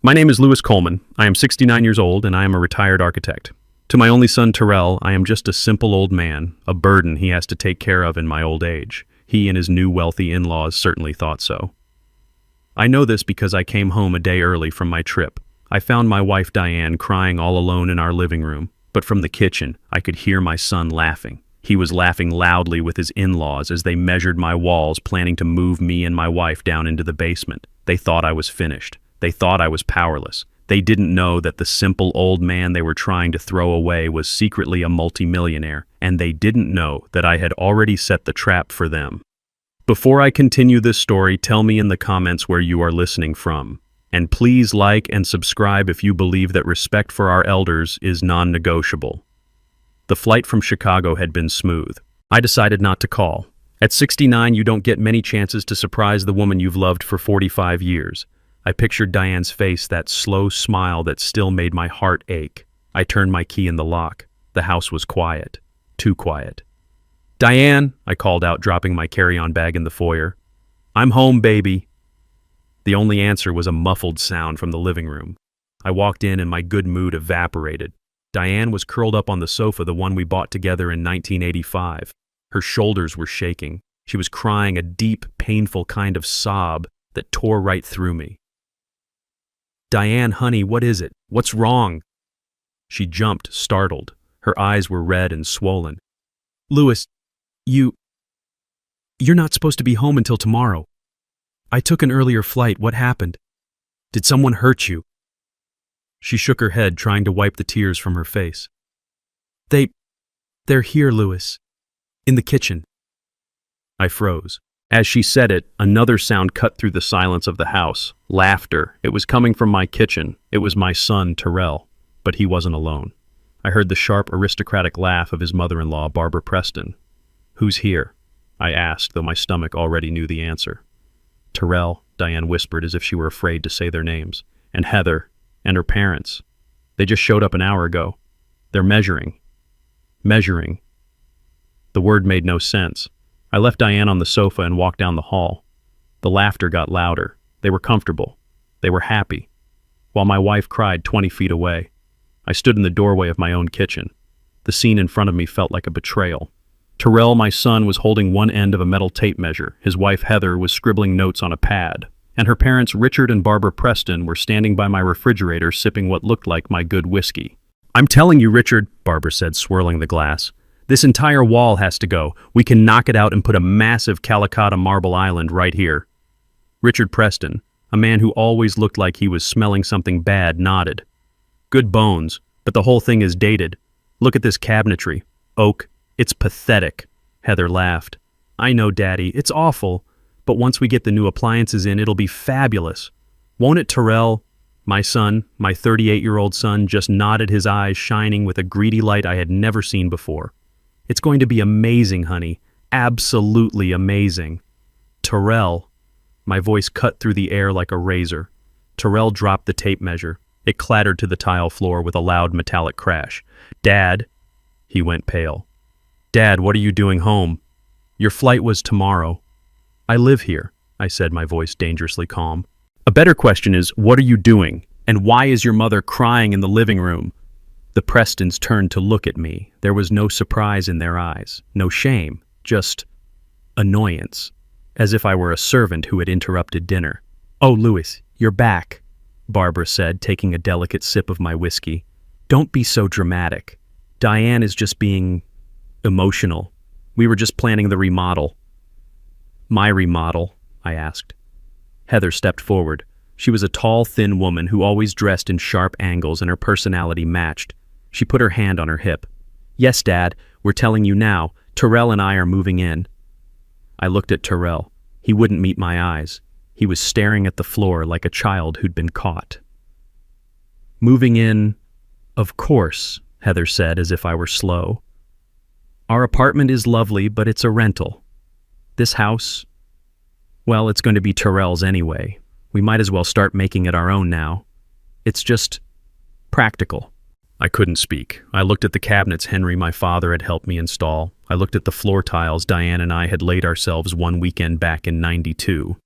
My name is Louis Coleman. I am 69 years old and I am a retired architect. To my only son, Terrell, I am just a simple old man, a burden he has to take care of in my old age. He and his new wealthy in-laws certainly thought so. I know this because I came home a day early from my trip. I found my wife Diane crying all alone in our living room, but from the kitchen, I could hear my son laughing. He was laughing loudly with his in-laws as they measured my walls, planning to move me and my wife down into the basement. They thought I was finished. They thought I was powerless. They didn't know that the simple old man they were trying to throw away was secretly a multimillionaire, and they didn't know that I had already set the trap for them. Before I continue this story, tell me in the comments where you are listening from. And please like and subscribe if you believe that respect for our elders is non-negotiable. The flight from Chicago had been smooth. I decided not to call. At 69, you don't get many chances to surprise the woman you've loved for 45 years. I pictured Diane's face, that slow smile that still made my heart ache. I turned my key in the lock. The house was quiet. Too quiet. "Diane," I called out, dropping my carry-on bag in the foyer. "I'm home, baby." The only answer was a muffled sound from the living room. I walked in and my good mood evaporated. Diane was curled up on the sofa, the one we bought together in 1985. Her shoulders were shaking. She was crying a deep, painful kind of sob that tore right through me. "Diane, honey, what is it? What's wrong?" She jumped, startled. Her eyes were red and swollen. "Louis, you're not supposed to be home until tomorrow. I took an earlier flight. What happened? Did someone hurt you?" She shook her head, trying to wipe the tears from her face. They're here, Louis. In the kitchen." I froze. As she said it, another sound cut through the silence of the house. Laughter. It was coming from my kitchen. It was my son, Terrell. But he wasn't alone. I heard the sharp, aristocratic laugh of his mother-in-law, Barbara Preston. "Who's here?" I asked, though my stomach already knew the answer. "Terrell," Diane whispered as if she were afraid to say their names. "And Heather. And her parents. They just showed up an hour ago. They're measuring." Measuring. The word made no sense. I left Diane on the sofa and walked down the hall. The laughter got louder. They were comfortable. They were happy. While my wife cried 20 feet away. I stood in the doorway of my own kitchen. The scene in front of me felt like a betrayal. Terrell, my son, was holding one end of a metal tape measure. His wife, Heather, was scribbling notes on a pad. And her parents, Richard and Barbara Preston, were standing by my refrigerator sipping what looked like my good whiskey. "I'm telling you, Richard," Barbara said, swirling the glass. "This entire wall has to go. We can knock it out and put a massive Calicut marble island right here." Richard Preston, a man who always looked like he was smelling something bad, nodded. "Good bones, but the whole thing is dated. Look at this cabinetry. Oak. It's pathetic." Heather laughed. "I know, Daddy. It's awful. But once we get the new appliances in, it'll be fabulous. Won't it, Terrell?" My son, my 38-year-old son, just nodded, his eyes shining with a greedy light I had never seen before. "It's going to be amazing, honey. Absolutely amazing." "Terrell." My voice cut through the air like a razor. Terrell dropped the tape measure. It clattered to the tile floor with a loud metallic crash. "Dad." He went pale. "Dad, what are you doing home? Your flight was tomorrow." "I live here," I said, my voice dangerously calm. "A better question is, what are you doing? And why is your mother crying in the living room?" The Prestons turned to look at me. There was no surprise in their eyes, no shame, just annoyance, as if I were a servant who had interrupted dinner. "Oh, Louis, you're back," Barbara said, taking a delicate sip of my whiskey. "Don't be so dramatic. Diane is just being emotional. We were just planning the remodel." "My remodel?" I asked. Heather stepped forward. She was a tall, thin woman who always dressed in sharp angles, and her personality matched. She put her hand on her hip. "Yes, Dad, we're telling you now. Terrell and I are moving in." I looked at Terrell. He wouldn't meet my eyes. He was staring at the floor like a child who'd been caught. "Moving in, of course," Heather said, as if I were slow. "Our apartment is lovely, but it's a rental. This house, well, it's going to be Terrell's anyway. We might as well start making it our own now. It's just practical." I couldn't speak. I looked at the cabinets Henry, my father, had helped me install. I looked at the floor tiles Diane and I had laid ourselves one weekend back in '92.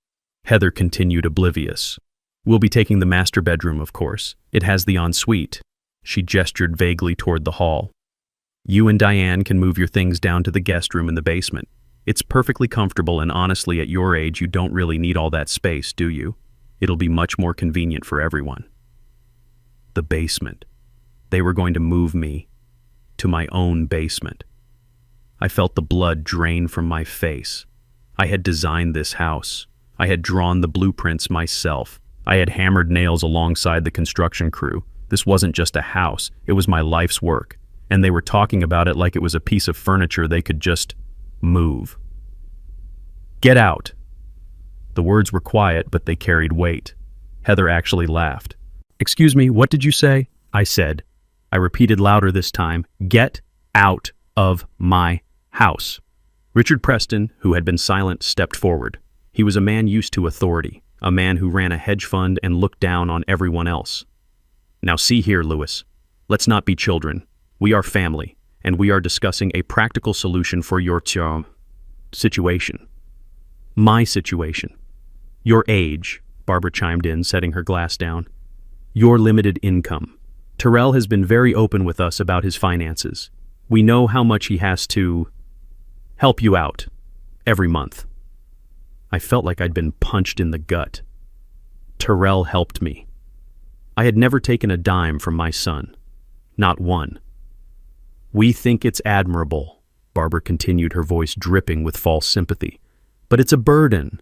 Heather continued oblivious. We'll be taking the master bedroom, of course. It has the ensuite. She gestured vaguely toward the hall. You and Diane can move your things down to the guest room in the basement. It's perfectly comfortable, and honestly, at your age, you don't really need all that space, do you? It'll be much more convenient for everyone. The basement. They were going to move me to my own basement. I felt the blood drain from my face. I had designed this house. I had drawn the blueprints myself. I had hammered nails alongside the construction crew. This wasn't just a house, it was my life's work. And they were talking about it like it was a piece of furniture they could just move. Get out. The words were quiet, but they carried weight. Heather actually laughed. Excuse me, what did you say? I said. I repeated louder this time. Get out of my house. Richard Preston, who had been silent, stepped forward. He was a man used to authority, a man who ran a hedge fund and looked down on everyone else. Now see here, Lewis. Let's not be children. We are family, and we are discussing a practical solution for your situation. My situation. Your age, Barbara chimed in, setting her glass down. Your limited income. Terrell has been very open with us about his finances. We know how much he has to help you out every month. I felt like I'd been punched in the gut. Terrell helped me. I had never taken a dime from my son. Not one. We think it's admirable, Barbara continued, her voice dripping with false sympathy. But it's a burden.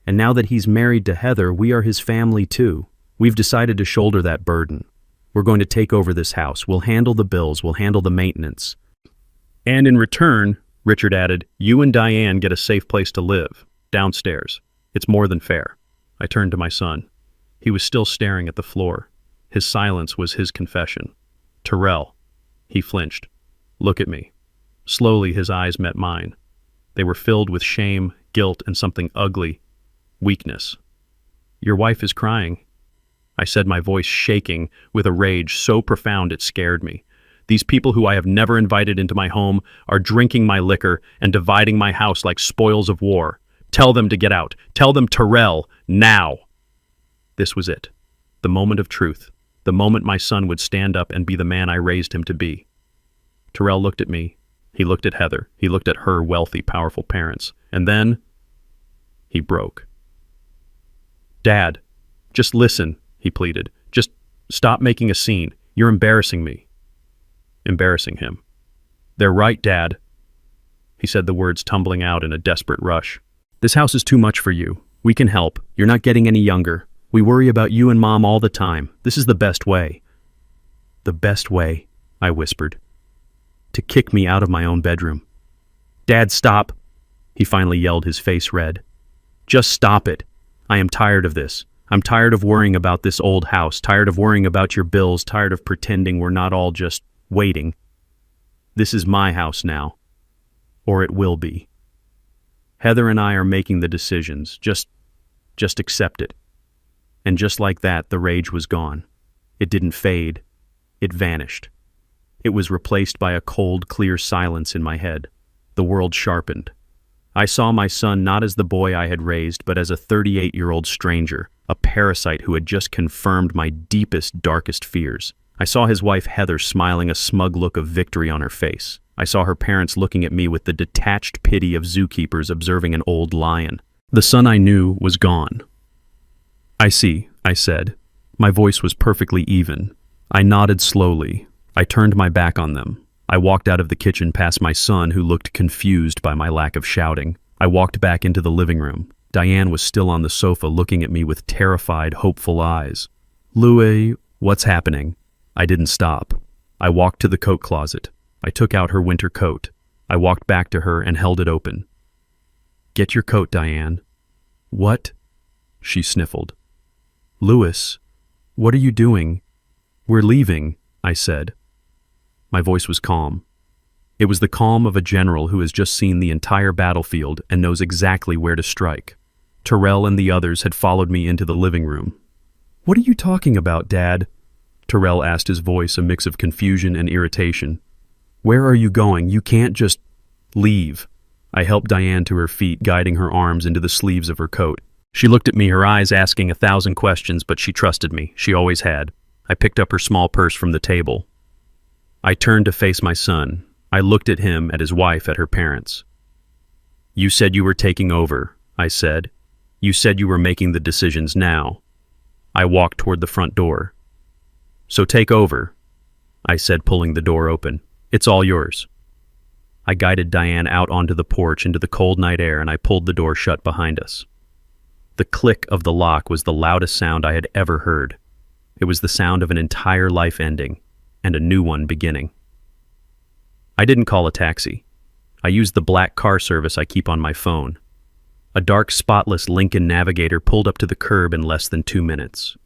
And now that he's married to Heather, we are his family too. We've decided to shoulder that burden. We're going to take over this house. We'll handle the bills. We'll handle the maintenance. And in return, Richard added, you and Diane get a safe place to live, downstairs. It's more than fair. I turned to my son. He was still staring at the floor. His silence was his confession. Terrell. He flinched. Look at me. Slowly his eyes met mine. They were filled with shame, guilt, and something ugly. Weakness. Your wife is crying. I said, my voice shaking with a rage so profound it scared me. These people who I have never invited into my home are drinking my liquor and dividing my house like spoils of war. Tell them to get out. Tell them Terrell, now. This was it. The moment of truth. The moment my son would stand up and be the man I raised him to be. Terrell looked at me. He looked at Heather. He looked at her wealthy, powerful parents. And then he broke. Dad, just listen, he pleaded. Just stop making a scene. You're embarrassing me. Embarrassing him. They're right, Dad. He said the words tumbling out in a desperate rush. This house is too much for you. We can help. You're not getting any younger. We worry about you and Mom all the time. This is the best way. The best way, I whispered. To kick me out of my own bedroom. Dad, stop. He finally yelled, his face red. Just stop it. I am tired of this. I'm tired of worrying about this old house, tired of worrying about your bills, tired of pretending we're not all just waiting. This is my house now. Or it will be. Heather and I are making the decisions. Just accept it. And just like that, the rage was gone. It didn't fade. It vanished. It was replaced by a cold, clear silence in my head. The world sharpened. I saw my son not as the boy I had raised, but as a 38-year-old stranger, a parasite who had just confirmed my deepest, darkest fears. I saw his wife Heather smiling a smug look of victory on her face. I saw her parents looking at me with the detached pity of zookeepers observing an old lion. The son I knew was gone. I see, I said. My voice was perfectly even. I nodded slowly. I turned my back on them. I walked out of the kitchen past my son, who looked confused by my lack of shouting. I walked back into the living room. Diane was still on the sofa looking at me with terrified, hopeful eyes. Louis, what's happening? I didn't stop. I walked to the coat closet. I took out her winter coat. I walked back to her and held it open. Get your coat, Diane. What? She sniffled. Louis, what are you doing? We're leaving, I said. My voice was calm. It was the calm of a general who has just seen the entire battlefield and knows exactly where to strike. Terrell and the others had followed me into the living room. What are you talking about, Dad? Terrell asked, his voice a mix of confusion and irritation. Where are you going? You can't just leave. I helped Diane to her feet, guiding her arms into the sleeves of her coat. She looked at me, her eyes asking 1,000 questions, but she trusted me. She always had. I picked up her small purse from the table. I turned to face my son. I looked at him, at his wife, at her parents. "You said you were taking over," I said. "You said you were making the decisions now." I walked toward the front door. "So take over," I said, pulling the door open. "It's all yours." I guided Diane out onto the porch into the cold night air, and I pulled the door shut behind us. The click of the lock was the loudest sound I had ever heard. It was the sound of an entire life ending and a new one beginning. I didn't call a taxi. I used the black car service I keep on my phone. A dark, spotless Lincoln Navigator pulled up to the curb in less than 2 minutes.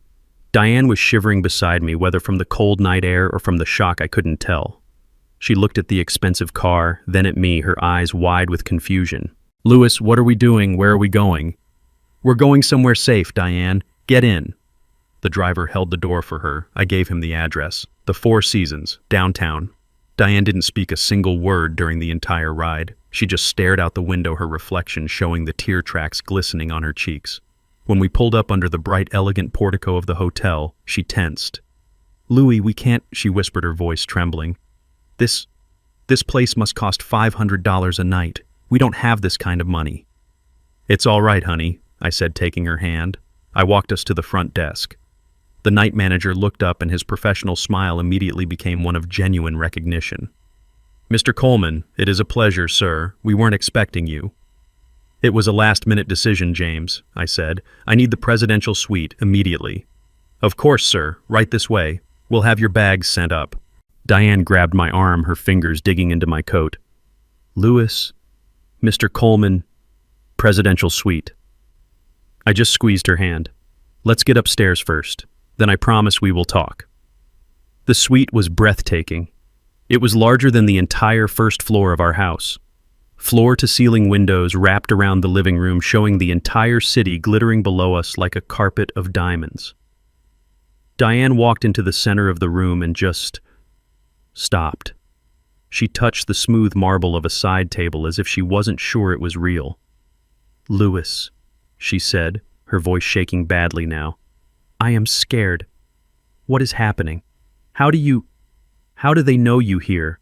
Diane was shivering beside me, whether from the cold night air or from the shock I couldn't tell. She looked at the expensive car, then at me, her eyes wide with confusion. "Louis, what are we doing? Where are we going?" "We're going somewhere safe, Diane. Get in." The driver held the door for her. I gave him the address. The Four Seasons, downtown. Diane didn't speak a single word during the entire ride. She just stared out the window, her reflection showing the tear tracks glistening on her cheeks. When we pulled up under the bright, elegant portico of the hotel, she tensed. "Louis, we can't," she whispered, her voice trembling. This place must cost $500 a night. We don't have this kind of money." "It's all right, honey," I said, taking her hand. I walked us to the front desk. The night manager looked up, and his professional smile immediately became one of genuine recognition. "Mr. Coleman, it is a pleasure, sir. We weren't expecting you." "It was a last-minute decision, James," I said. "I need the presidential suite immediately." "Of course, sir. Right this way. We'll have your bags sent up." Diane grabbed my arm, her fingers digging into my coat. "Louis, Mr. Coleman, presidential suite." I just squeezed her hand. "Let's get upstairs first. Then I promise we will talk." The suite was breathtaking. It was larger than the entire first floor of our house. Floor-to-ceiling windows wrapped around the living room, showing the entire city glittering below us like a carpet of diamonds. Diane walked into the center of the room and just stopped. She touched the smooth marble of a side table as if she wasn't sure it was real. "Louis," she said, her voice shaking badly now. "I am scared. What is happening? How do they know you here?"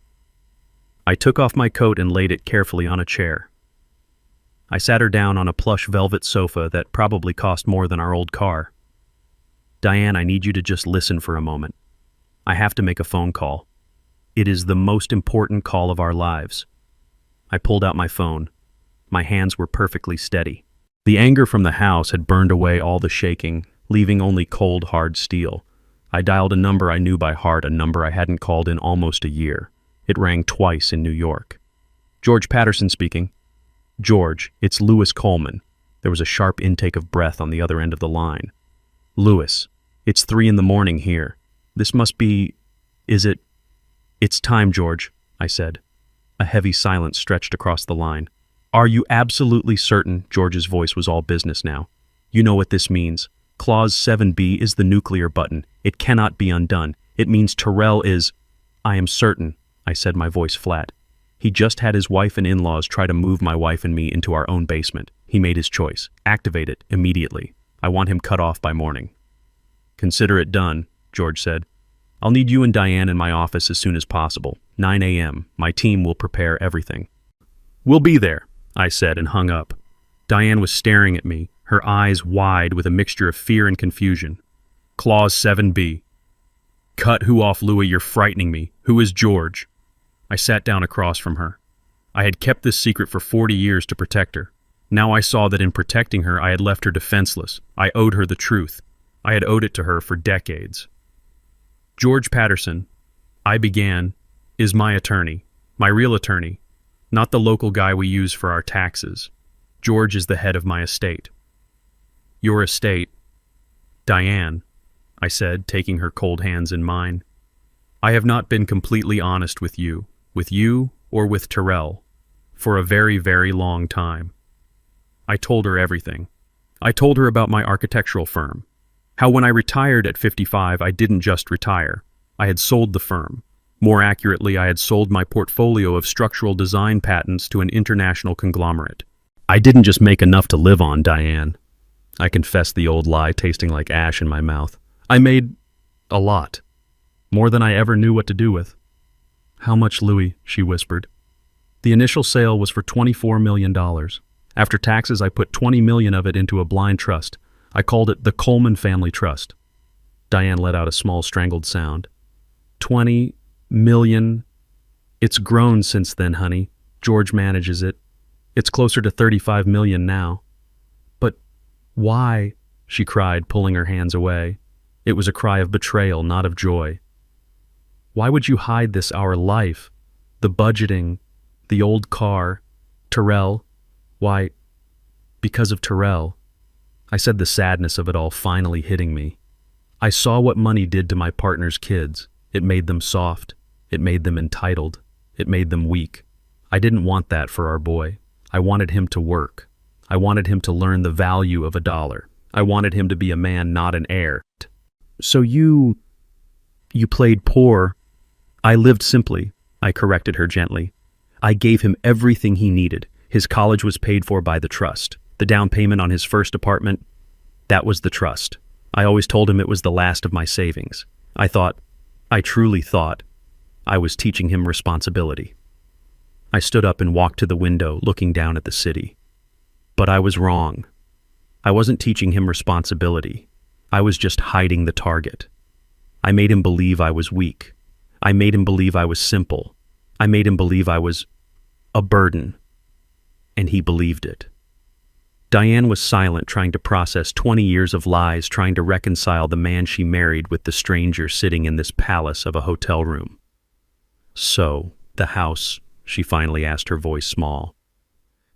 I took off my coat and laid it carefully on a chair. I sat her down on a plush velvet sofa that probably cost more than our old car. "Diane, I need you to just listen for a moment. I have to make a phone call. It is the most important call of our lives." I pulled out my phone. My hands were perfectly steady. The anger from the house had burned away all the shaking, leaving only cold, hard steel. I dialed a number I knew by heart, a number I hadn't called in almost a year. It rang twice in New York. "George Patterson speaking." "George, it's Louis Coleman." There was a sharp intake of breath on the other end of the line. "Louis, it's 3 a.m. here. This must be... Is it... It's time, George," I said. A heavy silence stretched across the line. "Are you absolutely certain?" George's voice was all business now. "You know what this means. Clause 7B is the nuclear button. It cannot be undone. It means Terrell is..." "I am certain," I said, my voice flat. "He just had his wife and in-laws try to move my wife and me into our own basement. He made his choice. Activate it immediately. I want him cut off by morning." "Consider it done," George said. "I'll need you and Diane in my office as soon as possible. 9 a.m. My team will prepare everything." "We'll be there," I said, and hung up. Diane was staring at me, her eyes wide with a mixture of fear and confusion. "Clause 7B. Cut who off, Louis? You're frightening me. Who is George?" I sat down across from her. I had kept this secret for 40 years to protect her. Now I saw that in protecting her, I had left her defenseless. I owed her the truth. I had owed it to her for decades. "George Patterson," I began, "is my attorney, my real attorney, not the local guy we use for our taxes. George is the head of my estate." "Your estate, Diane," I said, taking her cold hands in mine. "I have not been completely honest with you or with Terrell, for a very, very long time. I told her everything. I told her about my architectural firm, how when I retired at 55, I didn't just retire. I had sold the firm. More accurately, I had sold my portfolio of structural design patents to an international conglomerate. I didn't just make enough to live on, Diane. I confessed the old lie, tasting like ash in my mouth. I made a lot. More than I ever knew what to do with. How much, Louis? She whispered. The initial sale was for $24 million. After taxes, I put $20 million of it into a blind trust. I called it the Coleman Family Trust. Diane let out a small strangled sound. 20 million. It's grown since then, honey. George manages it. It's closer to 35 million now. But why? She cried, pulling her hands away. It was a cry of betrayal, not of joy. Why would you hide this, our life? The budgeting, the old car, Terrell. Why, because of Terrell. I said, the sadness of it all finally hitting me. I saw what money did to my partner's kids. It made them soft. It made them entitled. It made them weak. I didn't want that for our boy. I wanted him to work. I wanted him to learn the value of $1. I wanted him to be a man, not an heir. So you played poor. I lived simply, I corrected her gently. I gave him everything he needed. His college was paid for by the trust. The down payment on his first apartment, that was the trust. I always told him it was the last of my savings. I truly thought, I was teaching him responsibility. I stood up and walked to the window, looking down at the city. But I was wrong. I wasn't teaching him responsibility. I was just hiding the target. I made him believe I was weak. I made him believe I was simple. I made him believe I was a burden. And he believed it. Diane was silent, trying to process 20 years of lies, trying to reconcile the man she married with the stranger sitting in this palace of a hotel room. So, the house, she finally asked, her voice small.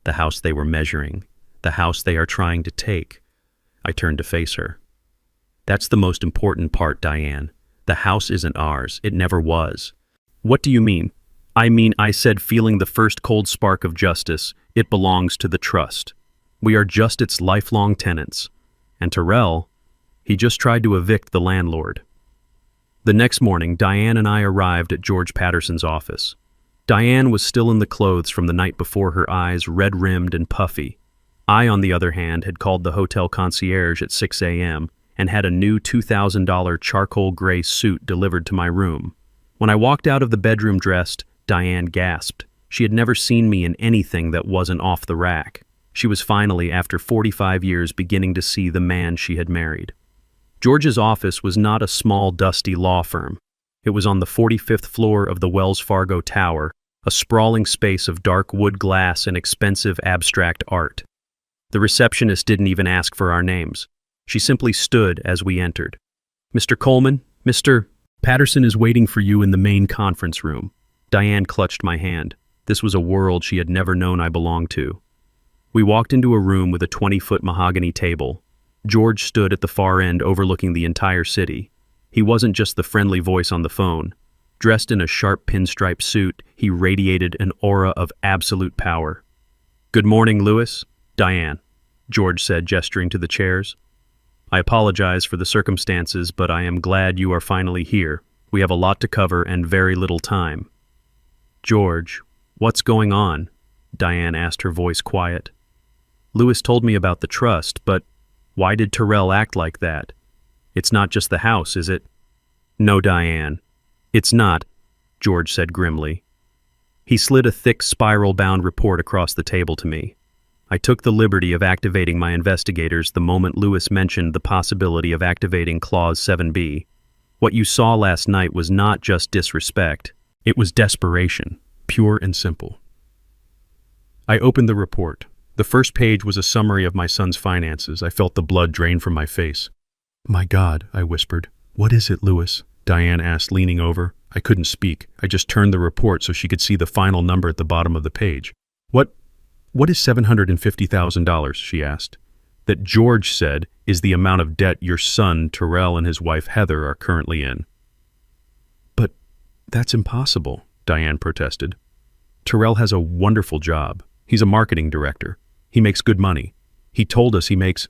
The house they were measuring. The house they are trying to take. I turned to face her. That's the most important part, Diane. The house isn't ours. It never was. What do you mean? I said, feeling the first cold spark of justice. It belongs to the trust. We are just its lifelong tenants. And Terrell, he just tried to evict the landlord. The next morning, Diane and I arrived at George Patterson's office. Diane was still in the clothes from the night before, her eyes red-rimmed and puffy. I, on the other hand, had called the hotel concierge at 6 a.m. and had a new $2,000 charcoal gray suit delivered to my room. When I walked out of the bedroom dressed, Diane gasped. She had never seen me in anything that wasn't off the rack. She was finally, after 45 years, beginning to see the man she had married. George's office was not a small, dusty law firm. It was on the 45th floor of the Wells Fargo Tower, a sprawling space of dark wood glass and expensive abstract art. The receptionist didn't even ask for our names. She simply stood as we entered. Mr. Coleman, Mr. Patterson is waiting for you in the main conference room. Diane clutched my hand. This was a world she had never known I belonged to. We walked into a room with a 20-foot mahogany table. George stood at the far end overlooking the entire city. He wasn't just the friendly voice on the phone. Dressed in a sharp pinstripe suit, he radiated an aura of absolute power. Good morning, Louis. Diane, George said, gesturing to the chairs. I apologize for the circumstances, but I am glad you are finally here. We have a lot to cover and very little time. George, what's going on? Diane asked, her voice quiet. Louis told me about the trust, but why did Terrell act like that? It's not just the house, is it? No, Diane. It's not, George said grimly. He slid a thick spiral-bound report across the table to me. I took the liberty of activating my investigators the moment Louis mentioned the possibility of activating Clause 7B. What you saw last night was not just disrespect. It was desperation, pure and simple. I opened the report. The first page was a summary of my son's finances. I felt the blood drain from my face. My God, I whispered. What is it, Louis? Diane asked, leaning over. I couldn't speak. I just turned the report so she could see the final number at the bottom of the page. What is $750,000, she asked. That George said is the amount of debt your son, Terrell, and his wife, Heather, are currently in. But that's impossible, Diane protested. Terrell has a wonderful job. He's a marketing director. He makes good money. He told us he makes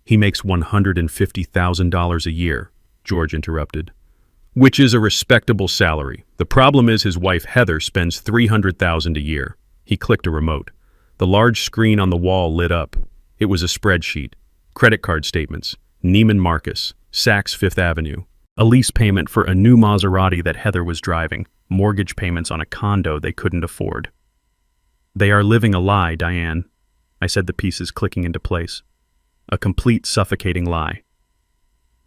$150,000 a year, George interrupted. Which is a respectable salary. The problem is his wife Heather spends $300,000 a year. He clicked a remote. The large screen on the wall lit up. It was a spreadsheet. Credit card statements, Neiman Marcus, Saks Fifth Avenue, a lease payment for a new Maserati that Heather was driving, mortgage payments on a condo they couldn't afford. They are living a lie, Diane, I said, the pieces clicking into place. A complete suffocating lie.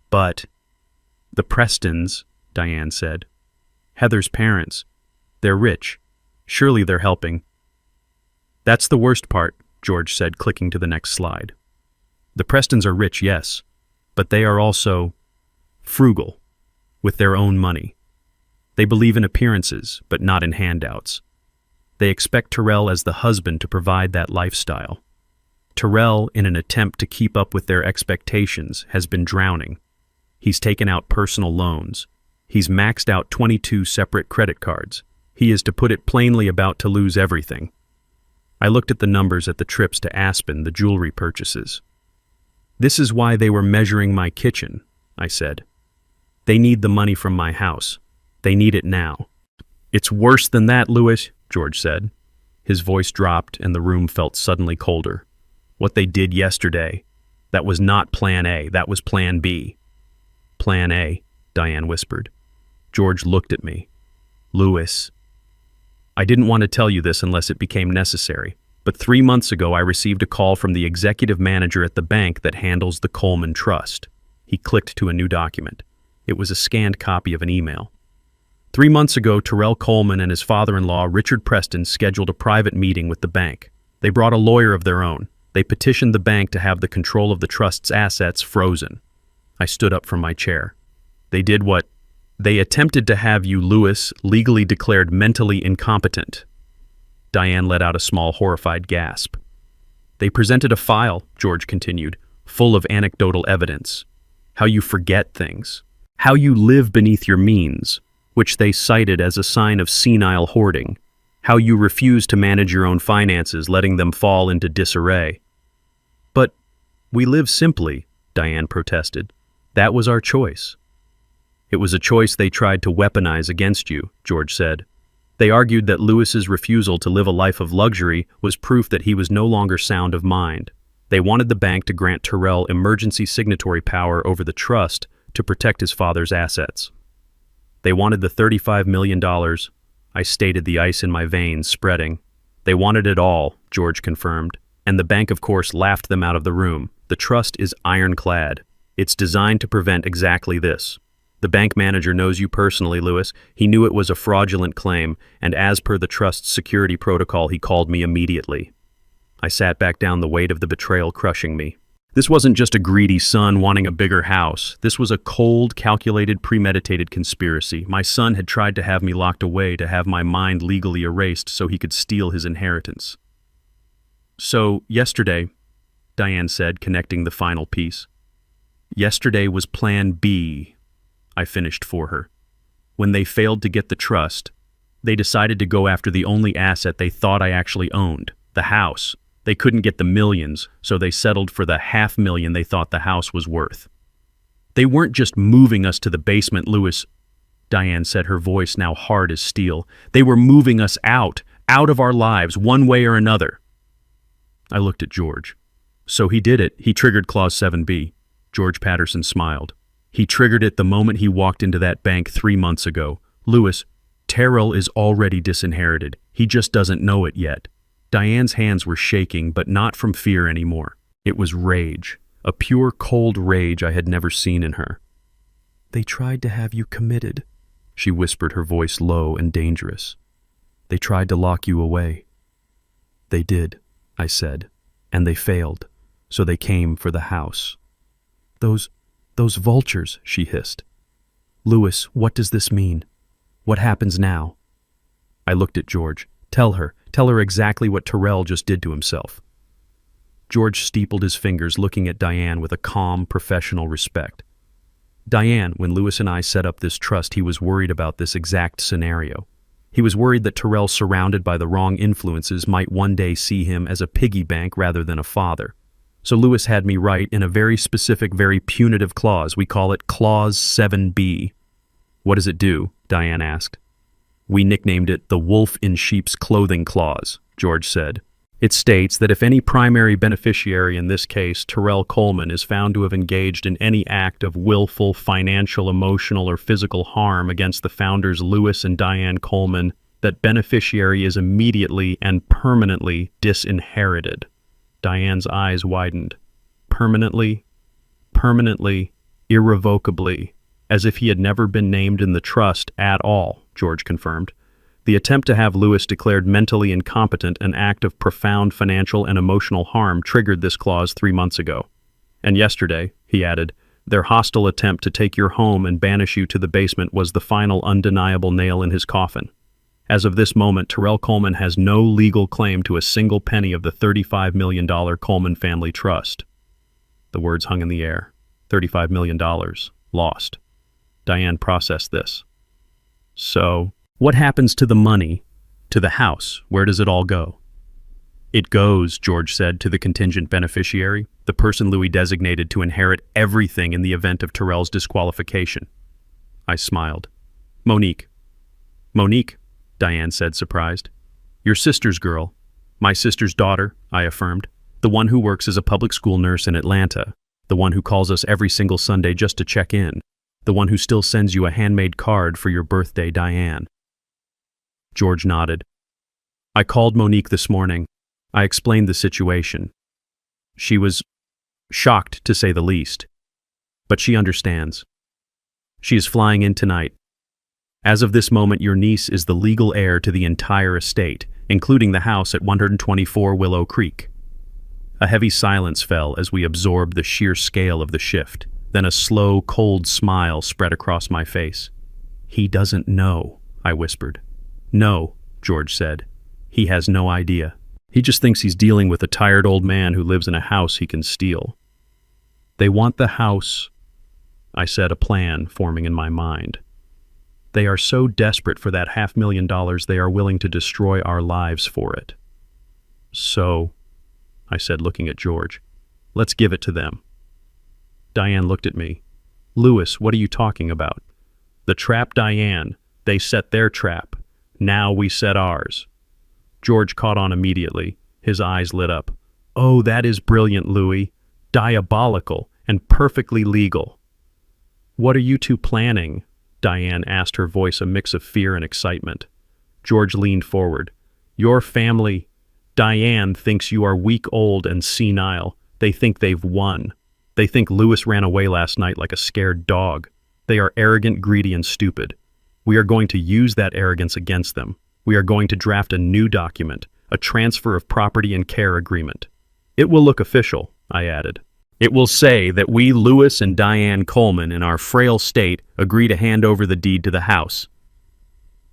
But the Prestons, Diane said. Heather's parents. They're rich. Surely they're helping. That's the worst part, George said, clicking to the next slide. The Prestons are rich, yes, but they are also frugal, with their own money. They believe in appearances, but not in handouts. They expect Terrell as the husband to provide that lifestyle. Terrell, in an attempt to keep up with their expectations, has been drowning. He's taken out personal loans. He's maxed out 22 separate credit cards. He is, to put it plainly, about to lose everything. I looked at the numbers at the trips to Aspen, the jewelry purchases. This is why they were measuring my kitchen, I said. They need the money from my house. They need it now. It's worse than that, Louis, George said. His voice dropped and the room felt suddenly colder. What they did yesterday, that was not Plan A, that was Plan B. Plan A, Diane whispered. George looked at me. Louis. I didn't want to tell you this unless it became necessary, but 3 months ago I received a call from the executive manager at the bank that handles the Coleman Trust. He clicked to a new document. It was a scanned copy of an email. 3 months ago, Terrell Coleman and his father-in-law, Richard Preston, scheduled a private meeting with the bank. They brought a lawyer of their own. They petitioned the bank to have the control of the trust's assets frozen. I stood up from my chair. They did what? They attempted to have you, Louis, legally declared mentally incompetent. Diane let out a small, horrified gasp. They presented a file, George continued, full of anecdotal evidence. How you forget things. How you live beneath your means, which they cited as a sign of senile hoarding. How you refuse to manage your own finances, letting them fall into disarray. But we live simply, Diane protested. That was our choice. It was a choice they tried to weaponize against you, George said. They argued that Louis's refusal to live a life of luxury was proof that he was no longer sound of mind. They wanted the bank to grant Terrell emergency signatory power over the trust to protect his father's assets. They wanted the $35 million. I stated, the ice in my veins spreading. They wanted it all, George confirmed. And the bank, of course, laughed them out of the room. The trust is ironclad. It's designed to prevent exactly this. The bank manager knows you personally, Louis. He knew it was a fraudulent claim, and as per the trust's security protocol, he called me immediately. I sat back down, the weight of the betrayal crushing me. This wasn't just a greedy son wanting a bigger house. This was a cold, calculated, premeditated conspiracy. My son had tried to have me locked away, to have my mind legally erased so he could steal his inheritance. So, yesterday, Diane said, connecting the final piece. Yesterday was Plan B, I finished for her. When they failed to get the trust, they decided to go after the only asset they thought I actually owned, the house. They couldn't get the millions, so they settled for the $500,000 they thought the house was worth. They weren't just moving us to the basement, Louis, Diane said, her voice now hard as steel. They were moving us out of our lives, one way or another. I looked at George. So he did it. He triggered Clause 7B. George Patterson smiled. He triggered it the moment he walked into that bank 3 months ago. Louis, Terrell is already disinherited. He just doesn't know it yet. Diane's hands were shaking, but not from fear anymore. It was rage, a pure, cold rage I had never seen in her. They tried to have you committed, she whispered, her voice low and dangerous. They tried to lock you away. They did, I said, and they failed, so they came for the house. Those vultures, she hissed. Louis, what does this mean? What happens now? I looked at George. Tell her exactly what Terrell just did to himself. George steepled his fingers, looking at Diane with a calm, professional respect. Diane, when Louis and I set up this trust, he was worried about this exact scenario. He was worried that Terrell, surrounded by the wrong influences, might one day see him as a piggy bank rather than a father. So Louis had me write in a very specific, very punitive clause. We call it Clause 7B. What does it do? Diane asked. We nicknamed it the wolf in sheep's clothing clause, George said. It states that if any primary beneficiary, in this case Terrell Coleman, is found to have engaged in any act of willful financial, emotional, or physical harm against the founders Lewis and Diane Coleman, that beneficiary is immediately and permanently disinherited. Diane's eyes widened. Permanently, irrevocably, as if he had never been named in the trust at all, George confirmed. The attempt to have Lewis declared mentally incompetent, an act of profound financial and emotional harm, triggered this clause 3 months ago. And yesterday, he added, their hostile attempt to take your home and banish you to the basement was the final undeniable nail in his coffin. As of this moment, Terrell Coleman has no legal claim to a single penny of the $35 million Coleman family trust. The words hung in the air. $35 million. Lost. Diane processed this. So, what happens to the money? To the house? Where does it all go? It goes, George said, to the contingent beneficiary, the person Louis designated to inherit everything in the event of Terrell's disqualification. I smiled. Monique. Monique, Diane said, surprised. Your sister's girl. My sister's daughter, I affirmed. The one who works as a public school nurse in Atlanta. The one who calls us every single Sunday just to check in. The one who still sends you a handmade card for your birthday, Diane. George nodded. I called Monique this morning. I explained the situation. She was shocked, to say the least. But she understands. She is flying in tonight. As of this moment, your niece is the legal heir to the entire estate, including the house at 124 Willow Creek. A heavy silence fell as we absorbed the sheer scale of the shift. Then a slow, cold smile spread across my face. He doesn't know, I whispered. No, George said. He has no idea. He just thinks he's dealing with a tired old man who lives in a house he can steal. They want the house, I said, a plan forming in my mind. They are so desperate for that $500,000 they are willing to destroy our lives for it. So, I said, looking at George, let's give it to them. Diane looked at me. Lewis, what are you talking about? The trap, Diane. They set their trap. Now we set ours. George caught on immediately. His eyes lit up. Oh, that is brilliant, Louis. Diabolical and perfectly legal. What are you two planning? Diane asked, her voice a mix of fear and excitement. George leaned forward. Your family. Diane thinks you are weak, old, and senile. They think they've won. They think Lewis ran away last night like a scared dog. They are arrogant, greedy, and stupid. We are going to use that arrogance against them. We are going to draft a new document, a transfer of property and care agreement. It will look official, I added. It will say that we, Lewis and Diane Coleman, in our frail state, agree to hand over the deed to the house.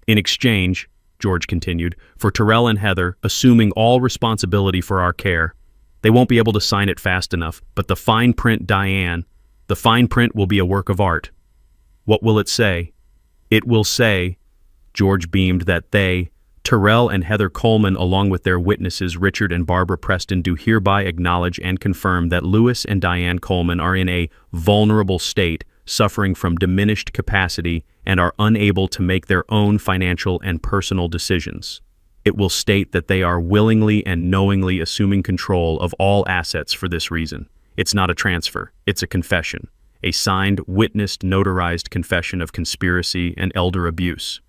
In exchange, George continued, for Terrell and Heather assuming all responsibility for our care. They won't be able to sign it fast enough, but the fine print, Diane, the fine print will be a work of art. What will it say? It will say, George beamed, that they, Terrell and Heather Coleman, along with their witnesses Richard and Barbara Preston, do hereby acknowledge and confirm that Lewis and Diane Coleman are in a vulnerable state, suffering from diminished capacity, and are unable to make their own financial and personal decisions. It will state that they are willingly and knowingly assuming control of all assets for this reason. It's not a transfer, it's a confession. A signed, witnessed, notarized confession of conspiracy and elder abuse.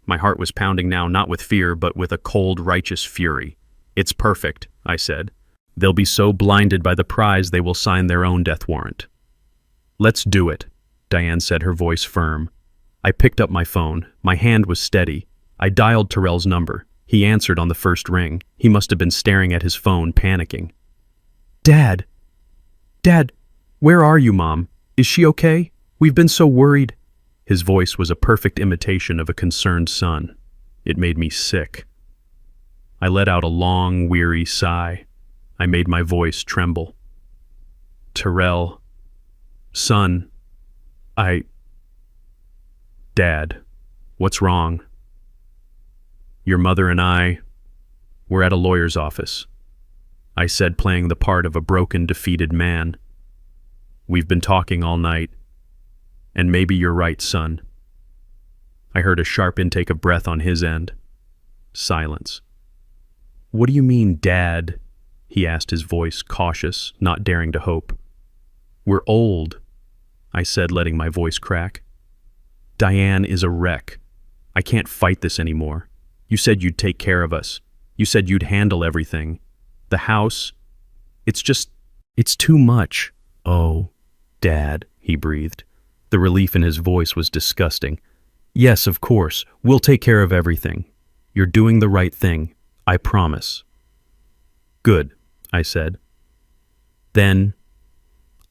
My heart was pounding now, not with fear, but with a cold, righteous fury. It's perfect, I said. They'll be so blinded by the prize they will sign their own death warrant. Let's do it, Diane said, her voice firm. I picked up my phone. My hand was steady. I dialed Terrell's number. He answered on the first ring. He must have been staring at his phone, panicking. Dad! Dad! Where are you, Mom? Is she okay? We've been so worried. His voice was a perfect imitation of a concerned son. It made me sick. I let out a long, weary sigh. I made my voice tremble. Terrell. Son. Dad. What's wrong? Your mother and I, we're at a lawyer's office. I said, playing the part of a broken, defeated man. We've been talking all night. And maybe you're right, son. I heard a sharp intake of breath on his end. Silence. What do you mean, Dad? He asked, his voice cautious, not daring to hope. We're old, I said, letting my voice crack. Diane is a wreck. I can't fight this anymore. You said you'd take care of us. You said you'd handle everything. The house, it's too much. Oh, Dad, he breathed. The relief in his voice was disgusting. Yes, of course, we'll take care of everything. You're doing the right thing, I promise. Good, I said. Then,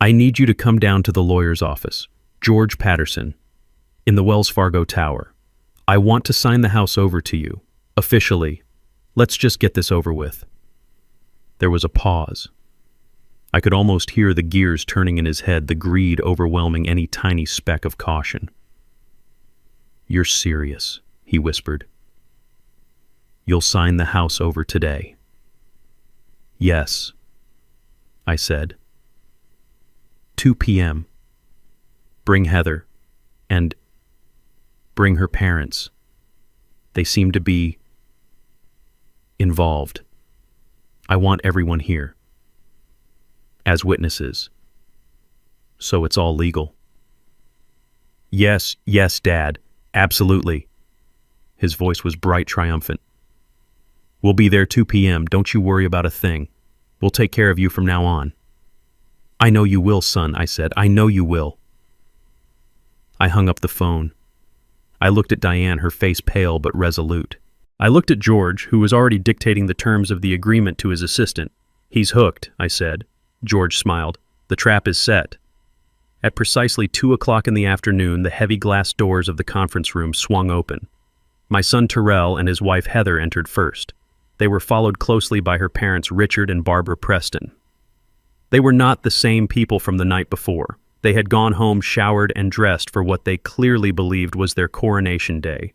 I need you to come down to the lawyer's office, George Patterson, in the Wells Fargo Tower. I want to sign the house over to you, officially. Let's just get this over with. There was a pause. I could almost hear the gears turning in his head, the greed overwhelming any tiny speck of caution. You're serious, he whispered. You'll sign the house over today. Yes, I said. 2 p.m. Bring Heather, and bring her parents. They seem to be involved. I want everyone here as witnesses, so it's all legal. Yes, Dad, absolutely. His voice was bright, triumphant. We'll be there 2 p.m. Don't you worry about a thing. We'll take care of you from now on. I know you will, son, I said. I know you will. I hung up the phone. I looked at Diane, her face pale but resolute. I looked at George, who was already dictating the terms of the agreement to his assistant. He's hooked, I said. George smiled. The trap is set. At precisely 2 o'clock in the afternoon, the heavy glass doors of the conference room swung open. My son Terrell and his wife Heather entered first. They were followed closely by her parents Richard and Barbara Preston. They were not the same people from the night before. They had gone home showered and dressed for what they clearly believed was their coronation day.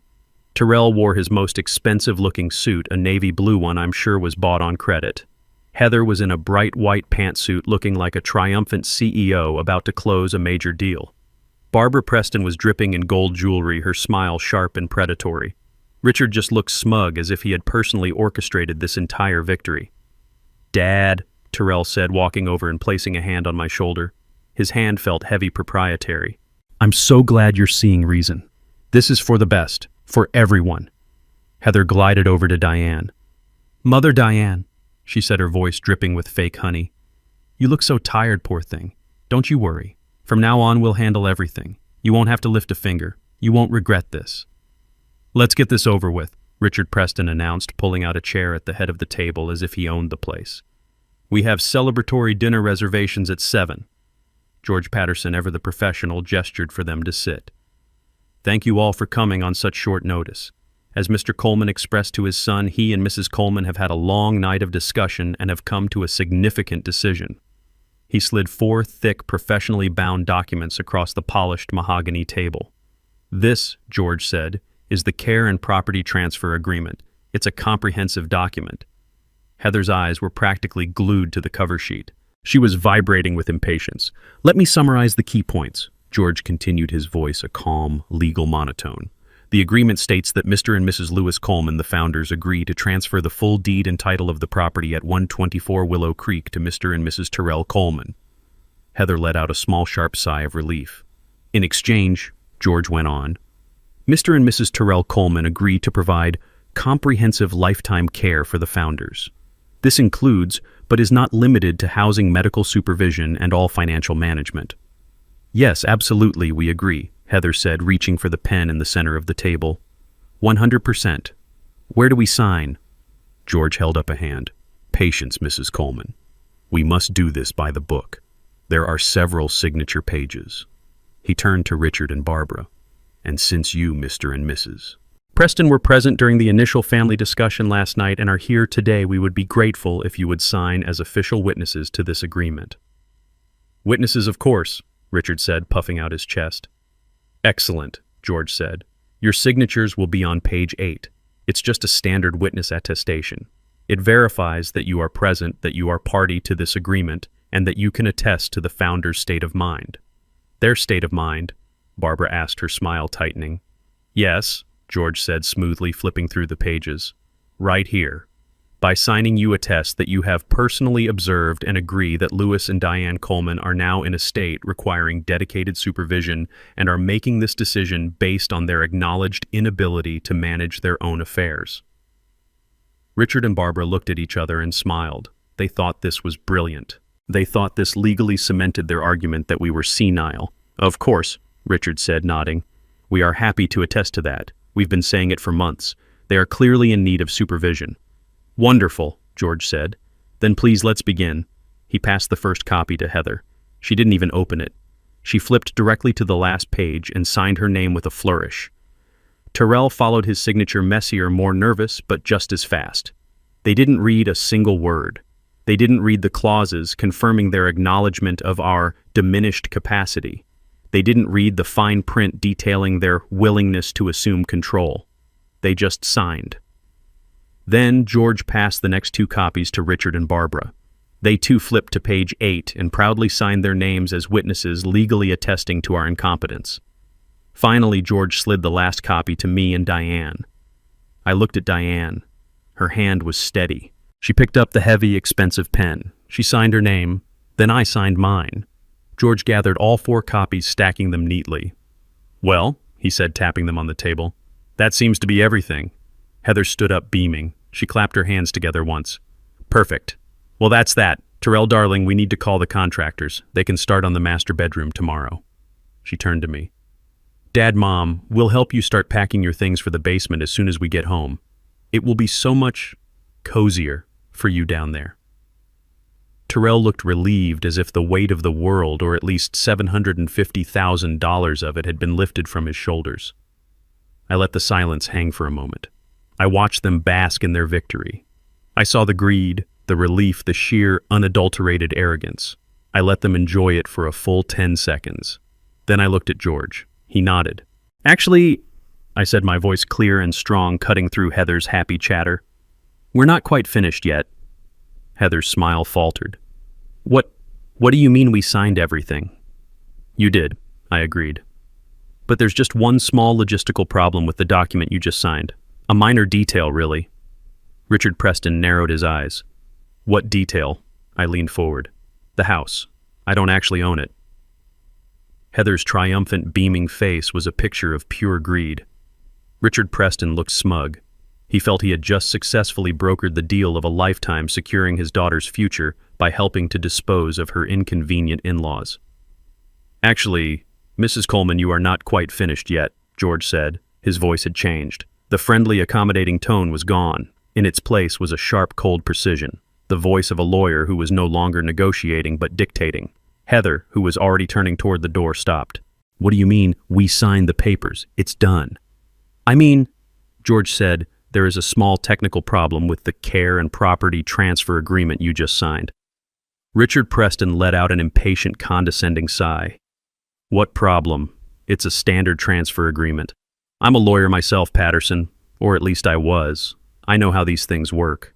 Terrell wore his most expensive-looking suit, a navy blue one I'm sure was bought on credit. Heather was in a bright white pantsuit looking like a triumphant CEO about to close a major deal. Barbara Preston was dripping in gold jewelry, her smile sharp and predatory. Richard just looked smug, as if he had personally orchestrated this entire victory. Dad, Terrell said, walking over and placing a hand on my shoulder. His hand felt heavy, proprietary. I'm so glad you're seeing reason. This is for the best, for everyone. Heather glided over to Diane. Mother Diane, she said, her voice dripping with fake honey. You look so tired, poor thing. Don't you worry. From now on, we'll handle everything. You won't have to lift a finger. You won't regret this. Let's get this over with, Richard Preston announced, pulling out a chair at the head of the table as if he owned the place. We have celebratory dinner reservations at 7. George Patterson, ever the professional, gestured for them to sit. Thank you all for coming on such short notice. As Mr. Coleman expressed to his son, he and Mrs. Coleman have had a long night of discussion and have come to a significant decision. He slid 4 thick, professionally bound documents across the polished mahogany table. This, George said, is the care and property transfer agreement. It's a comprehensive document. Heather's eyes were practically glued to the cover sheet. She was vibrating with impatience. Let me summarize the key points. George continued, his voice a calm, legal monotone. The agreement states that Mr. and Mrs. Lewis Coleman, the founders, agree to transfer the full deed and title of the property at 124 Willow Creek to Mr. and Mrs. Terrell Coleman. Heather let out a small, sharp sigh of relief. In exchange, George went on, Mr. and Mrs. Terrell Coleman agree to provide comprehensive lifetime care for the founders. This includes, but is not limited to, housing, medical supervision, and all financial management. Yes, absolutely, we agree, Heather said, reaching for the pen in the center of the table. 100%. Where do we sign? George held up a hand. Patience, Mrs. Coleman. We must do this by the book. There are several signature pages. He turned to Richard and Barbara. And since you, Mr. and Mrs. Preston, were present during the initial family discussion last night and are here today, we would be grateful if you would sign as official witnesses to this agreement. Witnesses, of course, Richard said, puffing out his chest. Excellent, George said. Your signatures will be on page 8. It's just a standard witness attestation. It verifies that you are present, that you are party to this agreement, and that you can attest to the founder's state of mind. Their state of mind? Barbara asked, her smile tightening. Yes, George said smoothly, flipping through the pages. Right here. By signing, you attest that you have personally observed and agree that Lewis and Diane Coleman are now in a state requiring dedicated supervision and are making this decision based on their acknowledged inability to manage their own affairs. Richard and Barbara looked at each other and smiled. They thought this was brilliant. They thought this legally cemented their argument that we were senile. Of course, Richard said, nodding. We are happy to attest to that. We've been saying it for months. They are clearly in need of supervision. Wonderful, George said. Then please let's begin. He passed the first copy to Heather. She didn't even open it. She flipped directly to the last page and signed her name with a flourish. Tyrell followed his signature, messier, more nervous, but just as fast. They didn't read a single word. They didn't read the clauses confirming their acknowledgement of our diminished capacity. They didn't read the fine print detailing their willingness to assume control. They just signed. Then George passed the next two copies to Richard and Barbara. They too flipped to page 8 and proudly signed their names as witnesses legally attesting to our incompetence. Finally, George slid the last copy to me and Diane. I looked at Diane. Her hand was steady. She picked up the heavy, expensive pen. She signed her name. Then I signed mine. George gathered all 4 copies, stacking them neatly. Well, he said, tapping them on the table, that seems to be everything. Heather stood up, beaming. She clapped her hands together once. Perfect. Well, that's that. Tyrell, darling, we need to call the contractors. They can start on the master bedroom tomorrow. She turned to me. Dad, Mom, we'll help you start packing your things for the basement as soon as we get home. It will be so much cozier for you down there. Tyrell looked relieved, as if the weight of the world, or at least $750,000 of it, had been lifted from his shoulders. I let the silence hang for a moment. I watched them bask in their victory. I saw the greed, the relief, the sheer, unadulterated arrogance. I let them enjoy it for a full 10 seconds. Then I looked at George. He nodded. Actually, I said, my voice clear and strong, cutting through Heather's happy chatter. We're not quite finished yet. Heather's smile faltered. What do you mean we signed everything? You did, I agreed. But there's just one small logistical problem with the document you just signed. A minor detail, really. Richard Preston narrowed his eyes. What detail? I leaned forward. The house. I don't actually own it. Heather's triumphant, beaming face was a picture of pure greed. Richard Preston looked smug. He felt he had just successfully brokered the deal of a lifetime, securing his daughter's future by helping to dispose of her inconvenient in-laws. Actually, Mrs. Coleman, you are not quite finished yet, George said. His voice had changed. The friendly, accommodating tone was gone. In its place was a sharp, cold precision, the voice of a lawyer who was no longer negotiating but dictating. Heather, who was already turning toward the door, stopped. What do you mean, we signed the papers? It's done. I mean, George said, there is a small technical problem with the care and property transfer agreement you just signed. Richard Preston let out an impatient, condescending sigh. What problem? It's a standard transfer agreement. I'm a lawyer myself, Patterson, or at least I was. I know how these things work.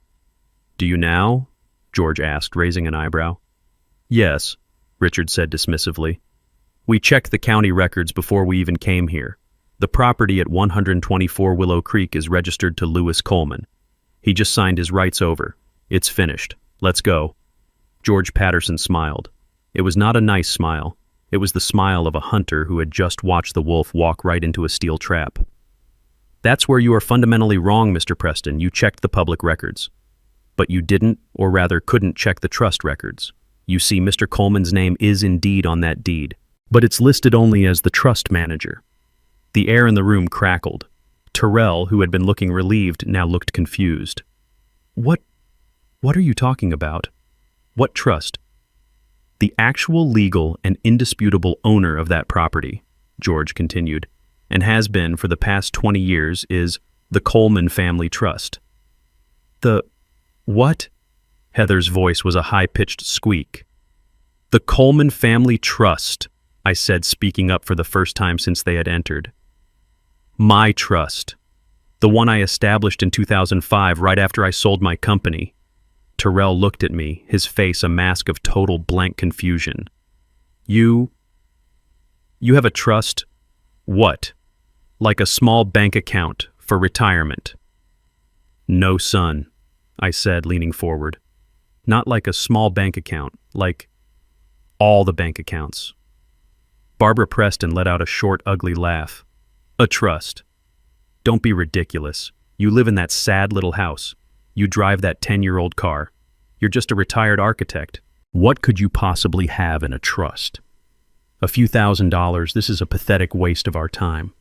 Do you now? George asked, raising an eyebrow. Yes, Richard said dismissively. We checked the county records before we even came here. The property at 124 Willow Creek is registered to Lewis Coleman. He just signed his rights over. It's finished. Let's go. George Patterson smiled. It was not a nice smile. It was the smile of a hunter who had just watched the wolf walk right into a steel trap. That's where you are fundamentally wrong, Mr. Preston. You checked the public records. But you didn't, or rather couldn't, check the trust records. You see, Mr. Coleman's name is indeed on that deed, but it's listed only as the trust manager. The air in the room crackled. Tyrell, who had been looking relieved, now looked confused. What are you talking about? What trust? The actual legal and indisputable owner of that property, George continued, and has been for the past 20 years, is the Coleman Family Trust. The what? Heather's voice was a high-pitched squeak. The Coleman Family Trust, I said, speaking up for the first time since they had entered. My trust. The one I established in 2005, right after I sold my company. Tyrell looked at me, his face a mask of total blank confusion. You have a trust? What? Like a small bank account for retirement? No, son. I said, leaning forward. Not like a small bank account, like all the bank accounts. Barbara Preston let out a short, ugly laugh. A trust. Don't be ridiculous. You live in that sad little house. You drive that 10-year-old car. You're just a retired architect. What could you possibly have in a trust? A few $1,000s, this is a pathetic waste of our time.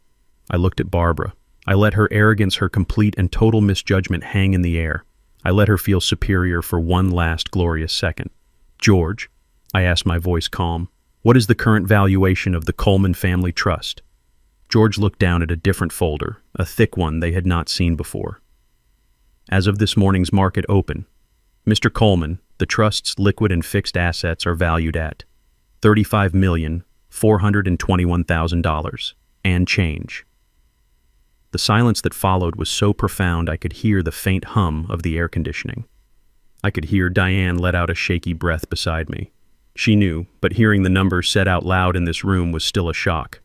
I looked at Barbara. I let her arrogance, her complete and total misjudgment hang in the air. I let her feel superior for one last glorious second. George, I asked, my voice calm, what is the current valuation of the Coleman Family Trust? George looked down at a different folder, a thick one they had not seen before. As of this morning's market open, Mr. Coleman, the trust's liquid and fixed assets are valued at $35,421,000 and change. The silence that followed was so profound I could hear the faint hum of the air conditioning. I could hear Diane let out a shaky breath beside me. She knew, but hearing the numbers said out loud in this room was still a shock.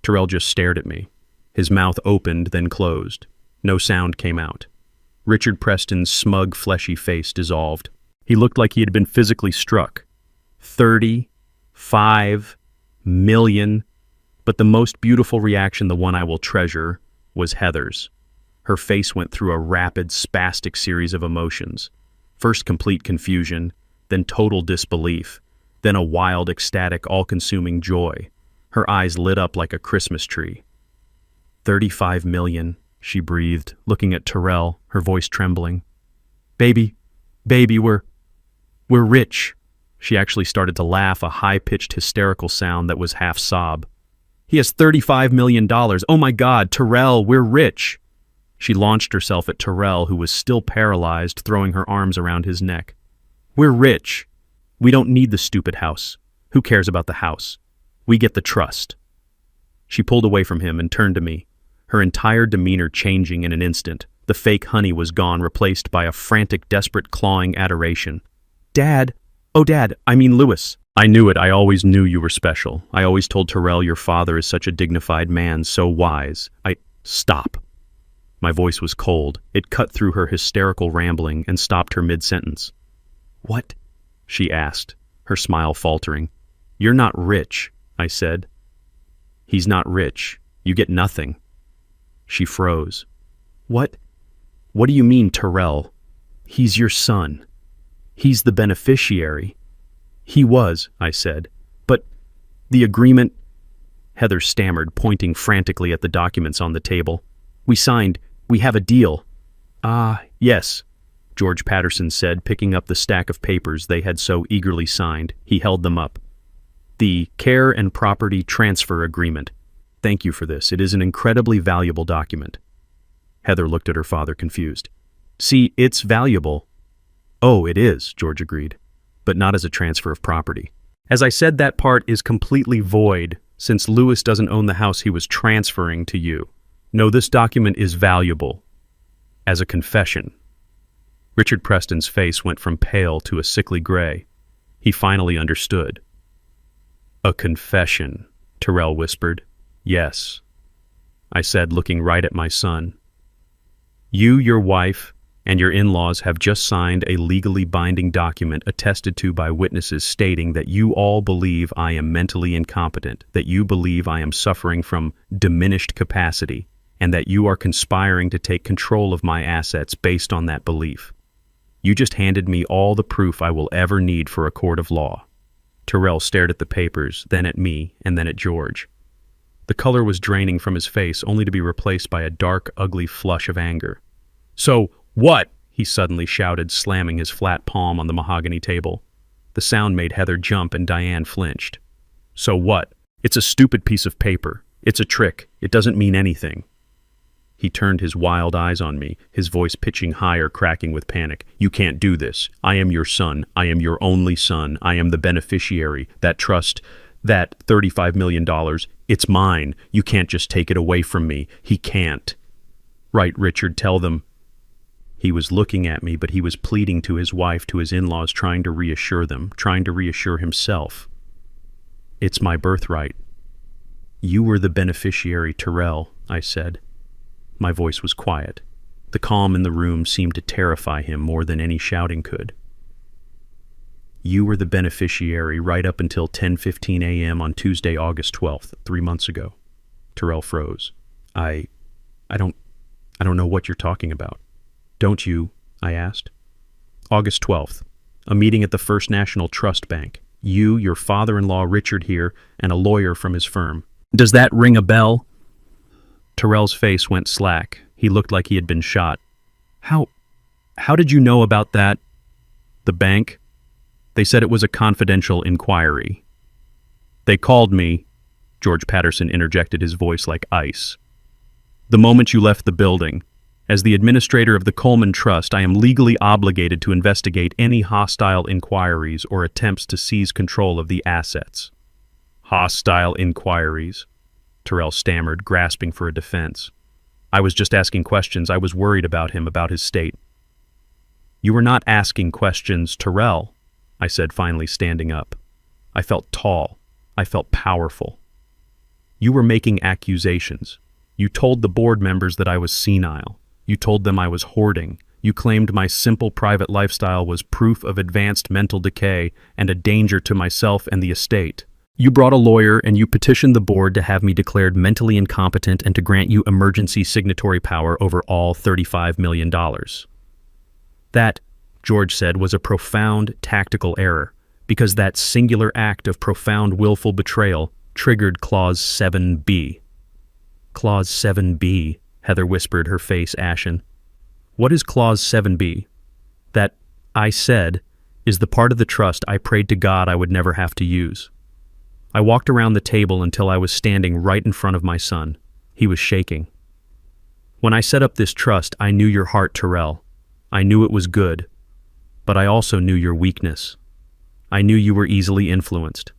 Terrell just stared at me. His mouth opened, then closed. No sound came out. Richard Preston's smug, fleshy face dissolved. He looked like he had been physically struck. 35 million. But the most beautiful reaction, the one I will treasure, was Heather's. Her face went through a rapid, spastic series of emotions. First complete confusion, then total disbelief, then a wild, ecstatic, all-consuming joy. Her eyes lit up like a Christmas tree. 35 million, she breathed, looking at Terrell, her voice trembling. Baby, we're rich. She actually started to laugh, a high-pitched, hysterical sound that was half sob. He has $35 million. Oh my God, Terrell, we're rich. She launched herself at Terrell, who was still paralyzed, throwing her arms around his neck. We're rich. We don't need the stupid house. Who cares about the house? We get the trust. She pulled away from him and turned to me, her entire demeanor changing in an instant. The fake honey was gone, replaced by a frantic, desperate, clawing adoration. Dad! Oh, Dad, I mean Louis. I knew it. I always knew you were special. I always told Terrell your father is such a dignified man, so wise. Stop. My voice was cold. It cut through her hysterical rambling and stopped her mid-sentence. What? She asked, her smile faltering. You're not rich, I said. He's not rich. You get nothing. She froze. What? What do you mean, Terrell? He's your son. He's the beneficiary. He was, I said. But the agreement... Heather stammered, pointing frantically at the documents on the table. We signed. We have a deal. Yes, George Patterson said, picking up the stack of papers they had so eagerly signed. He held them up. The Care and Property Transfer Agreement. Thank you for this. It is an incredibly valuable document. Heather looked at her father, confused. See, it's valuable. Oh, it is, George agreed, but not as a transfer of property. As I said, that part is completely void, since Louis doesn't own the house he was transferring to you. No, this document is valuable. As a confession. Richard Preston's face went from pale to a sickly gray. He finally understood. A confession, Terrell whispered. Yes, I said, looking right at my son. You, your wife, and your in-laws have just signed a legally binding document attested to by witnesses stating that you all believe I am mentally incompetent, that you believe I am suffering from diminished capacity, and that you are conspiring to take control of my assets based on that belief. You just handed me all the proof I will ever need for a court of law. Terrell stared at the papers, then at me, and then at George. The color was draining from his face, only to be replaced by a dark, ugly flush of anger. So, what? He suddenly shouted, slamming his flat palm on the mahogany table. The sound made Heather jump and Diane flinched. So what? It's a stupid piece of paper. It's a trick. It doesn't mean anything. He turned his wild eyes on me, his voice pitching higher, cracking with panic. You can't do this. I am your son. I am your only son. I am the beneficiary. That trust, that $35 million, it's mine. You can't just take it away from me. He can't. Right, Richard, tell them. He was looking at me, but he was pleading to his wife, to his in-laws, trying to reassure them, trying to reassure himself. It's my birthright. You were the beneficiary, Terrell, I said. My voice was quiet. The calm in the room seemed to terrify him more than any shouting could. You were the beneficiary right up until 10:15 a.m. on Tuesday, August 12th, 3 months ago. Terrell froze. I don't know what you're talking about. Don't you? I asked. August 12th, a meeting at the First National Trust Bank. You, your father-in-law Richard here, and a lawyer from his firm. Does that ring a bell? Terrell's face went slack. He looked like he had been shot. How did you know about that? The bank? They said it was a confidential inquiry. They called me. George Patterson interjected, his voice like ice. The moment you left the building. As the administrator of the Coleman Trust, I am legally obligated to investigate any hostile inquiries or attempts to seize control of the assets. Hostile inquiries, Terrell stammered, grasping for a defense. I was just asking questions. I was worried about him, about his state. You were not asking questions, Terrell, I said, finally standing up. I felt tall. I felt powerful. You were making accusations. You told the board members that I was senile. You told them I was hoarding. You claimed my simple private lifestyle was proof of advanced mental decay and a danger to myself and the estate. You brought a lawyer and you petitioned the board to have me declared mentally incompetent and to grant you emergency signatory power over all $35 million. That, George said, was a profound tactical error, because that singular act of profound willful betrayal triggered Clause 7B. Clause 7B, Heather whispered, her face ashen. What is Clause 7B? That, I said, is the part of the trust I prayed to God I would never have to use. I walked around the table until I was standing right in front of my son. He was shaking. When I set up this trust, I knew your heart, Terrell. I knew it was good, but I also knew your weakness. I knew you were easily influenced.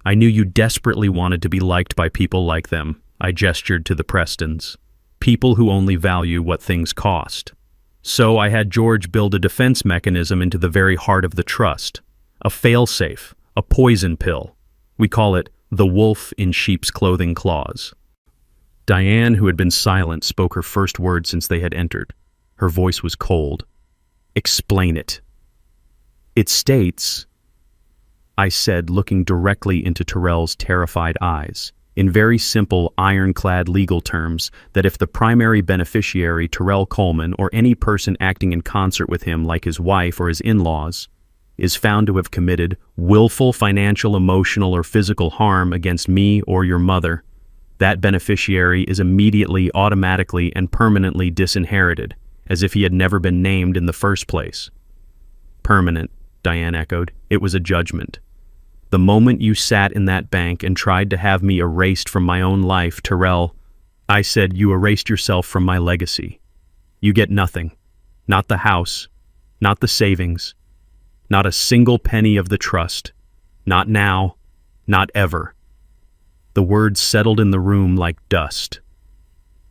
I knew you desperately wanted to be liked by people like them. I gestured to the Prestons. People who only value what things cost. So I had George build a defense mechanism into the very heart of the trust. A fail-safe, a poison pill. We call it the wolf in sheep's clothing clause. Diane, who had been silent, spoke her first word since they had entered. Her voice was cold. Explain it. It states, I said, looking directly into Terrell's terrified eyes, in very simple, ironclad legal terms, that if the primary beneficiary, Terrell Coleman, or any person acting in concert with him like his wife or his in-laws, is found to have committed willful financial, emotional, or physical harm against me or your mother, that beneficiary is immediately, automatically, and permanently disinherited, as if he had never been named in the first place. Permanent, Diane echoed. It was a judgment. The moment you sat in that bank and tried to have me erased from my own life, Terrell, I said you erased yourself from my legacy. You get nothing. Not the house, not the savings, not a single penny of the trust. Not now, not ever. The words settled in the room like dust.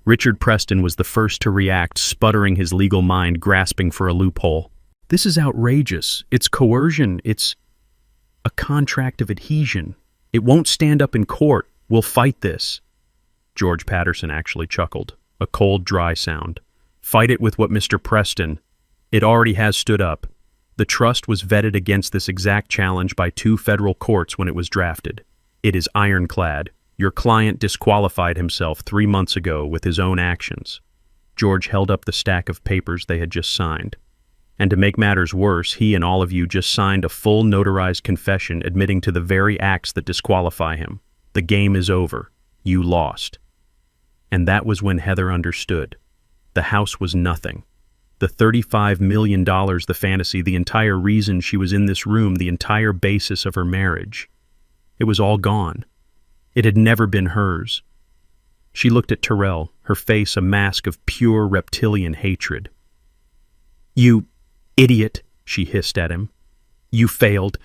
Richard Preston was the first to react, sputtering, his legal mind grasping for a loophole. This is outrageous. It's coercion. It's a contract of adhesion. It won't stand up in court. We'll fight this. George Patterson actually chuckled, a cold, dry sound. Fight it with what Mr. Preston. It already has stood up. The trust was vetted against this exact challenge by 2 federal courts when it was drafted. It is ironclad. Your client disqualified himself 3 months ago with his own actions. George held up the stack of papers they had just signed. And to make matters worse, he and all of you just signed a full notarized confession admitting to the very acts that disqualify him. The game is over. You lost. And that was when Heather understood. The house was nothing. The $35 million, the fantasy, the entire reason she was in this room, the entire basis of her marriage. It was all gone. It had never been hers. She looked at Terrell, her face a mask of pure reptilian hatred. You idiot, she hissed at him. You failed.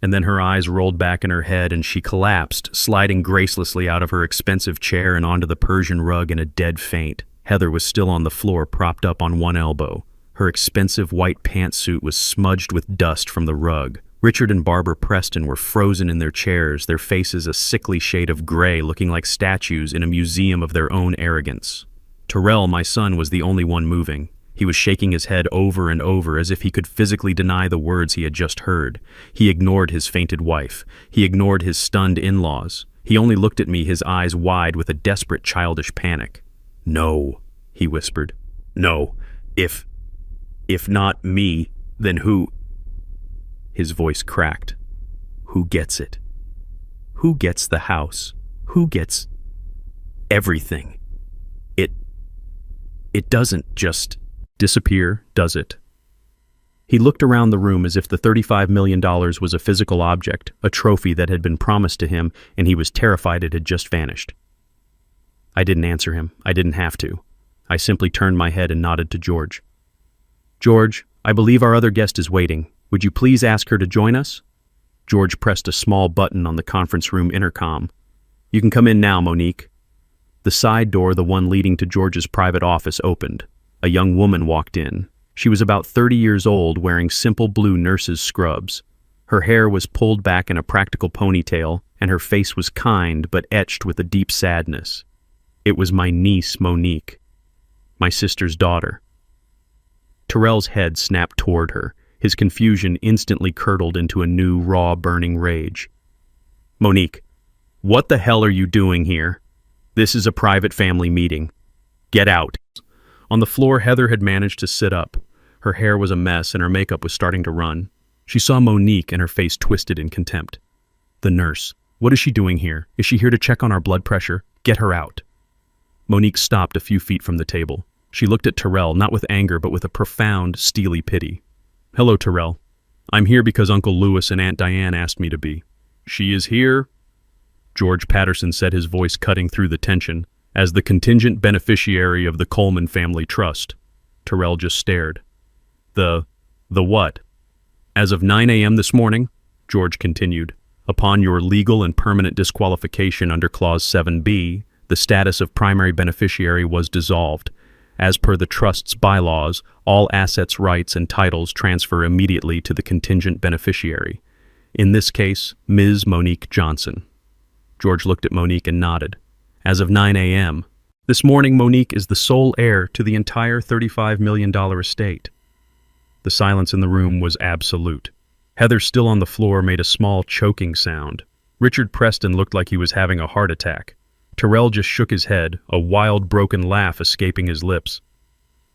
And then her eyes rolled back in her head and she collapsed, sliding gracelessly out of her expensive chair and onto the Persian rug in a dead faint. Heather was still on the floor, propped up on one elbow. Her expensive white pantsuit was smudged with dust from the rug. Richard and Barbara Preston were frozen in their chairs, their faces a sickly shade of gray, looking like statues in a museum of their own arrogance. Terrell, my son, was the only one moving. He was shaking his head over and over as if he could physically deny the words he had just heard. He ignored his fainted wife. He ignored his stunned in-laws. He only looked at me, his eyes wide with a desperate childish panic. "No," he whispered. "No. If not me, then who?" His voice cracked. "Who gets it? Who gets the house? Who gets everything? It doesn't just disappear, does it?" He looked around the room as if the $35 million was a physical object, a trophy that had been promised to him, and he was terrified it had just vanished. I didn't answer him. I didn't have to. I simply turned my head and nodded to George. "George, I believe our other guest is waiting. Would you please ask her to join us?" George pressed a small button on the conference room intercom. "You can come in now, Monique." The side door, the one leading to George's private office, opened. A young woman walked in. She was about 30 years old, wearing simple blue nurse's scrubs. Her hair was pulled back in a practical ponytail, and her face was kind but etched with a deep sadness. It was my niece, Monique, my sister's daughter. Terrell's head snapped toward her. His confusion instantly curdled into a new, raw, burning rage. "Monique, what the hell are you doing here? This is a private family meeting. Get out." On the floor, Heather had managed to sit up. Her hair was a mess and her makeup was starting to run. She saw Monique and her face twisted in contempt. "The nurse. What is she doing here? Is she here to check on our blood pressure? Get her out." Monique stopped a few feet from the table. She looked at Terrell, not with anger, but with a profound, steely pity. "Hello, Terrell. I'm here because Uncle Lewis and Aunt Diane asked me to be." "She is here," George Patterson said, his voice cutting through the tension, "as the contingent beneficiary of the Coleman Family Trust." Terrell just stared. The what?" "As of 9 a.m. this morning," George continued, "upon your legal and permanent disqualification under Clause 7B, the status of primary beneficiary was dissolved. As per the Trust's bylaws, all assets, rights, and titles transfer immediately to the contingent beneficiary. In this case, Ms. Monique Johnson." George looked at Monique and nodded. "As of 9 a.m. this morning, Monique is the sole heir to the entire $35 million estate." The silence in the room was absolute. Heather, still on the floor, made a small choking sound. Richard Preston looked like he was having a heart attack. Terrell just shook his head, a wild, broken laugh escaping his lips.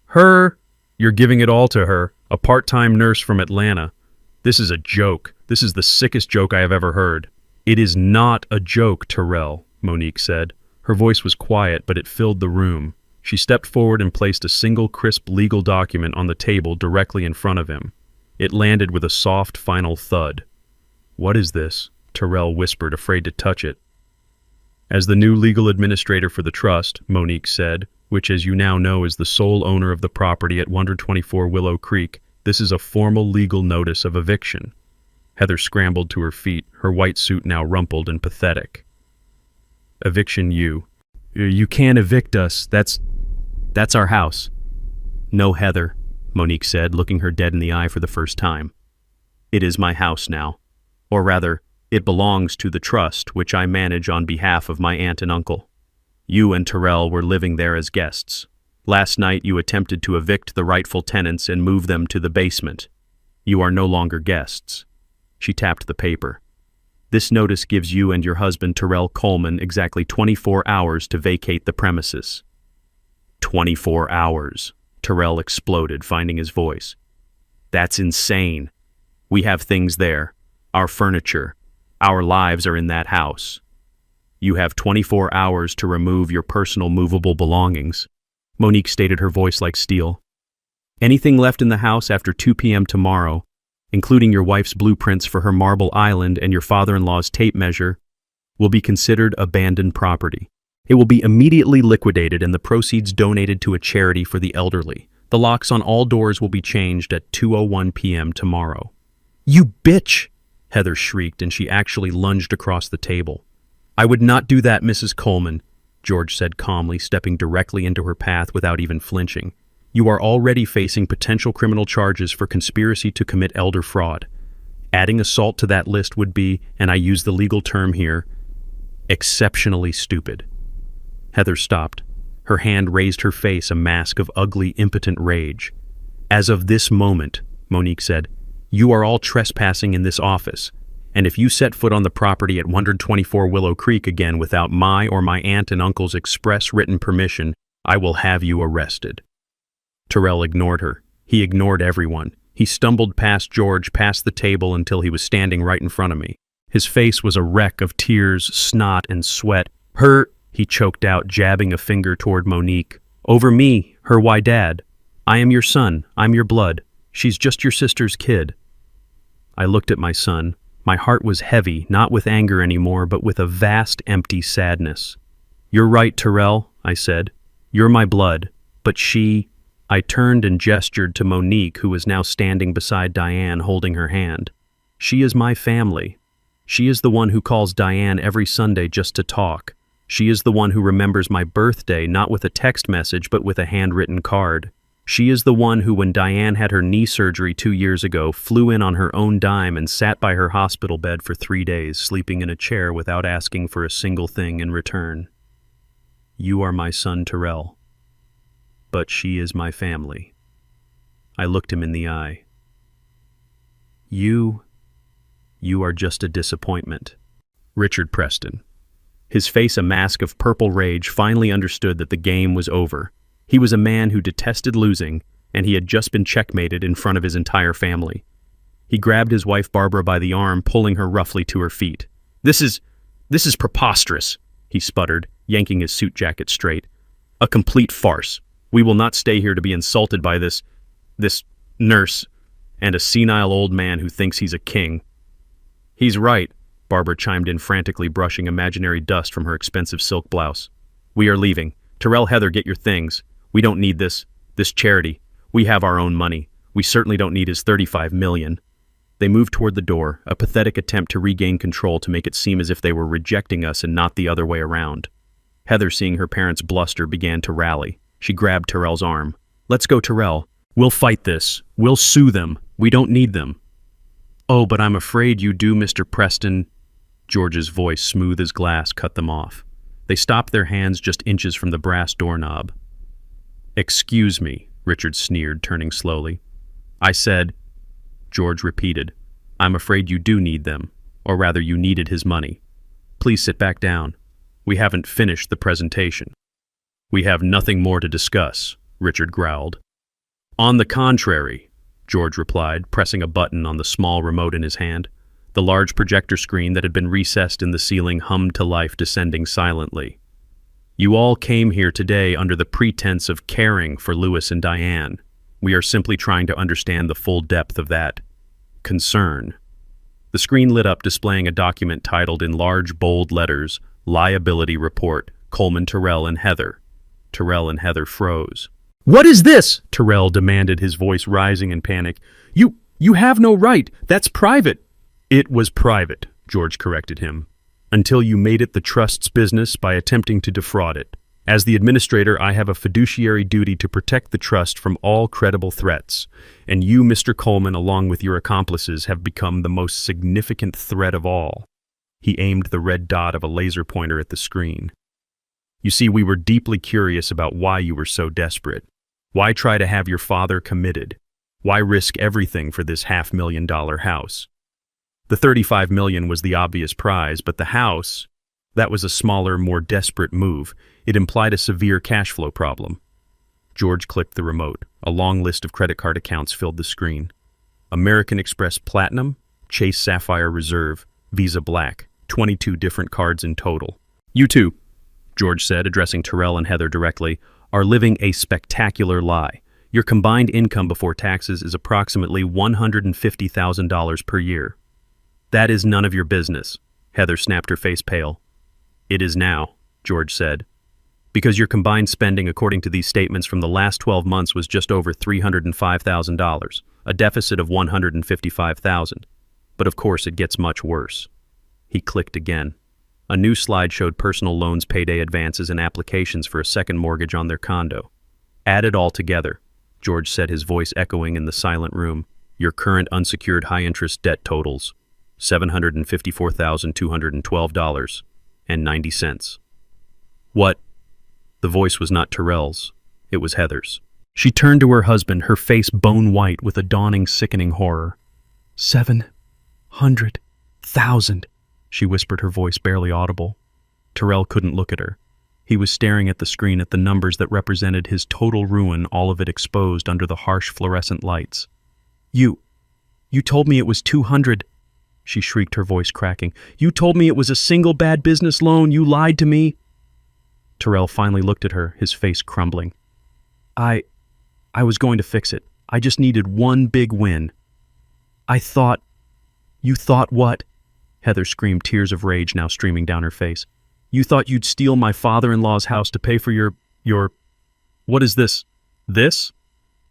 "Her? You're giving it all to her, a part-time nurse from Atlanta. This is a joke. This is the sickest joke I have ever heard." "It is not a joke, Terrell," Monique said. Her voice was quiet, but it filled the room. She stepped forward and placed a single crisp legal document on the table directly in front of him. It landed with a soft, final thud. "What is this?" Terrell whispered, afraid to touch it. "As the new legal administrator for the trust," Monique said, "which as you now know is the sole owner of the property at 124 Willow Creek, this is a formal legal notice of eviction." Heather scrambled to her feet, her white suit now rumpled and pathetic. "Eviction you can't evict us. That's our house." "No, Heather," Monique said, looking her dead in the eye for the first time. "It is my house now. Or rather, it belongs to the trust, which I manage on behalf of my aunt and uncle. You and Terrell were living there as guests. Last night you attempted to evict the rightful tenants and move them to the basement. You are no longer guests." She tapped the paper. "This notice gives you and your husband, Terrell Coleman, exactly 24 hours to vacate the premises." 24 hours, Terrell exploded, finding his voice. "That's insane. We have things there. Our furniture. Our lives are in that house. You have 24 hours to remove your personal movable belongings." Monique stated, her voice like steel. "Anything left in the house after 2 p.m. tomorrow, including your wife's blueprints for her marble island and your father-in-law's tape measure, will be considered abandoned property. It will be immediately liquidated and the proceeds donated to a charity for the elderly. The locks on all doors will be changed at 2:01 p.m. tomorrow." "You bitch!" Heather shrieked, and she actually lunged across the table. "I would not do that, Mrs. Coleman," George said calmly, stepping directly into her path without even flinching. "You are already facing potential criminal charges for conspiracy to commit elder fraud. Adding assault to that list would be, and I use the legal term here, exceptionally stupid." Heather stopped. Her hand raised her face, a mask of ugly, impotent rage. "As of this moment," Monique said, "you are all trespassing in this office, and if you set foot on the property at 124 Willow Creek again without my or my aunt and uncle's express written permission, I will have you arrested." Terrell ignored her. He ignored everyone. He stumbled past George, past the table until he was standing right in front of me. His face was a wreck of tears, snot, and sweat. "Her," he choked out, jabbing a finger toward Monique. "Over me, her why dad. I am your son, I'm your blood. She's just your sister's kid." I looked at my son. My heart was heavy, not with anger anymore, but with a vast, empty sadness. "You're right, Terrell," I said. "You're my blood, but she—" I turned and gestured to Monique, who was now standing beside Diane, holding her hand. "She is my family. She is the one who calls Diane every Sunday just to talk. She is the one who remembers my birthday not with a text message but with a handwritten card. She is the one who, when Diane had her knee surgery 2 years ago, flew in on her own dime and sat by her hospital bed for 3 days, sleeping in a chair without asking for a single thing in return. You are my son, Terrell. But she is my family." I looked him in the eye. You are just a disappointment." Richard Preston, his face a mask of purple rage, finally understood that the game was over. He was a man who detested losing, and he had just been checkmated in front of his entire family. He grabbed his wife Barbara by the arm, pulling her roughly to her feet. This is preposterous," he sputtered, yanking his suit jacket straight. "A complete farce. We will not stay here to be insulted by this nurse and a senile old man who thinks he's a king." "He's right," Barbara chimed in frantically, brushing imaginary dust from her expensive silk blouse. "We are leaving. Terrell, Heather, get your things. We don't need this charity. We have our own money. We certainly don't need his $35 million. They moved toward the door, a pathetic attempt to regain control to make it seem as if they were rejecting us and not the other way around. Heather, seeing her parents bluster, began to rally. She grabbed Terrell's arm. "Let's go, Terrell. We'll fight this. We'll sue them. We don't need them." "Oh, but I'm afraid you do, Mr. Preston." George's voice, smooth as glass, cut them off. They stopped, their hands just inches from the brass doorknob. "Excuse me," Richard sneered, turning slowly. "I said," George repeated, "I'm afraid you do need them, or rather you needed his money. Please sit back down. We haven't finished the presentation." "We have nothing more to discuss," Richard growled. "On the contrary," George replied, pressing a button on the small remote in his hand. The large projector screen that had been recessed in the ceiling hummed to life, descending silently. "You all came here today under the pretense of caring for Louis and Diane. We are simply trying to understand the full depth of that concern." The screen lit up, displaying a document titled in large, bold letters, "Liability Report, Coleman, Terrell, and Heather." Terrell and Heather froze. "What is this?" Terrell demanded, his voice rising in panic. You have no right. That's private." "It was private," George corrected him, "until you made it the trust's business by attempting to defraud it. As the administrator, I have a fiduciary duty to protect the trust from all credible threats, and you, Mr. Coleman, along with your accomplices, have become the most significant threat of all." He aimed the red dot of a laser pointer at the screen. "You see, we were deeply curious about why you were so desperate. Why try to have your father committed? Why risk everything for this $500,000 house? The $35 million was the obvious prize, but the house, that was a smaller, more desperate move. It implied a severe cash flow problem." George clicked the remote. A long list of credit card accounts filled the screen. American Express Platinum, Chase Sapphire Reserve, Visa Black, 22 different cards in total. "You two," George said, addressing Terrell and Heather directly, "are living a spectacular lie. Your combined income before taxes is approximately $150,000 per year." "That is none of your business." Heather snapped, her face pale. "It is now," George said, "because your combined spending according to these statements from the last 12 months was just over $305,000, a deficit of $155,000. But of course it gets much worse." He clicked again. A new slide showed personal loans, payday advances, and applications for a second mortgage on their condo. "Add it all together," George said, his voice echoing in the silent room. "Your current unsecured high-interest debt totals $754,212.90. "What?" The voice was not Terrell's. It was Heather's. She turned to her husband, her face bone white with a dawning, sickening horror. 700,000, she whispered, her voice barely audible. Terrell couldn't look at her. He was staring at the screen at the numbers that represented his total ruin, all of it exposed under the harsh fluorescent lights. You told me it was 200, she shrieked, her voice cracking. You told me it was a single bad business loan. You lied to me. Terrell finally looked at her, his face crumbling. I was going to fix it. I just needed one big win. You thought what? Heather screamed, tears of rage now streaming down her face. You thought you'd steal my father-in-law's house to pay for your... What is this? This?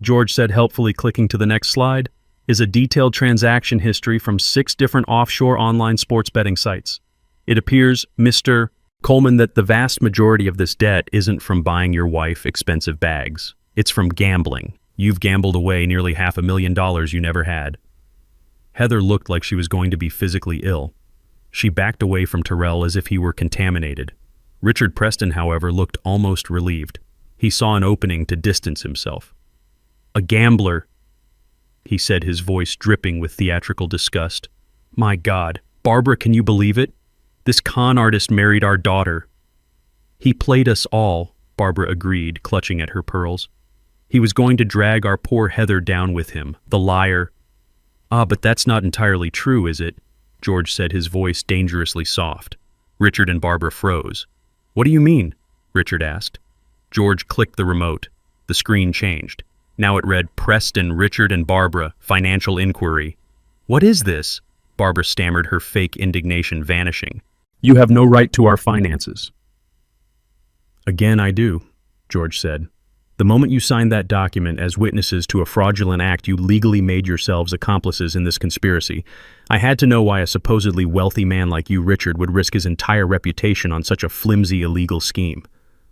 George said helpfully, clicking to the next slide, is a detailed transaction history from 6 different offshore online sports betting sites. It appears, Mr. Coleman, that the vast majority of this debt isn't from buying your wife expensive bags. It's from gambling. You've gambled away nearly $500,000 you never had. Heather looked like she was going to be physically ill. She backed away from Terrell as if he were contaminated. Richard Preston, however, looked almost relieved. He saw an opening to distance himself. A gambler, he said, his voice dripping with theatrical disgust. My God, Barbara, can you believe it? This con artist married our daughter. He played us all, Barbara agreed, clutching at her pearls. He was going to drag our poor Heather down with him, the liar. Ah, but that's not entirely true, is it? George said, his voice dangerously soft. Richard and Barbara froze. What do you mean? Richard asked. George clicked the remote. The screen changed. Now it read, Preston, Richard, and Barbara, financial inquiry. What is this? Barbara stammered, her fake indignation vanishing. You have no right to our finances. Again, I do, George said. The moment you signed that document as witnesses to a fraudulent act, you legally made yourselves accomplices in this conspiracy. I had to know why a supposedly wealthy man like you, Richard, would risk his entire reputation on such a flimsy, illegal scheme.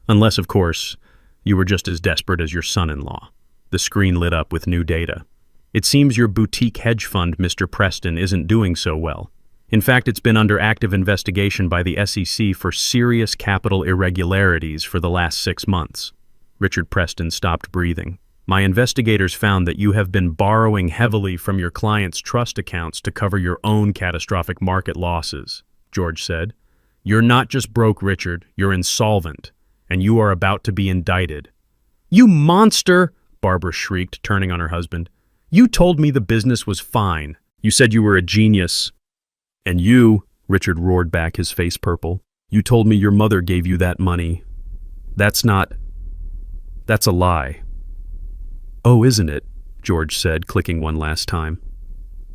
Unless, of course, you were just as desperate as your son-in-law. The screen lit up with new data. It seems your boutique hedge fund, Mr. Preston, isn't doing so well. In fact, it's been under active investigation by the SEC for serious capital irregularities for the last 6 months. Richard Preston stopped breathing. My investigators found that you have been borrowing heavily from your clients' trust accounts to cover your own catastrophic market losses, George said. You're not just broke, Richard, you're insolvent, and you are about to be indicted. You monster! Barbara shrieked, turning on her husband. You told me the business was fine. You said you were a genius. And you, Richard roared back, his face purple, you told me your mother gave you that money. That's a lie. Oh, isn't it? George said, clicking one last time.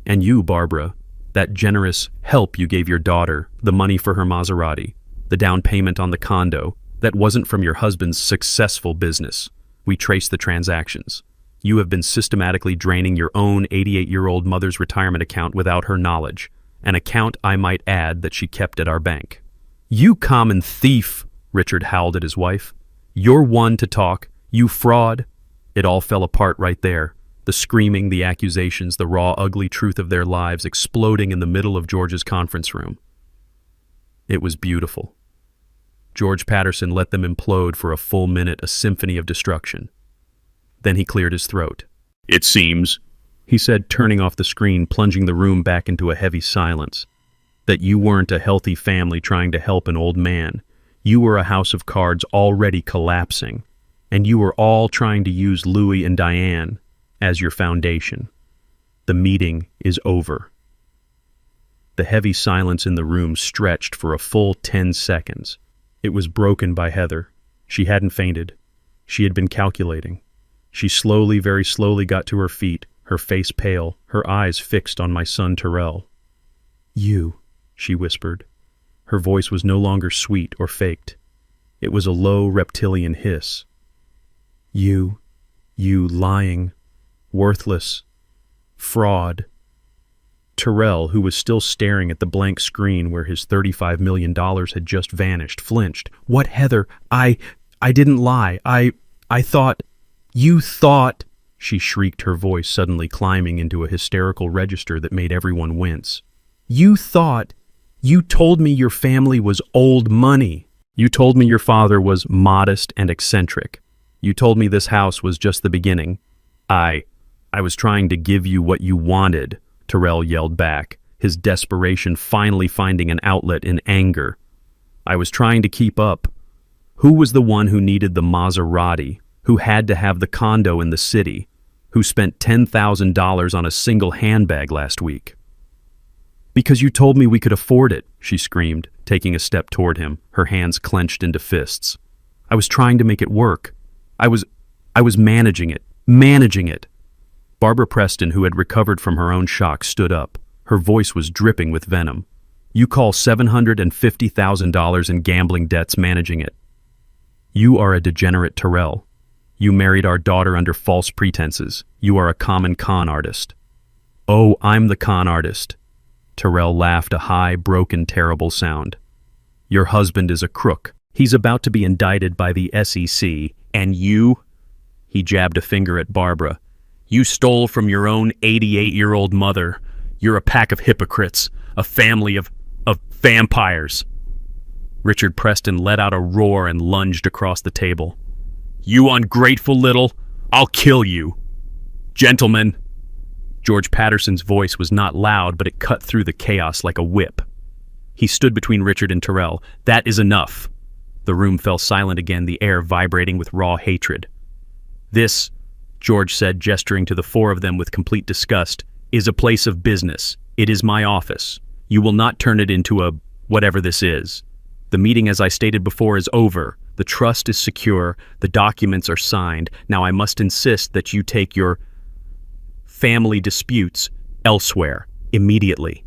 And you, Barbara, that generous help you gave your daughter, the money for her Maserati, the down payment on the condo, that wasn't from your husband's successful business. We traced the transactions. You have been systematically draining your own 88-year-old mother's retirement account without her knowledge, an account, I might add, that she kept at our bank. You common thief, Richard howled at his wife. You're one to talk. You fraud. It all fell apart right there. The screaming, the accusations, the raw, ugly truth of their lives exploding in the middle of George's conference room. It was beautiful. George Patterson let them implode for a full minute, a symphony of destruction. Then he cleared his throat. It seems, he said, turning off the screen, plunging the room back into a heavy silence, that you weren't a healthy family trying to help an old man. You were a house of cards already collapsing, and you were all trying to use Louis and Diane as your foundation. The meeting is over. The heavy silence in the room stretched for a full 10 seconds. It was broken by Heather. She hadn't fainted. She had been calculating. She slowly, very slowly got to her feet, her face pale, her eyes fixed on my son Terrell. You, she whispered. Her voice was no longer sweet or faked. It was a low reptilian hiss. You lying, worthless, fraud. Terrell, who was still staring at the blank screen where his $35 million had just vanished, flinched. What, Heather? I didn't lie. I thought... You thought... She shrieked, her voice suddenly climbing into a hysterical register that made everyone wince. You thought... You told me your family was old money. You told me your father was modest and eccentric. You told me this house was just the beginning. I was trying to give you what you wanted, Terrell yelled back, his desperation finally finding an outlet in anger. I was trying to keep up. Who was the one who needed the Maserati, who had to have the condo in the city, who spent $10,000 on a single handbag last week? Because you told me we could afford it, she screamed, taking a step toward him, her hands clenched into fists. I was trying to make it work. I was managing it. Barbara Preston, who had recovered from her own shock, stood up. Her voice was dripping with venom. You call $750,000 in gambling debts managing it. You are a degenerate, Terrell. You married our daughter under false pretenses. You are a common con artist. Oh, I'm the con artist. Terrell laughed, a high, broken, terrible sound. Your husband is a crook. He's about to be indicted by the SEC, and you? He jabbed a finger at Barbara. You stole from your own 88-year-old mother. You're a pack of hypocrites, a family of vampires. Richard Preston let out a roar and lunged across the table. You ungrateful little, I'll kill you. Gentlemen. George Patterson's voice was not loud, but it cut through the chaos like a whip. He stood between Richard and Terrell. That is enough. The room fell silent again, the air vibrating with raw hatred. This, George said, gesturing to the four of them with complete disgust, is a place of business. It is my office. You will not turn it into a whatever this is. The meeting, as I stated before, is over. The trust is secure. The documents are signed. Now I must insist that you take your family disputes elsewhere, immediately.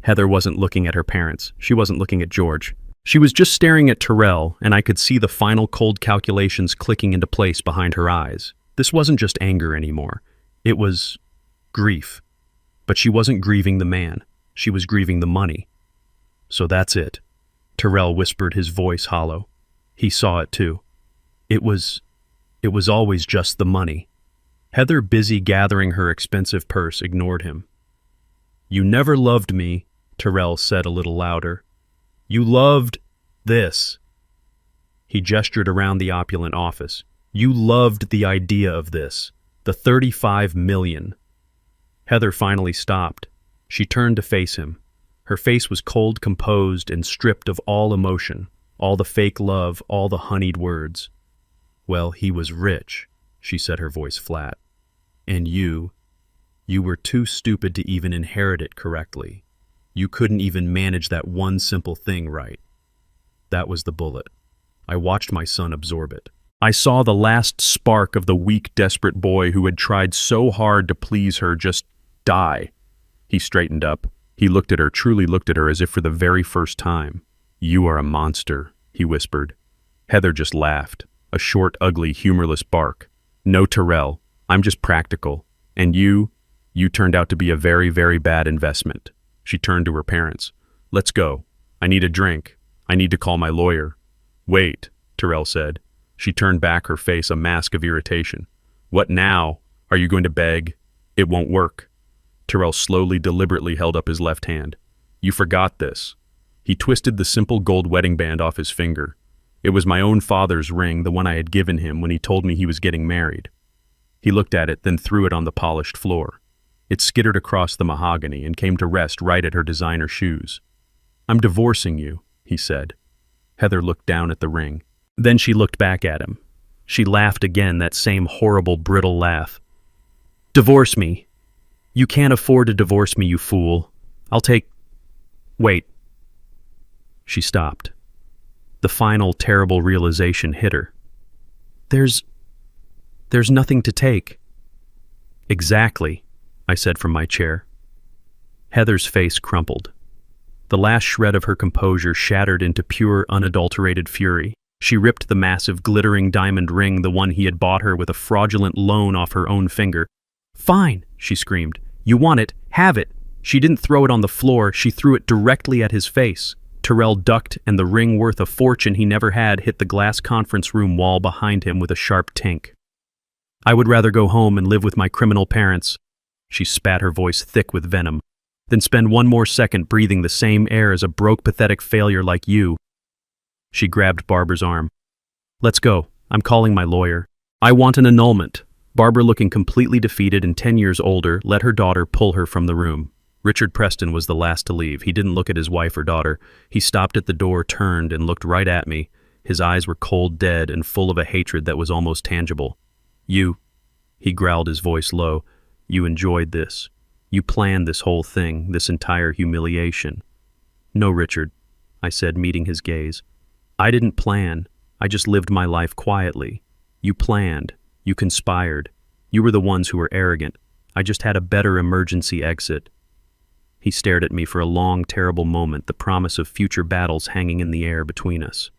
Heather wasn't looking at her parents. She wasn't looking at George. She was just staring at Terrell, and I could see the final cold calculations clicking into place behind her eyes. This wasn't just anger anymore. It was grief. But she wasn't grieving the man. She was grieving the money. So that's it. Terrell whispered, his voice hollow. He saw it too. It was always just the money. Heather, busy gathering her expensive purse, ignored him. You never loved me, Terrell said a little louder. You loved this. He gestured around the opulent office. You loved the idea of this, the 35 million. Heather finally stopped. She turned to face him. Her face was cold, composed, and stripped of all emotion, all the fake love, all the honeyed words. Well, he was rich, she said, her voice flat. And you were too stupid to even inherit it correctly. You couldn't even manage that one simple thing right. That was the bullet. I watched my son absorb it. I saw the last spark of the weak, desperate boy who had tried so hard to please her just die. He straightened up. He looked at her, truly looked at her as if for the very first time. You are a monster, he whispered. Heather just laughed, a short, ugly, humorless bark. No, Terrell, I'm just practical. And you turned out to be a very, very bad investment. She turned to her parents. Let's go. I need a drink. I need to call my lawyer. Wait, Terrell said. She turned back, her face a mask of irritation. What now? Are you going to beg? It won't work. Terrell slowly, deliberately held up his left hand. You forgot this. He twisted the simple gold wedding band off his finger. It was my own father's ring, the one I had given him when he told me he was getting married. He looked at it, then threw it on the polished floor. It skittered across the mahogany and came to rest right at her designer shoes. I'm divorcing you, he said. Heather looked down at the ring. Then she looked back at him. She laughed again, that same horrible, brittle laugh. Divorce me. You can't afford to divorce me, you fool. I'll take... Wait. She stopped. The final, terrible realization hit her. There's nothing to take. Exactly, I said from my chair. Heather's face crumpled. The last shred of her composure shattered into pure, unadulterated fury. She ripped the massive, glittering diamond ring, the one he had bought her with a fraudulent loan, off her own finger. Fine, she screamed. You want it? Have it. She didn't throw it on the floor. She threw it directly at his face. Terrell ducked, and the ring, worth a fortune he never had, hit the glass conference room wall behind him with a sharp tink. I would rather go home and live with my criminal parents. She spat, her voice thick with venom. Than spend one more second breathing the same air as a broke, pathetic failure like you. She grabbed Barbara's arm. Let's go. I'm calling my lawyer. I want an annulment. Barbara, looking completely defeated and 10 years older, let her daughter pull her from the room. Richard Preston was the last to leave. He didn't look at his wife or daughter. He stopped at the door, turned, and looked right at me. His eyes were cold, dead, and full of a hatred that was almost tangible. You, he growled, his voice low, you enjoyed this. You planned this whole thing, this entire humiliation. No, Richard, I said, meeting his gaze. I didn't plan. I just lived my life quietly. You planned. You conspired. You were the ones who were arrogant. I just had a better emergency exit. He stared at me for a long, terrible moment, the promise of future battles hanging in the air between us.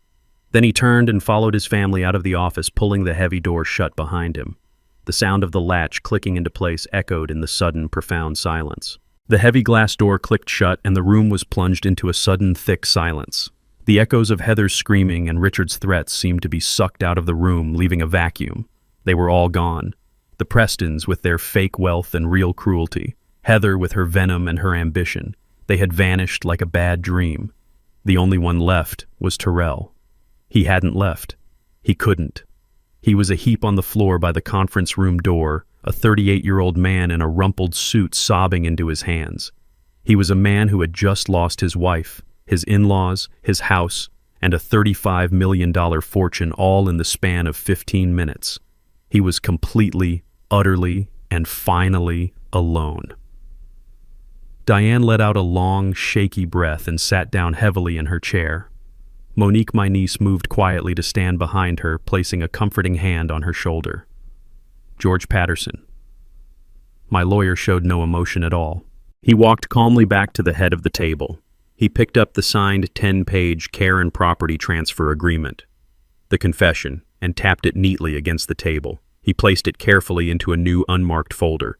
Then he turned and followed his family out of the office, pulling the heavy door shut behind him. The sound of the latch clicking into place echoed in the sudden, profound silence. The heavy glass door clicked shut, and the room was plunged into a sudden, thick silence. The echoes of Heather's screaming and Richard's threats seemed to be sucked out of the room, leaving a vacuum. They were all gone. The Prestons with their fake wealth and real cruelty. Heather with her venom and her ambition. They had vanished like a bad dream. The only one left was Terrell. He hadn't left. He couldn't. He was a heap on the floor by the conference room door, a 38-year-old man in a rumpled suit sobbing into his hands. He was a man who had just lost his wife, his in-laws, his house, and a $35 million fortune, all in the span of 15 minutes. He was completely, utterly, and finally alone. Diane let out a long, shaky breath and sat down heavily in her chair. Monique, my niece, moved quietly to stand behind her, placing a comforting hand on her shoulder. George Patterson. My lawyer showed no emotion at all. He walked calmly back to the head of the table. He picked up the signed 10-page care and property transfer agreement, the confession, and tapped it neatly against the table. He placed it carefully into a new unmarked folder.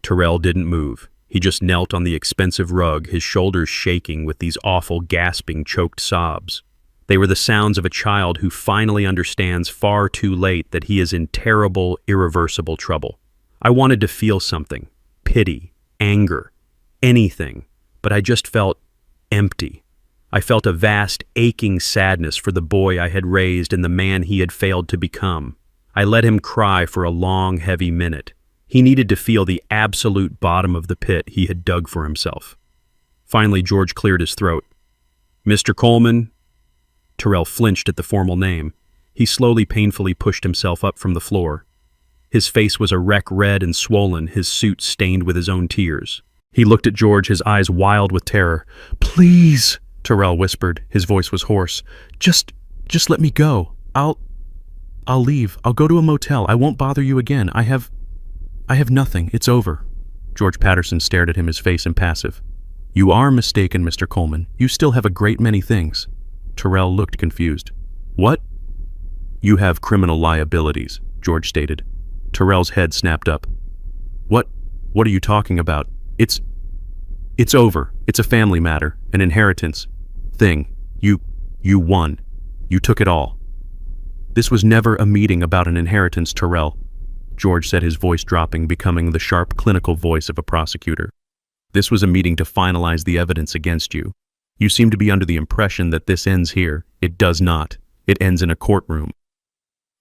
Terrell didn't move. He just knelt on the expensive rug, his shoulders shaking with these awful, gasping, choked sobs. They were the sounds of a child who finally understands far too late that he is in terrible, irreversible trouble. I wanted to feel something, pity, anger, anything, but I just felt empty. I felt a vast, aching sadness for the boy I had raised and the man he had failed to become. I let him cry for a long, heavy minute. He needed to feel the absolute bottom of the pit he had dug for himself. Finally, George cleared his throat. Mr. Coleman. Terrell flinched at the formal name. He slowly, painfully pushed himself up from the floor. His face was a wreck, red and swollen, his suit stained with his own tears. He looked at George, his eyes wild with terror. Please, Terrell whispered. His voice was hoarse. Just let me go. I'll leave. I'll go to a motel. I won't bother you again. I have nothing. It's over. George Patterson stared at him, his face impassive. You are mistaken, Mr. Coleman. You still have a great many things. Terrell looked confused. What? You have criminal liabilities, George stated. Terrell's head snapped up. What are you talking about? It's over. It's a family matter, an inheritance thing. You won. You took it all. This was never a meeting about an inheritance, Terrell, George said, his voice dropping, becoming the sharp, clinical voice of a prosecutor. This was a meeting to finalize the evidence against you. You seem to be under the impression that this ends here. It does not. It ends in a courtroom.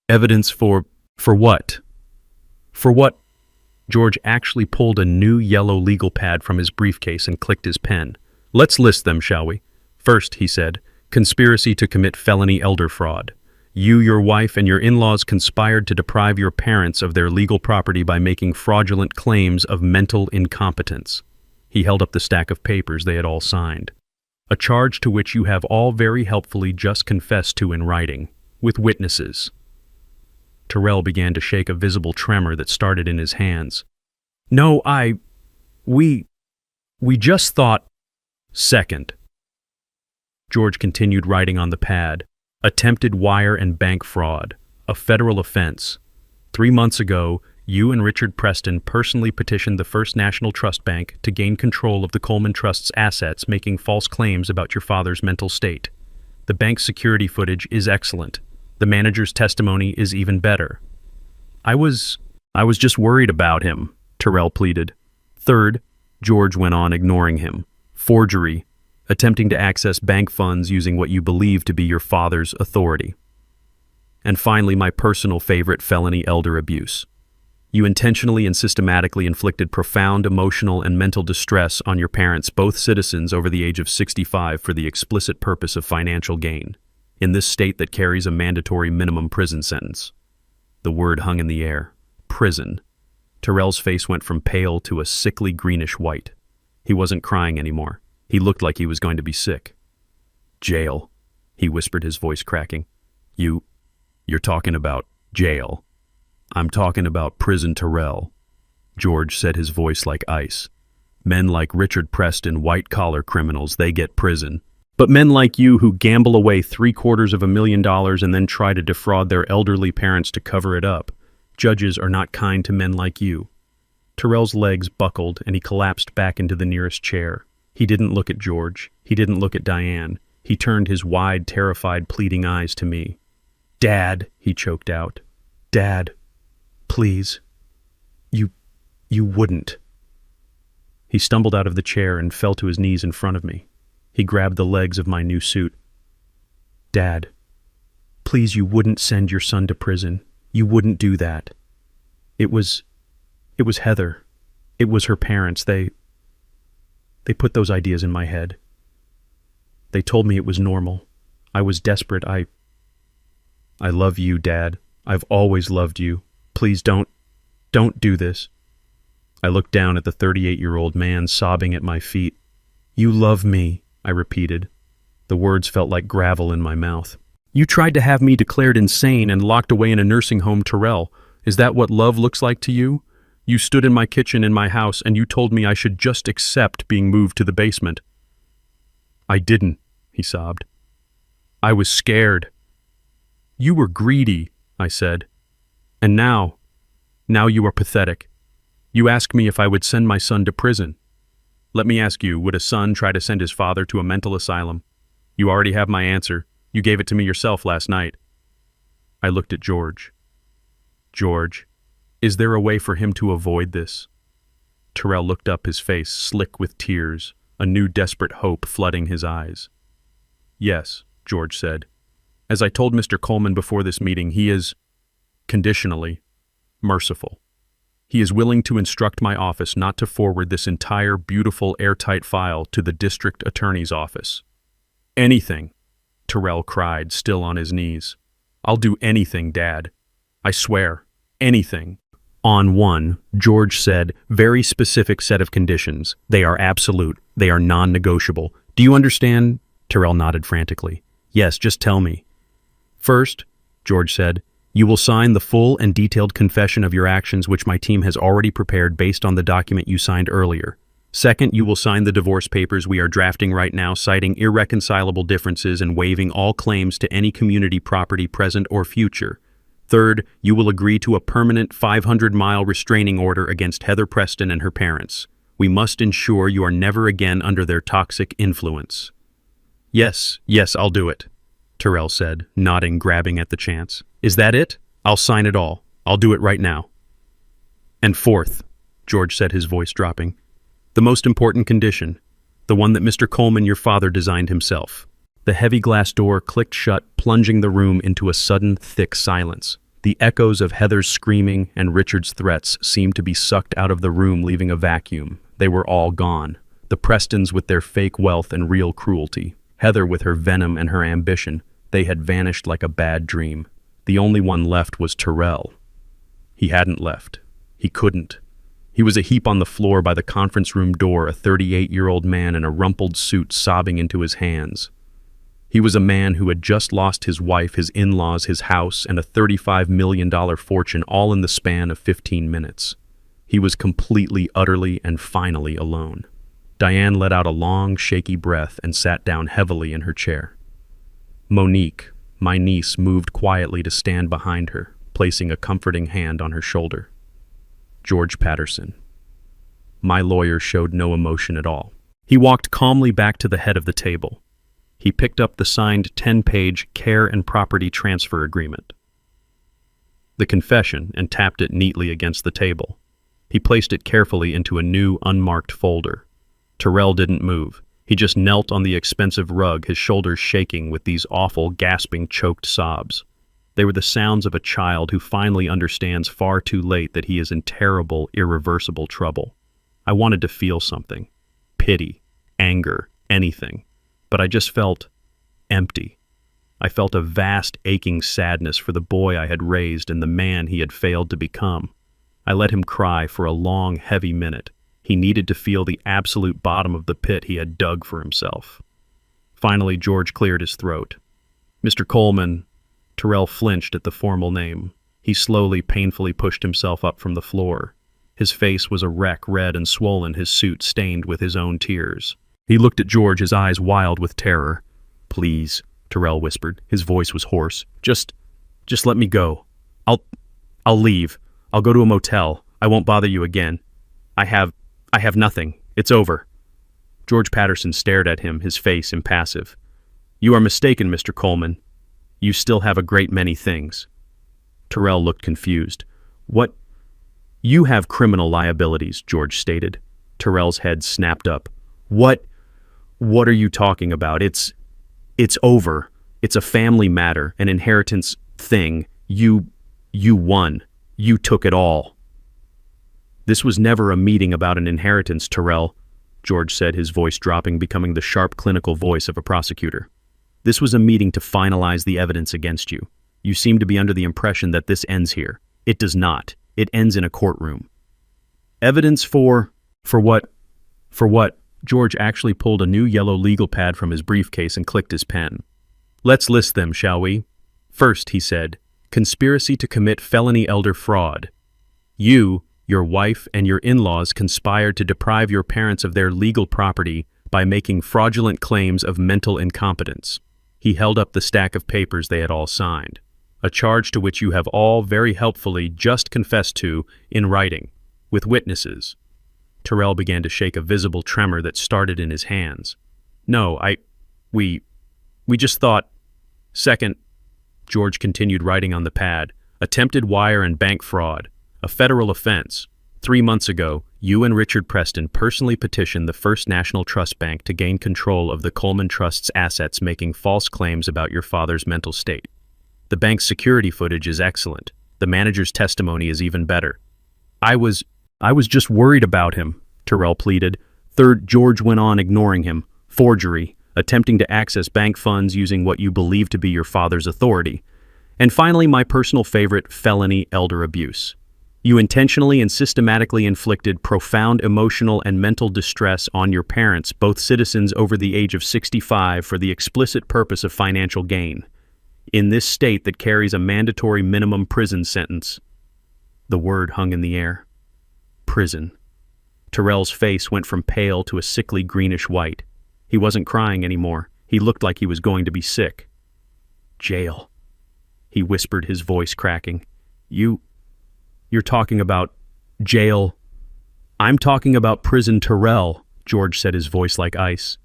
Evidence for what? For what? George actually pulled a new yellow legal pad from his briefcase and clicked his pen. Let's list them, shall we? First, he said, conspiracy to commit felony elder fraud. You, your wife, and your in-laws conspired to deprive your parents of their legal property by making fraudulent claims of mental incompetence. He held up the stack of papers they had all signed. A charge to which you have all very helpfully just confessed to in writing, with witnesses. Terrell began to shake a visible tremor that started in his hands. No, we just thought... Second. George continued writing on the pad. Attempted wire and bank fraud, a federal offense. 3 months ago, you and Richard Preston personally petitioned the First National Trust Bank to gain control of the Coleman Trust's assets, making false claims about your father's mental state. The bank's security footage is excellent. The manager's testimony is even better. I was just worried about him, Terrell pleaded. Third, George went on, ignoring him. Forgery, attempting to access bank funds using what you believe to be your father's authority. And finally, my personal favorite, felony elder abuse. You intentionally and systematically inflicted profound emotional and mental distress on your parents, both citizens over the age of 65, for the explicit purpose of financial gain, in this state that carries a mandatory minimum prison sentence. The word hung in the air. Prison. Terrell's face went from pale to a sickly greenish white. He wasn't crying anymore. He looked like he was going to be sick. Jail, he whispered, his voice cracking. You're talking about jail. I'm talking about prison, Terrell. George said, his voice like ice. Men like Richard Preston, white-collar criminals, they get prison. But men like you who gamble away $750,000 and then try to defraud their elderly parents to cover it up, judges are not kind to men like you. Terrell's legs buckled and he collapsed back into the nearest chair. He didn't look at George. He didn't look at Diane. He turned his wide, terrified, pleading eyes to me. Dad, he choked out. Dad, please. You wouldn't. He stumbled out of the chair and fell to his knees in front of me. He grabbed the legs of my new suit. Dad, please, you wouldn't send your son to prison. You wouldn't do that. It was Heather. It was her parents. They put those ideas in my head. They told me it was normal. I was desperate. I love you, Dad. I've always loved you. Please don't do this. I looked down at the 38-year-old man sobbing at my feet. You love me, I repeated. The words felt like gravel in my mouth. You tried to have me declared insane and locked away in a nursing home, Terrell. Is that what love looks like to you? You stood in my kitchen in my house and you told me I should just accept being moved to the basement. I didn't, he sobbed. I was scared. You were greedy, I said. And now you are pathetic. You ask me if I would send my son to prison. Let me ask you, would a son try to send his father to a mental asylum? You already have my answer. You gave it to me yourself last night. I looked at George. George, is there a way for him to avoid this? Terrell looked up, his face slick with tears, a new desperate hope flooding his eyes. Yes, George said. As I told Mr. Coleman before this meeting, he is, conditionally, merciful. He is willing to instruct my office not to forward this entire beautiful airtight file to the district attorney's office. Anything, Terrell cried, still on his knees. I'll do anything, Dad. I swear, anything. On one, George said, very specific set of conditions. They are absolute. They are non-negotiable. Do you understand? Terrell nodded frantically. Yes, just tell me. First, George said, you will sign the full and detailed confession of your actions which my team has already prepared based on the document you signed earlier. Second, you will sign the divorce papers we are drafting right now, citing irreconcilable differences and waiving all claims to any community property present or future. Third, you will agree to a permanent 500-mile restraining order against Heather Preston and her parents. We must ensure you are never again under their toxic influence. Yes, I'll do it, Terrell said, nodding, grabbing at the chance. Is that it? I'll sign it all. I'll do it right now. And fourth, George said, his voice dropping, the most important condition, the one that Mr. Coleman, your father, designed himself. The heavy glass door clicked shut, plunging the room into a sudden, thick silence. The echoes of Heather's screaming and Richard's threats seemed to be sucked out of the room, leaving a vacuum. They were all gone. The Prestons with their fake wealth and real cruelty. Heather with her venom and her ambition. They had vanished like a bad dream. The only one left was Terrell. He hadn't left. He couldn't. He was a heap on the floor by the conference room door, a 38-year-old man in a rumpled suit sobbing into his hands. He was a man who had just lost his wife, his in-laws, his house, and a $35 million fortune, all in the span of 15 minutes. He was completely, utterly, and finally alone. Diane let out a long, shaky breath and sat down heavily in her chair. Monique, my niece, moved quietly to stand behind her, placing a comforting hand on her shoulder. George Patterson. My lawyer showed no emotion at all. He walked calmly back to the head of the table. He picked up the signed 10-page care and property transfer agreement, the confession, and tapped it neatly against the table. He placed it carefully into a new, unmarked folder. Terrell didn't move. He just knelt on the expensive rug, his shoulders shaking with these awful, gasping, choked sobs. They were the sounds of a child who finally understands far too late that he is in terrible, irreversible trouble. I wanted to feel something. Pity, anger, anything. But I just felt empty. I felt a vast, aching sadness for the boy I had raised and the man he had failed to become. I let him cry for a long, heavy minute. He needed to feel the absolute bottom of the pit he had dug for himself. Finally, George cleared his throat. "Mr. Coleman." Terrell flinched at the formal name. He slowly, painfully pushed himself up from the floor. His face was a wreck, red and swollen, his suit stained with his own tears. He looked at George, his eyes wild with terror. "Please," Terrell whispered. His voice was hoarse. Just let me go. I'll leave. I'll go to a motel. I won't bother you again. I have nothing. It's over." George Patterson stared at him, his face impassive. "You are mistaken, Mr. Coleman. You still have a great many things." Terrell looked confused. "What?" "You have criminal liabilities," George stated. Terrell's head snapped up. What are you talking about? It's over. It's a family matter, an inheritance thing. You won. You took it all." "This was never a meeting about an inheritance, Terrell," George said, his voice dropping, becoming the sharp, clinical voice of a prosecutor. "This was a meeting to finalize the evidence against you. You seem to be under the impression that this ends here. It does not. It ends in a courtroom." "Evidence for what? For what?" George actually pulled a new yellow legal pad from his briefcase and clicked his pen. "Let's list them, shall we? First," he said, "conspiracy to commit felony elder fraud. You, your wife, and your in-laws conspired to deprive your parents of their legal property by making fraudulent claims of mental incompetence." He held up the stack of papers they had all signed. "A charge to which you have all very helpfully just confessed to in writing, with witnesses." Terrell began to shake a visible tremor that started in his hands. "No, we just thought." "Second," George continued writing on the pad, "attempted wire and bank fraud, a federal offense. 3 months ago, you and Richard Preston personally petitioned the First National Trust Bank to gain control of the Coleman Trust's assets, making false claims about your father's mental state. The bank's security footage is excellent. The manager's testimony is even better." I was just worried about him," Terrell pleaded. "Third," George went on, ignoring him, "forgery, attempting to access bank funds using what you believe to be your father's authority. And finally, my personal favorite, felony elder abuse. You intentionally and systematically inflicted profound emotional and mental distress on your parents, both citizens over the age of 65, for the explicit purpose of financial gain. In this state that carries a mandatory minimum prison sentence." The word hung in the air. Prison. Terrell's face went from pale to a sickly greenish white. He wasn't crying anymore. He looked like he was going to be sick. "Jail," he whispered, his voice cracking. You're talking about jail." "I'm talking about prison, Terrell," George said, his voice like ice.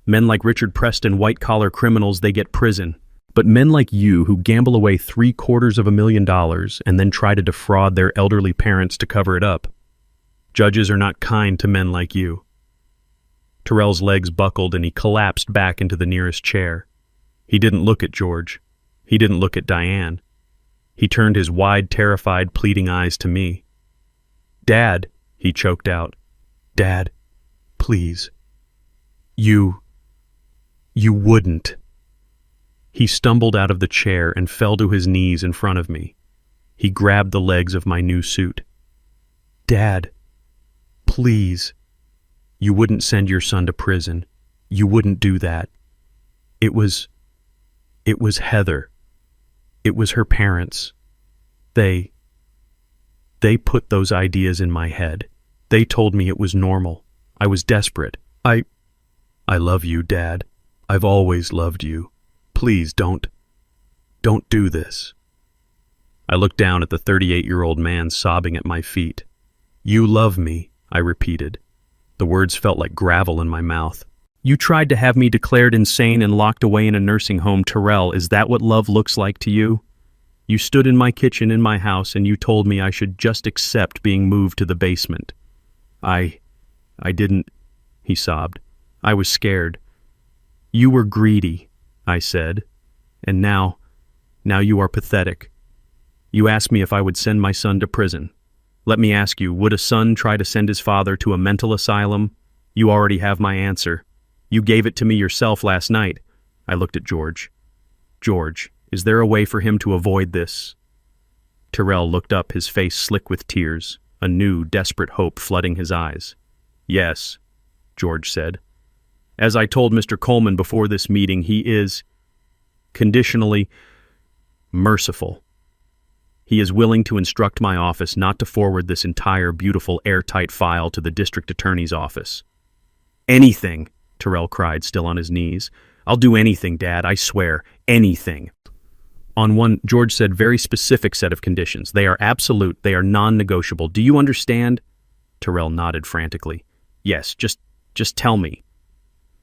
"Men like Richard Preston, white-collar criminals, they get prison. But men like you who gamble away $750,000 and then try to defraud their elderly parents to cover it up. Judges are not kind to men like you." Terrell's legs buckled and he collapsed back into the nearest chair. He didn't look at George. He didn't look at Diane. He turned his wide, terrified, pleading eyes to me. "Dad," he choked out. "Dad, please. You wouldn't." He stumbled out of the chair and fell to his knees in front of me. He grabbed the legs of my new suit. "Dad, please. You wouldn't send your son to prison. You wouldn't do that. It was Heather. It was her parents. They put those ideas in my head. They told me it was normal. I was desperate. I love you, Dad. I've always loved you. Please don't do this." I looked down at the 38-year-old man sobbing at my feet. "You love me," I repeated. The words felt like gravel in my mouth. "You tried to have me declared insane and locked away in a nursing home, Terrell. Is that what love looks like to you? You stood in my kitchen in my house and you told me I should just accept being moved to the basement. I didn't," he sobbed. I was scared. You were greedy, I said. And now you are pathetic. You asked me if I would send my son to prison. Let me ask you, would a son try to send his father to a mental asylum? You already have my answer. You gave it to me yourself last night. I looked at George. George, is there a way for him to avoid this? Tyrell looked up, his face slick with tears, a new, desperate hope flooding his eyes. Yes, George said. As I told Mr. Coleman before this meeting, he is conditionally merciful. He is willing to instruct my office not to forward this entire beautiful airtight file to the district attorney's office. Anything, Tyrell cried, still on his knees. I'll do anything, Dad, I swear, anything. On one, George said, very specific set of conditions. They are absolute, they are non-negotiable. Do you understand? Tyrell nodded frantically. Yes, just tell me.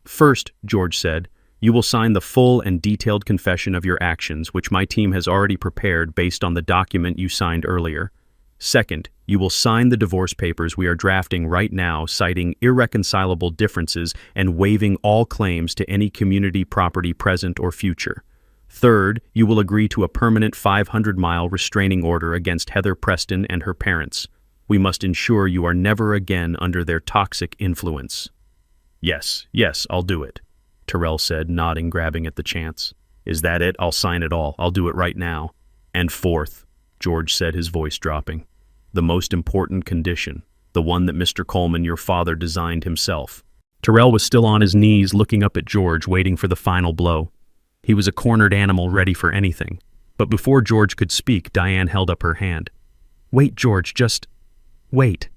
First, George said, you will sign the full and detailed confession of your actions, which my team has already prepared based on the document you signed earlier. Second, you will sign the divorce papers we are drafting right now, citing irreconcilable differences and waiving all claims to any community property present or future. Third, you will agree to a permanent 500-mile restraining order against Heather Preston and her parents. We must ensure you are never again under their toxic influence. Yes, I'll do it, Tyrell said, nodding, grabbing at the chance. Is that it? I'll sign it all. I'll do it right now. And fourth, George said, his voice dropping, the most important condition, the one that Mr. Coleman, your father, designed himself. Tyrell was still on his knees, looking up at George, waiting for the final blow. He was a cornered animal ready for anything. But before George could speak, Diane held up her hand. Wait, George, just wait.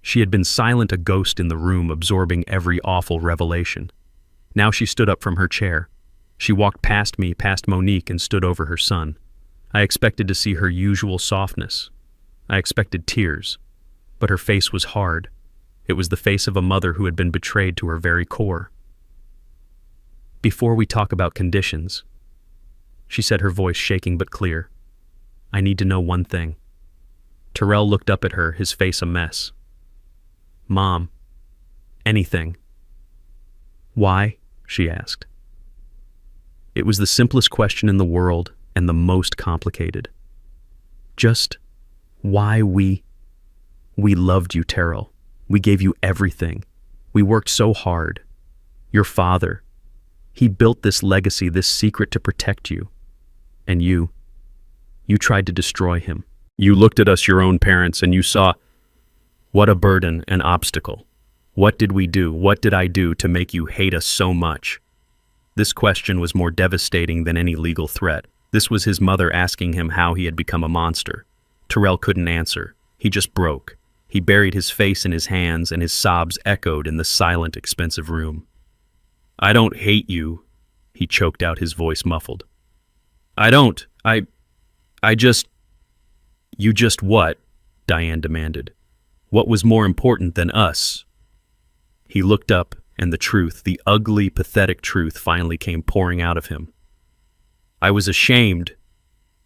She had been silent, a ghost in the room, absorbing every awful revelation. Now she stood up from her chair. She walked past me, past Monique, and stood over her son. I expected to see her usual softness. I expected tears. But her face was hard. It was the face of a mother who had been betrayed to her very core. Before we talk about conditions, she said, her voice shaking but clear, I need to know one thing. Tyrell looked up at her, his face a mess. Mom, anything. Why? She asked. It was the simplest question in the world and the most complicated. Just why we loved you, Tyrell. We gave you everything. We worked so hard. Your father, he built this legacy, this secret to protect you. And you tried to destroy him. You looked at us, your own parents, and you saw what a burden, an obstacle. What did we do? What did I do to make you hate us so much? This question was more devastating than any legal threat. This was his mother asking him how he had become a monster. Tyrell couldn't answer. He just broke. He buried his face in his hands, and his sobs echoed in the silent, expensive room. I don't hate you, he choked out, his voice muffled. I don't. I just... You just what? Diane demanded. What was more important than us? He looked up, and the truth, the ugly, pathetic truth, finally came pouring out of him. I was ashamed,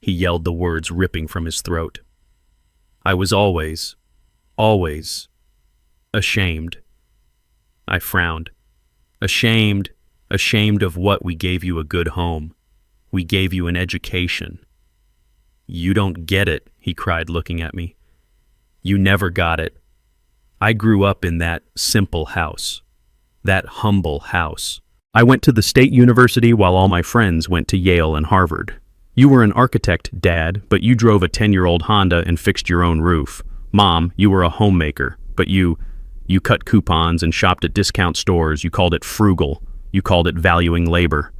he yelled, the words ripping from his throat. I was always ashamed. I frowned. Ashamed of what? We gave you a good home. We gave you an education. You don't get it, he cried, looking at me. You never got it. I grew up in that simple house, that humble house. I went to the state university while all my friends went to Yale and Harvard. You were an architect, Dad, but you drove a 10-year-old Honda and fixed your own roof. Mom, you were a homemaker, but you cut coupons and shopped at discount stores. You called it frugal. You called it valuing labor.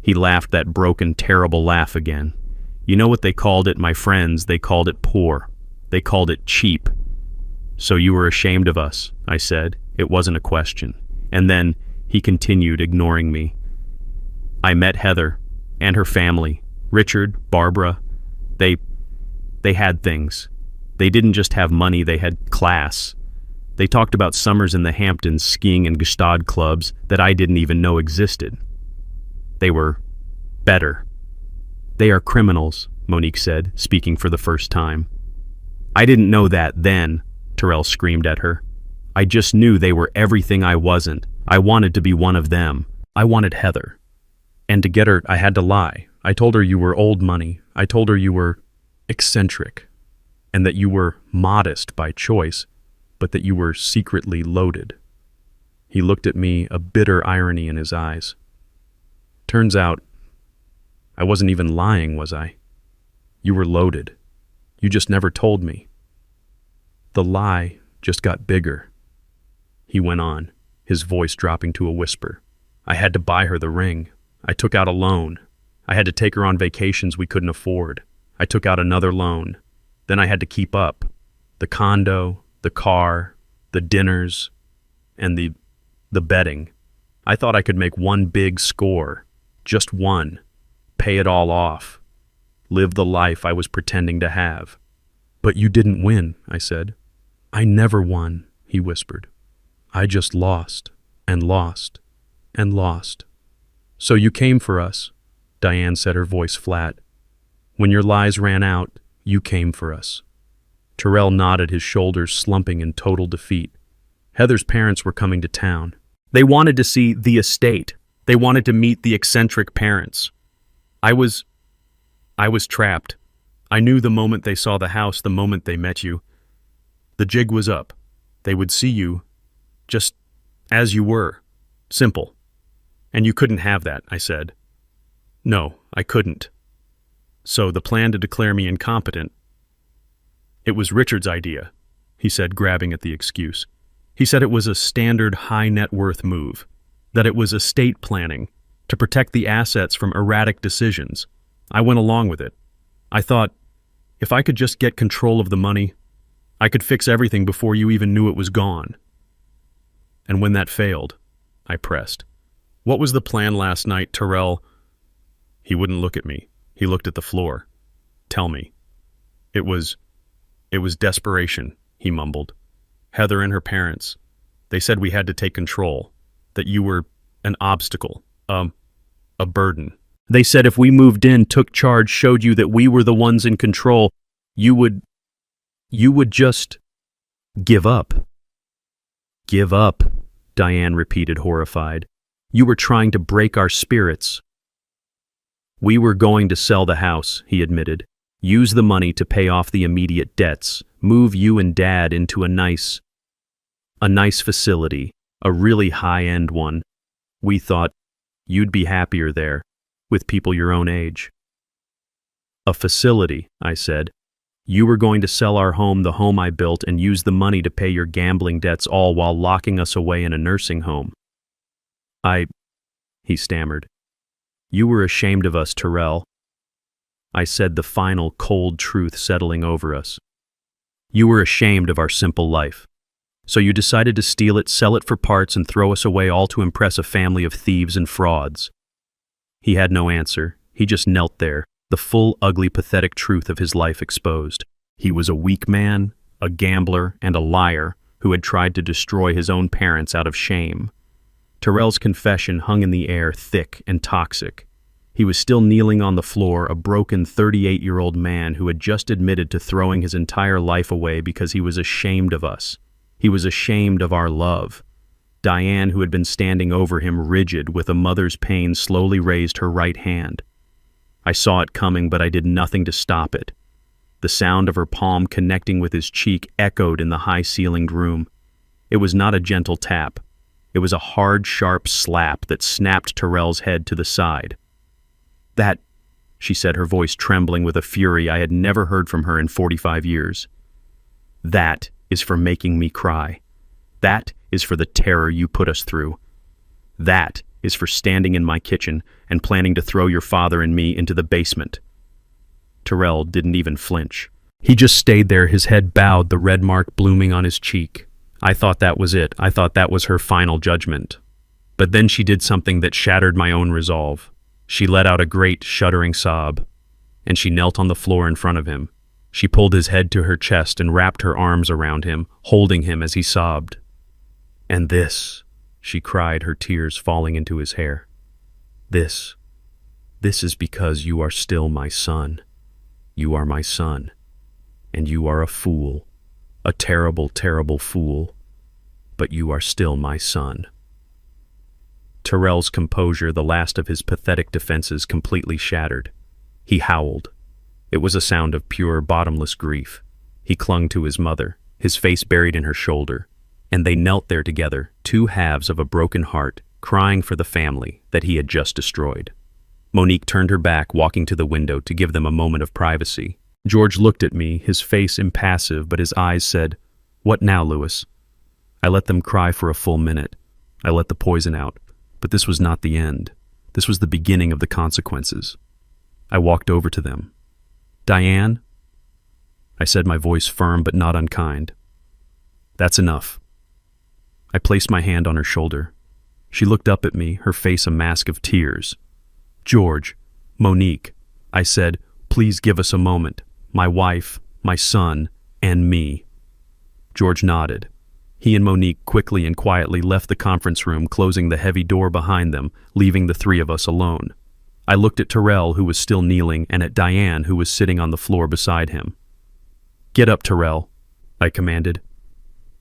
He laughed that broken, terrible laugh again. You know what they called it, my friends? They called it poor. They called it cheap. So you were ashamed of us, I said. It wasn't a question. And then he continued, ignoring me. I met Heather and her family, Richard, Barbara. They had things. They didn't just have money, they had class. They talked about summers in the Hamptons, skiing in Gestad clubs that I didn't even know existed. They were better. They are criminals, Monique said, speaking for the first time. I didn't know that then, Tyrell screamed at her. I just knew they were everything I wasn't. I wanted to be one of them. I wanted Heather. And to get her, I had to lie. I told her you were old money. I told her you were eccentric, and that you were modest by choice, but that you were secretly loaded. He looked at me, a bitter irony in his eyes. Turns out, I wasn't even lying, was I? You were loaded. You just never told me. The lie just got bigger. He went on, his voice dropping to a whisper. I had to buy her the ring. I took out a loan. I had to take her on vacations we couldn't afford. I took out another loan. Then I had to keep up. The condo, the car, the dinners, and the betting. I thought I could make one big score. Just one. Pay it all off. Live the life I was pretending to have. But you didn't win, I said. I never won, he whispered. I just lost, and lost, and lost. So you came for us, Diane said, her voice flat. When your lies ran out, you came for us. Terrell nodded, his shoulders slumping in total defeat. Heather's parents were coming to town. They wanted to see the estate. They wanted to meet the eccentric parents. I was trapped. I knew the moment they saw the house, the moment they met you. The jig was up. They would see you just as you were. Simple. And you couldn't have that, I said. No, I couldn't. So the plan to declare me incompetent, it was Richard's idea, he said, grabbing at the excuse. He said it was a standard high net worth move, that it was estate planning to protect the assets from erratic decisions. I went along with it. I thought, if I could just get control of the money, I could fix everything before you even knew it was gone. And when that failed, I pressed. What was the plan last night, Terrell? He wouldn't look at me. He looked at the floor. Tell me. It was desperation, he mumbled. Heather and her parents. They said we had to take control, that you were an obstacle, a burden. They said if we moved in, took charge, showed you that we were the ones in control, you would just give up. Give up, Diane repeated, horrified. You were trying to break our spirits. We were going to sell the house, he admitted. Use the money to pay off the immediate debts, move you and Dad into a nice facility, a really high-end one. We thought you'd be happier there, with people your own age. A facility, I said. You were going to sell our home, the home I built, and use the money to pay your gambling debts, all while locking us away in a nursing home. He stammered. You were ashamed of us, Terrell. I said, the final cold truth settling over us. You were ashamed of our simple life. So you decided to steal it, sell it for parts, and throw us away, all to impress a family of thieves and frauds. He had no answer. He just knelt there, the full, ugly, pathetic truth of his life exposed. He was a weak man, a gambler, and a liar who had tried to destroy his own parents out of shame. Terrell's confession hung in the air, thick and toxic. He was still kneeling on the floor, a broken 38-year-old man who had just admitted to throwing his entire life away because he was ashamed of us. He was ashamed of our love. Diane, who had been standing over him rigid with a mother's pain, slowly raised her right hand. I saw it coming, but I did nothing to stop it. The sound of her palm connecting with his cheek echoed in the high-ceilinged room. It was not a gentle tap. It was a hard, sharp slap that snapped Terrell's head to the side. That, she said, her voice trembling with a fury I had never heard from her in 45 years. That is for making me cry. That is for the terror you put us through. That is for standing in my kitchen and planning to throw your father and me into the basement. Terrell didn't even flinch. He just stayed there, his head bowed, the red mark blooming on his cheek. I thought that was it. I thought that was her final judgment. But then she did something that shattered my own resolve. She let out a great, shuddering sob, and she knelt on the floor in front of him. She pulled his head to her chest and wrapped her arms around him, holding him as he sobbed. And this, she cried, her tears falling into his hair. This is because you are still my son. You are my son, and you are a fool. A terrible, terrible fool, but you are still my son. Terrell's composure, the last of his pathetic defenses, completely shattered. He howled. It was a sound of pure, bottomless grief. He clung to his mother, his face buried in her shoulder, and they knelt there together, two halves of a broken heart, crying for the family that he had just destroyed. Monique turned her back, walking to the window to give them a moment of privacy. George looked at me, his face impassive, but his eyes said, "What now, Louis?" I let them cry for a full minute. I let the poison out, but this was not the end. This was the beginning of the consequences. I walked over to them. "Diane?" I said, my voice firm but not unkind. "That's enough." I placed my hand on her shoulder. She looked up at me, her face a mask of tears. "George, Monique," I said, "please give us a moment. My wife, my son, and me." George nodded. He and Monique quickly and quietly left the conference room, closing the heavy door behind them, leaving the three of us alone. I looked at Terrell, who was still kneeling, and at Diane, who was sitting on the floor beside him. "Get up, Terrell," I commanded.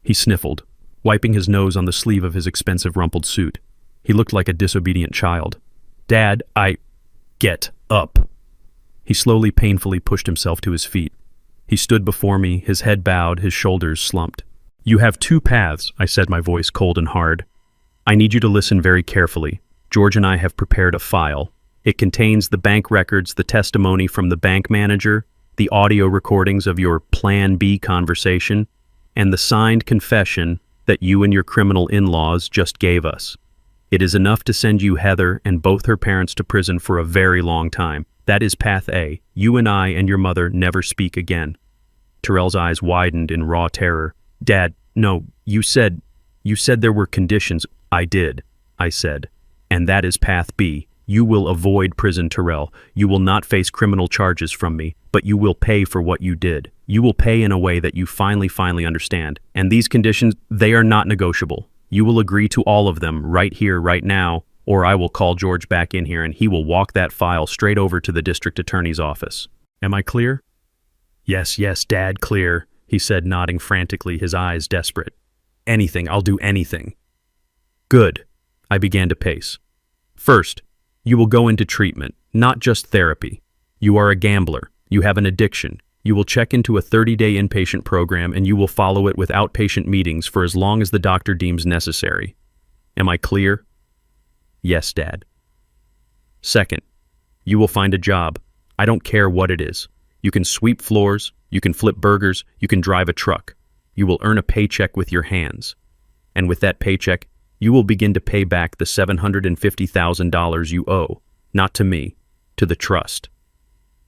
He sniffled, wiping his nose on the sleeve of his expensive rumpled suit. He looked like a disobedient child. "Dad, Get up." He slowly, painfully pushed himself to his feet. He stood before me, his head bowed, his shoulders slumped. "You have two paths," I said, my voice cold and hard. "I need you to listen very carefully. George and I have prepared a file. It contains the bank records, the testimony from the bank manager, the audio recordings of your Plan B conversation, and the signed confession that you and your criminal in-laws just gave us. It is enough to send you, Heather, and both her parents to prison for a very long time. That is path A. You and I and your mother never speak again." Terrell's eyes widened in raw terror. "Dad, no, you said there were conditions." "I did," I said. "And that is path B. You will avoid prison, Terrell. You will not face criminal charges from me, but you will pay for what you did. You will pay in a way that you finally understand. And these conditions, they are not negotiable. You will agree to all of them right here, right now, or I will call George back in here and he will walk that file straight over to the district attorney's office. Am I clear?" Yes, Dad, clear," he said, nodding frantically, his eyes desperate. "Anything, I'll do anything." "Good." I began to pace. "First, you will go into treatment, not just therapy. You are a gambler. You have an addiction. You will check into a 30-day inpatient program and you will follow it with outpatient meetings for as long as the doctor deems necessary. Am I clear?" "Yes, Dad." "Second, you will find a job. I don't care what it is. You can sweep floors, you can flip burgers, you can drive a truck. You will earn a paycheck with your hands. And with that paycheck, you will begin to pay back the $750,000 you owe, not to me, to the trust.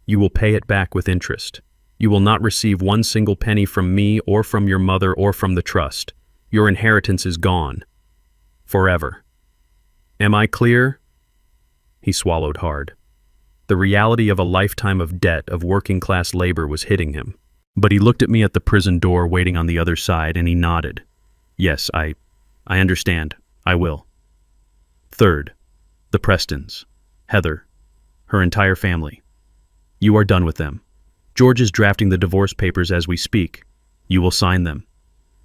You will pay it back with interest. You will not receive one single penny from me or from your mother or from the trust. Your inheritance is gone. Forever. Am I clear?" He swallowed hard. The reality of a lifetime of debt, of working-class labor, was hitting him. But he looked at me at the prison door waiting on the other side, and he nodded. "Yes, I understand. I will." Third, the Prestons, Heather, her entire family. You are done with them. George is drafting the divorce papers as we speak. You will sign them.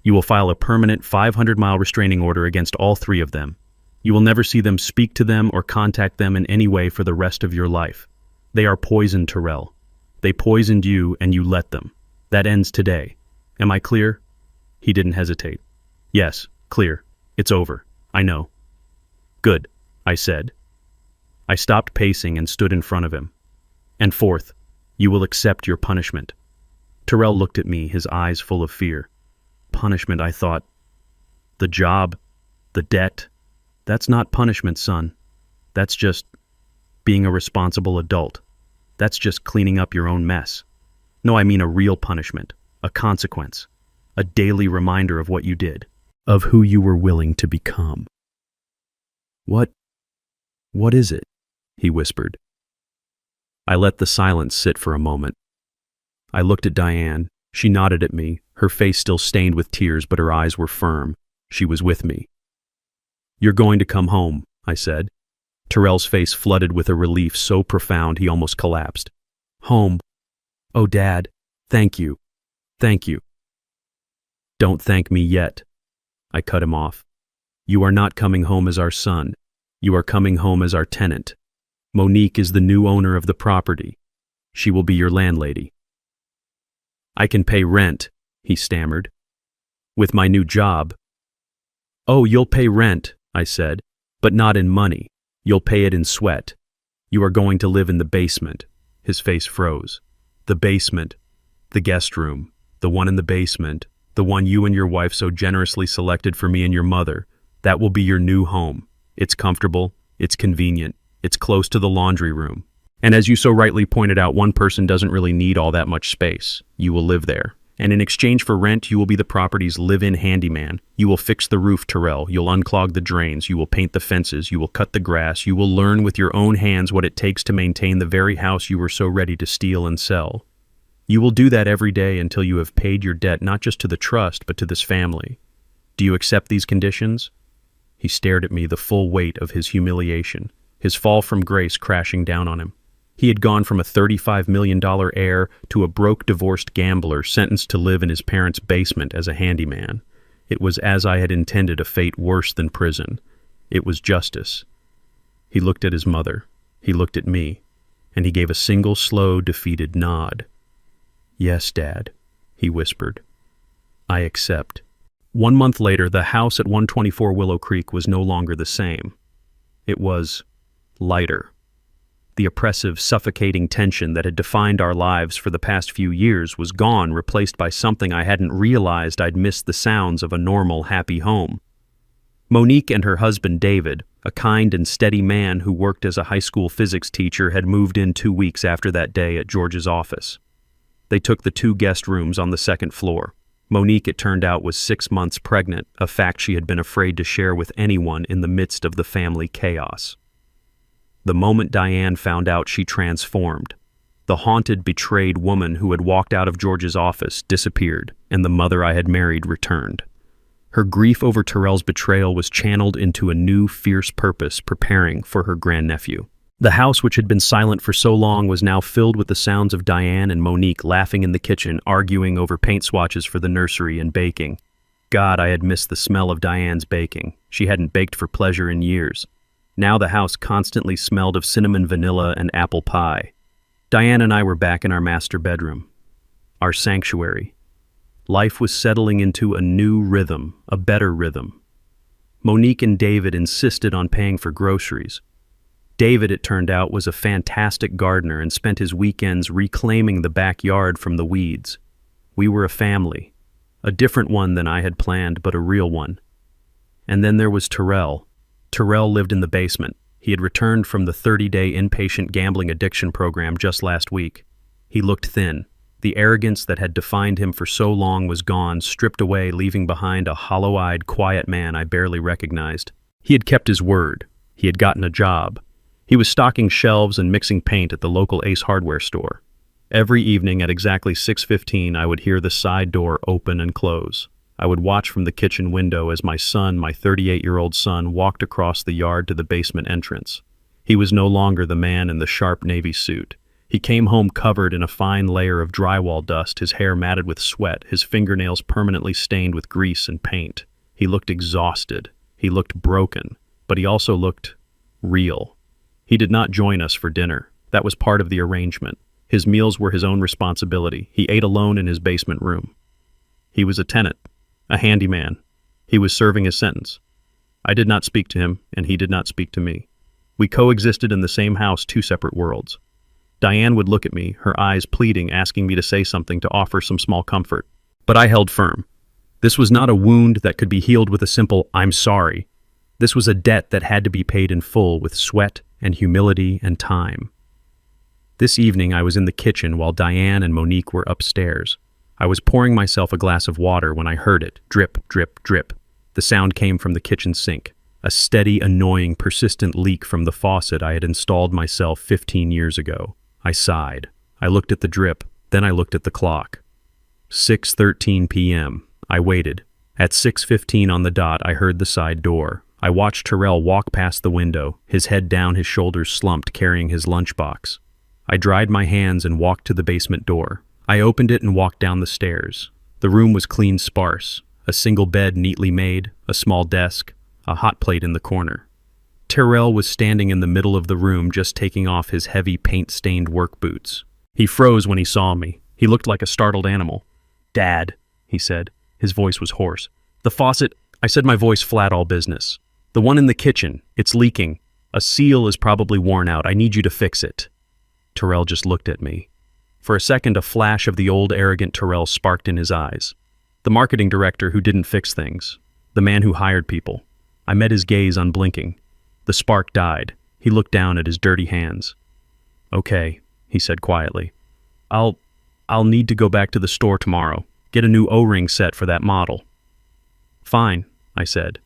You will file a permanent 500-mile restraining order against all three of them. You will never see them, speak to them, or contact them in any way for the rest of your life. They are poison, Terrell. They poisoned you and you let them. That ends today. Am I clear?" He didn't hesitate. "Yes, clear. It's over. I know." "Good," I said. I stopped pacing and stood in front of him. "And fourth, you will accept your punishment." Terrell looked at me, his eyes full of fear. Punishment, I thought. The job, the debt, that's not punishment, son. That's just being a responsible adult. That's just cleaning up your own mess. No, I mean a real punishment, a consequence, a daily reminder of what you did, of who you were willing to become. What is it?" he whispered. I let the silence sit for a moment. I looked at Diane. She nodded at me, her face still stained with tears, but her eyes were firm. She was with me. "You're going to come home," I said. Terrell's face flooded with a relief so profound he almost collapsed. "Home. Oh, Dad, thank you. Thank you." "Don't thank me yet." I cut him off. "You are not coming home as our son. You are coming home as our tenant. Monique is the new owner of the property. She will be your landlady." "I can pay rent," he stammered. "With my new job." "Oh, you'll pay rent," I said, "but not in money. You'll pay it in sweat. You are going to live in the basement." His face froze. "The basement. The guest room. The one in the basement. The one you and your wife so generously selected for me and your mother. That will be your new home. It's comfortable. It's convenient. It's close to the laundry room. And as you so rightly pointed out, one person doesn't really need all that much space. You will live there. And in exchange for rent, you will be the property's live-in handyman. You will fix the roof, Terrell. You'll unclog the drains. You will paint the fences. You will cut the grass. You will learn with your own hands what it takes to maintain the very house you were so ready to steal and sell. You will do that every day until you have paid your debt not just to the trust, but to this family. Do you accept these conditions?" He stared at me, the full weight of his humiliation, his fall from grace crashing down on him. He had gone from a $35 million heir to a broke, divorced gambler sentenced to live in his parents' basement as a handyman. It was as I had intended, a fate worse than prison. It was justice. He looked at his mother. He looked at me. And he gave a single, slow, defeated nod. "Yes, Dad," he whispered. "I accept." 1 month later, the house at 124 Willow Creek was no longer the same. It was lighter. The oppressive, suffocating tension that had defined our lives for the past few years was gone, replaced by something I hadn't realized. I'd missed the sounds of a normal, happy home. Monique and her husband, David, a kind and steady man who worked as a high school physics teacher, had moved in 2 weeks after that day at George's office. They took the 2 guest rooms on the second floor. Monique, it turned out, was 6 months pregnant, a fact she had been afraid to share with anyone in the midst of the family chaos. The moment Diane found out, she transformed. The haunted, betrayed woman who had walked out of George's office disappeared, and the mother I had married returned. Her grief over Terrell's betrayal was channeled into a new, fierce purpose, preparing for her grandnephew. The house, which had been silent for so long, was now filled with the sounds of Diane and Monique laughing in the kitchen, arguing over paint swatches for the nursery, and baking. God, I had missed the smell of Diane's baking. She hadn't baked for pleasure in years. Now the house constantly smelled of cinnamon, vanilla, and apple pie. Diane and I were back in our master bedroom, our sanctuary. Life was settling into a new rhythm, a better rhythm. Monique and David insisted on paying for groceries. David, it turned out, was a fantastic gardener and spent his weekends reclaiming the backyard from the weeds. We were a family, a different one than I had planned, but a real one. And then there was Terrell. Terrell lived in the basement. He had returned from the 30-day inpatient gambling addiction program just last week. He looked thin. The arrogance that had defined him for so long was gone, stripped away, leaving behind a hollow-eyed, quiet man I barely recognized. He had kept his word. He had gotten a job. He was stocking shelves and mixing paint at the local Ace hardware store. Every evening at exactly 6:15, I would hear the side door open and close. I would watch from the kitchen window as my son, my 38-year-old son, walked across the yard to the basement entrance. He was no longer the man in the sharp navy suit. He came home covered in a fine layer of drywall dust, his hair matted with sweat, his fingernails permanently stained with grease and paint. He looked exhausted. He looked broken, but he also looked real. He did not join us for dinner. That was part of the arrangement. His meals were his own responsibility. He ate alone in his basement room. He was a tenant, a handyman. He was serving his sentence. I did not speak to him, and he did not speak to me. We coexisted in the same house, 2 separate worlds. Diane would look at me, her eyes pleading, asking me to say something, to offer some small comfort. But I held firm. This was not a wound that could be healed with a simple, "I'm sorry." This was a debt that had to be paid in full, with sweat and humility and time. This evening I was in the kitchen while Diane and Monique were upstairs. I was pouring myself a glass of water when I heard it, drip, drip, drip. The sound came from the kitchen sink, a steady, annoying, persistent leak from the faucet I had installed myself 15 years ago. I sighed. I looked at the drip, then I looked at the clock. 6:13 p.m. I waited. At 6:15 on the dot, I heard the side door. I watched Terrell walk past the window, his head down, his shoulders slumped, carrying his lunchbox. I dried my hands and walked to the basement door. I opened it and walked down the stairs. The room was clean, sparse. A single bed neatly made, a small desk, a hot plate in the corner. Terrell was standing in the middle of the room just taking off his heavy paint-stained work boots. He froze when he saw me. He looked like a startled animal. "Dad," he said. His voice was hoarse. "The faucet," I said, my voice flat, all business. "The one in the kitchen, it's leaking. A seal is probably worn out. I need you to fix it." Terrell just looked at me. For a second, a flash of the old arrogant Terrell sparked in his eyes. The marketing director who didn't fix things. The man who hired people. I met his gaze unblinking. The spark died. He looked down at his dirty hands. "Okay," he said quietly. I'll need to go back to the store tomorrow. Get a new O-ring set for that model." "Fine," I said.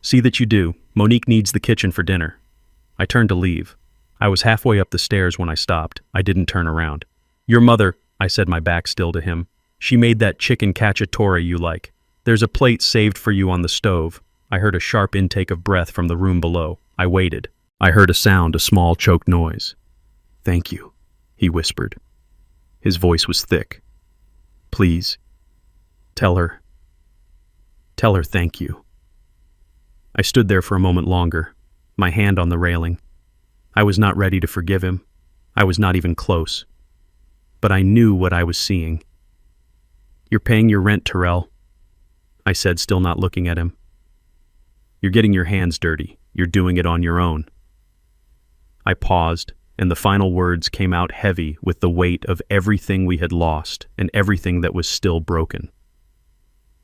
"See that you do. Monique needs the kitchen for dinner." I turned to leave. I was halfway up the stairs when I stopped. I didn't turn around. "Your mother," I said, my back still to him. "She made that chicken cacciatore you like. There's a plate saved for you on the stove." I heard a sharp intake of breath from the room below. I waited. I heard a sound, a small choked noise. "Thank you," he whispered. His voice was thick. "Please, tell her thank you." I stood there for a moment longer, my hand on the railing. I was not ready to forgive him. I was not even close. But I knew what I was seeing. "You're paying your rent, Terrell," I said, still not looking at him. "You're getting your hands dirty. You're doing it on your own." I paused, and the final words came out heavy with the weight of everything we had lost and everything that was still broken.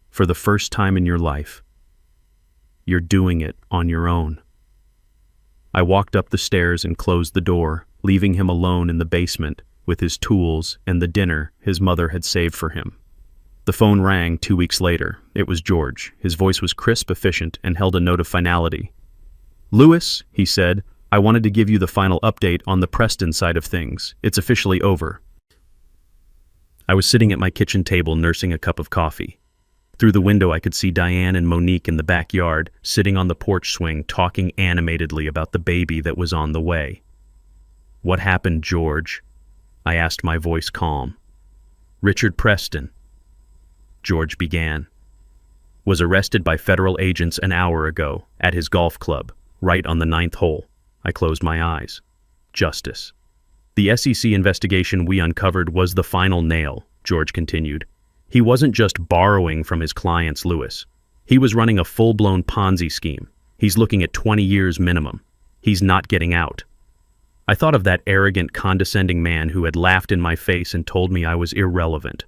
"For the first time in your life, you're doing it on your own." I walked up the stairs and closed the door, leaving him alone in the basement with his tools and the dinner his mother had saved for him. The phone rang 2 weeks later. It was George. His voice was crisp, efficient, and held a note of finality. "Louis," he said, "I wanted to give you the final update on the Preston side of things. It's officially over." I was sitting at my kitchen table nursing a cup of coffee. Through the window I could see Diane and Monique in the backyard, sitting on the porch swing, talking animatedly about the baby that was on the way. "What happened, George?" I asked, my voice calm. "Richard Preston," George began, "was arrested by federal agents an hour ago at his golf club, right on the 9th hole." I closed my eyes. Justice. "The SEC investigation we uncovered was the final nail," George continued. "He wasn't just borrowing from his clients, Louis. He was running a full-blown Ponzi scheme. He's looking at 20 years minimum. He's not getting out." I thought of that arrogant, condescending man who had laughed in my face and told me I was irrelevant.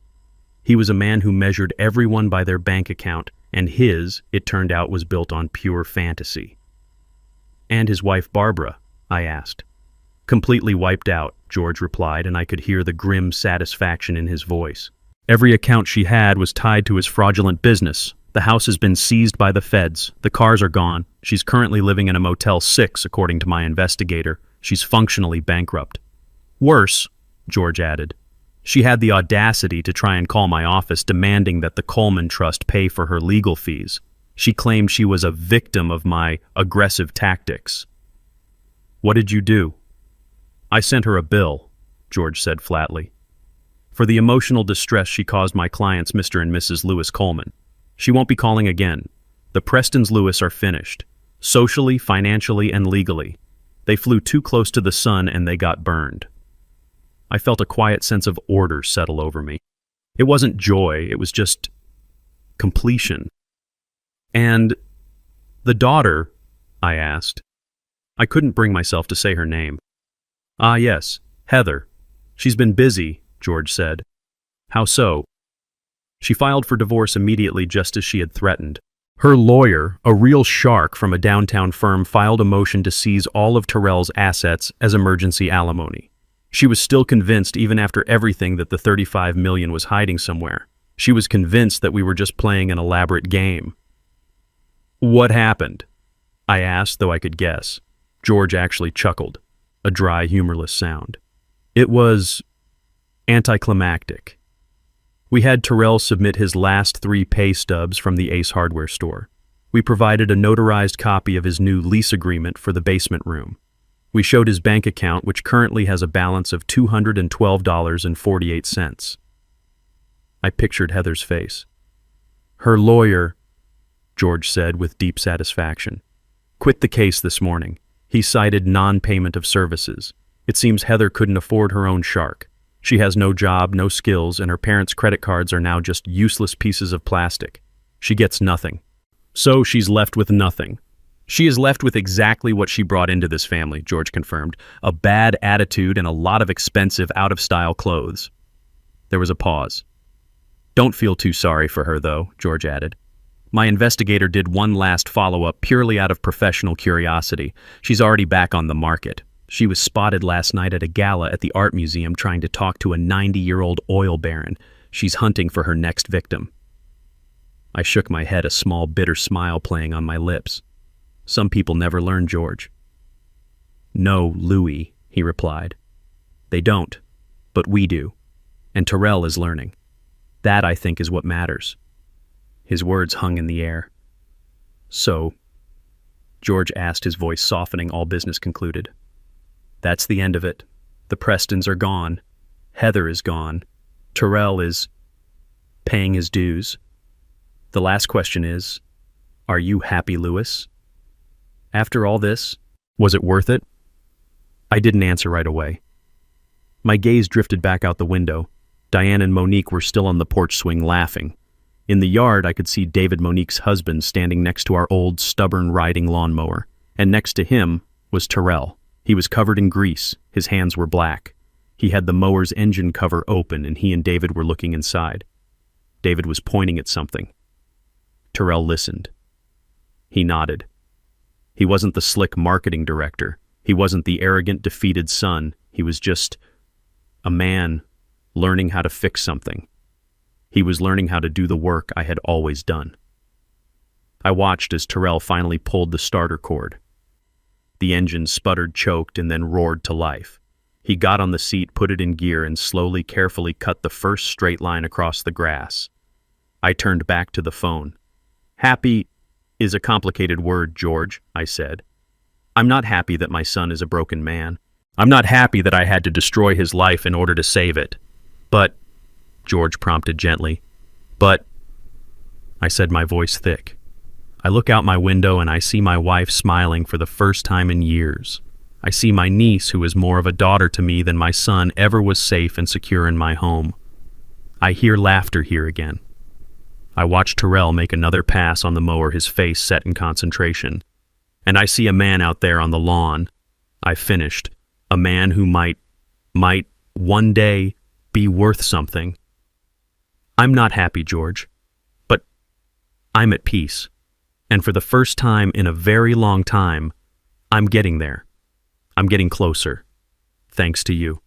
He was a man who measured everyone by their bank account, and his, it turned out, was built on pure fantasy. "And his wife Barbara?" I asked. "Completely wiped out," George replied, and I could hear the grim satisfaction in his voice. "Every account she had was tied to his fraudulent business. The house has been seized by the feds. The cars are gone. She's currently living in a Motel 6, according to my investigator. She's functionally bankrupt. Worse," George added, "she had the audacity to try and call my office demanding that the Coleman Trust pay for her legal fees. She claimed she was a victim of my aggressive tactics." "What did you do?" "I sent her a bill," George said flatly, "for the emotional distress she caused my clients, Mr. and Mrs. Louis Coleman. She won't be calling again. The Prestons Louis are finished, socially, financially, and legally. They flew too close to the sun and they got burned." I felt a quiet sense of order settle over me. It wasn't joy, it was just completion. "And the daughter?" I asked. I couldn't bring myself to say her name. "Ah, yes, Heather. She's been busy," George said. "How so?" "She filed for divorce immediately, just as she had threatened. Her lawyer, a real shark from a downtown firm, filed a motion to seize all of Terrell's assets as emergency alimony. She was still convinced, even after everything, that the $35 million was hiding somewhere. She was convinced that we were just playing an elaborate game." "What happened?" I asked, though I could guess. George actually chuckled, a dry, humorless sound. "It was anticlimactic. We had Terrell submit his last 3 pay stubs from the Ace Hardware store. We provided a notarized copy of his new lease agreement for the basement room. We showed his bank account, which currently has a balance of $212.48. I pictured Heather's face. "Her lawyer," George said with deep satisfaction, "quit the case this morning. He cited non-payment of services. It seems Heather couldn't afford her own shark. She has no job, no skills, and her parents' credit cards are now just useless pieces of plastic. She gets nothing. So she's left with nothing. She is left with exactly what she brought into this family, George confirmed. A bad attitude and a lot of expensive, out-of-style clothes. There was a pause. Don't feel too sorry for her, though, George added. My investigator did one last follow-up purely out of professional curiosity. She's already back on the market. She was spotted last night at a gala at the art museum trying to talk to a 90-year-old oil baron. She's hunting for her next victim. I shook my head, a small bitter smile playing on my lips. Some people never learn, George. No, Louis, he replied. They don't, but we do. And Terrell is learning. That, I think, is what matters. His words hung in the air. So, George asked, his voice softening, all business concluded. That's the end of it. The Prestons are gone. Heather is gone. Terrell is paying his dues. The last question is, are you happy, Louis? After all this, was it worth it? I didn't answer right away. My gaze drifted back out the window. Diane and Monique were still on the porch swing laughing. In the yard, I could see David, Monique's husband, standing next to our old, stubborn riding lawnmower, and next to him was Terrell. He was covered in grease. His hands were black. He had the mower's engine cover open, and he and David were looking inside. David was pointing at something. Terrell listened. He nodded. He wasn't the slick marketing director. He wasn't the arrogant, defeated son. He was just a man learning how to fix something. He was learning how to do the work I had always done. I watched as Terrell finally pulled the starter cord. The engine sputtered, choked, and then roared to life. He got on the seat, put it in gear, and slowly, carefully cut the first straight line across the grass. I turned back to the phone. Happy is a complicated word, George, I said. I'm not happy that my son is a broken man. I'm not happy that I had to destroy his life in order to save it. But, George prompted gently. But, I said, my voice thick. I look out my window and I see my wife smiling for the first time in years. I see my niece, who is more of a daughter to me than my son ever was, safe and secure in my home. I hear laughter here again. I watch Terrell make another pass on the mower, his face set in concentration. And I see a man out there on the lawn. I finished. A man who might one day be worth something. I'm not happy, George, but I'm at peace. And for the first time in a very long time, I'm getting there. I'm getting closer. Thanks to you.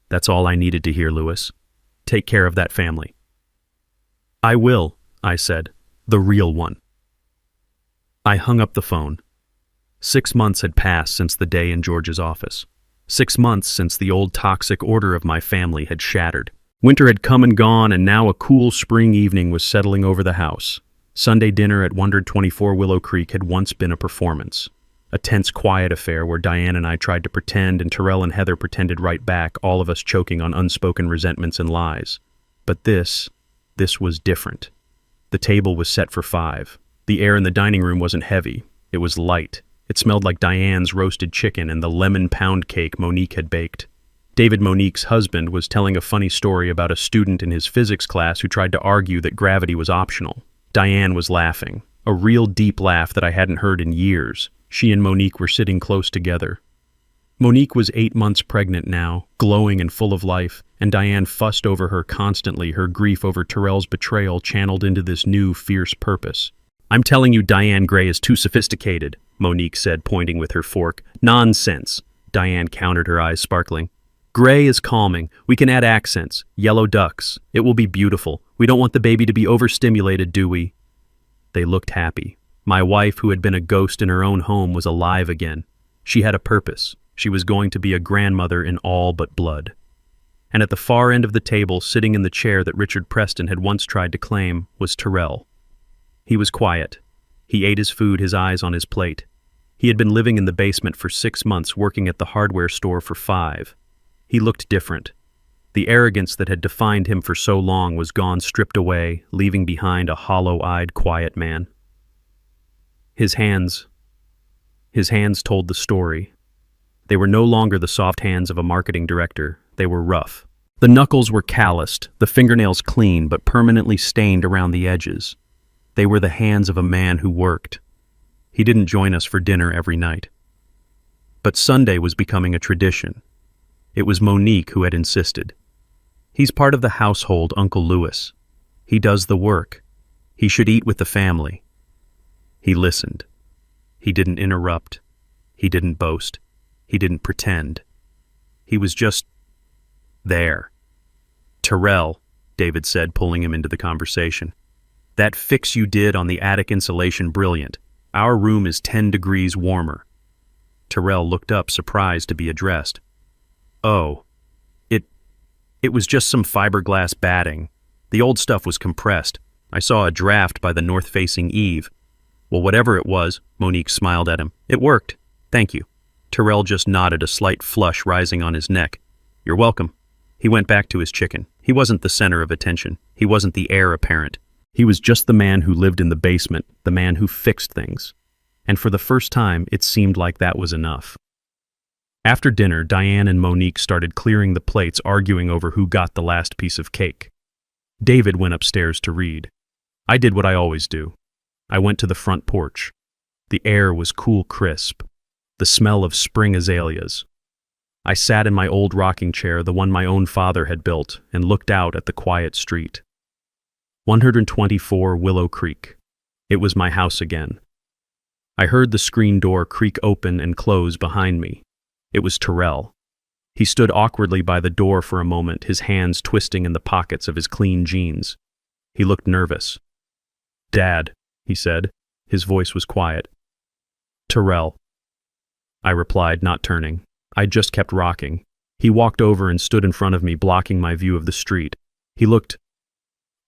That's all I needed to hear, Louis. Take care of that family. I will, I said. The real one. I hung up the phone. 6 months had passed since the day in George's office. 6 months since the old toxic order of my family had shattered. Winter had come and gone, and now a cool spring evening was settling over the house. Sunday dinner at 124 Willow Creek had once been a performance. A tense, quiet affair where Diane and I tried to pretend and Terrell and Heather pretended right back, all of us choking on unspoken resentments and lies. But this was different. The table was set for 5. The air in the dining room wasn't heavy. It was light. It smelled like Diane's roasted chicken and the lemon pound cake Monique had baked. David, Monique's husband, was telling a funny story about a student in his physics class who tried to argue that gravity was optional. Diane was laughing, a real deep laugh that I hadn't heard in years. She and Monique were sitting close together. Monique was 8 months pregnant now, glowing and full of life, and Diane fussed over her constantly, her grief over Terrell's betrayal channeled into this new, fierce purpose. I'm telling you, Diane Gray is too sophisticated, Monique said, pointing with her fork. Nonsense, Diane countered, her eyes sparkling. Gray is calming. We can add accents. Yellow ducks. It will be beautiful. We don't want the baby to be overstimulated, do we? They looked happy. My wife, who had been a ghost in her own home, was alive again. She had a purpose. She was going to be a grandmother in all but blood. And at the far end of the table, sitting in the chair that Richard Preston had once tried to claim, was Terrell. He was quiet. He ate his food, his eyes on his plate. He had been living in the basement for 6 months, working at the hardware store for 5. He looked different. The arrogance that had defined him for so long was gone, stripped away, leaving behind a hollow-eyed, quiet man. His hands His hands told the story. They were no longer the soft hands of a marketing director. They were rough. The knuckles were calloused, the fingernails clean but permanently stained around the edges. They were the hands of a man who worked. He didn't join us for dinner every night. But Sunday was becoming a tradition. It was Monique who had insisted. He's part of the household, Uncle Louis. He does the work. He should eat with the family. He listened. He didn't interrupt. He didn't boast. He didn't pretend. He was just there. "Terrell," David said, pulling him into the conversation. "That fix you did on the attic insulation, brilliant. Our room is 10 degrees warmer." Terrell looked up, surprised to be addressed. "Oh, it was just some fiberglass batting. The old stuff was compressed. I saw a draft by the north-facing eave." "Well, whatever it was," Monique smiled at him. "It worked. Thank you." Terrell just nodded, a slight flush rising on his neck. "You're welcome." He went back to his chicken. He wasn't the center of attention. He wasn't the heir apparent. He was just the man who lived in the basement, the man who fixed things. And for the first time, it seemed like that was enough. After dinner, Diane and Monique started clearing the plates, arguing over who got the last piece of cake. David went upstairs to read. I did what I always do. I went to the front porch. The air was cool, crisp, the smell of spring azaleas. I sat in my old rocking chair, the one my own father had built, and looked out at the quiet street. 124 Willow Creek. It was my house again. I heard the screen door creak open and close behind me. It was Terrell. He stood awkwardly by the door for a moment, his hands twisting in the pockets of his clean jeans. He looked nervous. "Dad," he said. His voice was quiet. "Terrell," I replied, not turning. I just kept rocking. He walked over and stood in front of me, blocking my view of the street. He looked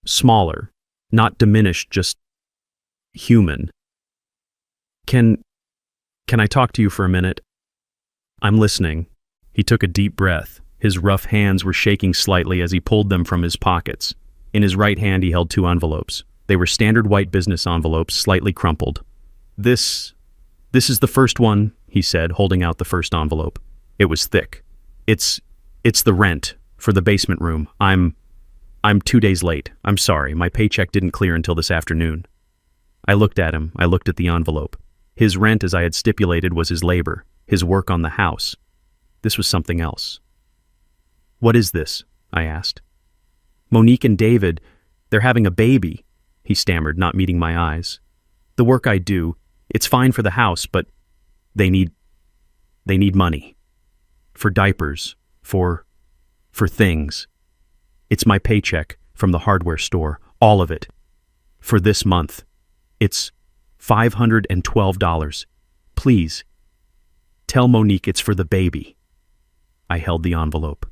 smaller, not diminished, just human. Can I talk to you for a minute?" "I'm listening." He took a deep breath. His rough hands were shaking slightly as he pulled them from his pockets. In his right hand he held 2 envelopes. They were standard white business envelopes, slightly crumpled. This is the first one," he said, holding out the first envelope. It was thick. It's the rent for the basement room. I'm 2 days late. I'm sorry, my paycheck didn't clear until this afternoon." I looked at him. I looked at the envelope. His rent, as I had stipulated, was his labor, his work on the house. This was something else. "What is this?" I asked. "Monique and David, they're having a baby," he stammered, not meeting my eyes. "The work I do, it's fine for the house, but they need money. For diapers, for things. It's my paycheck from the hardware store, all of it. For this month. It's $512. Please, tell Monique it's for the baby." I held the envelope.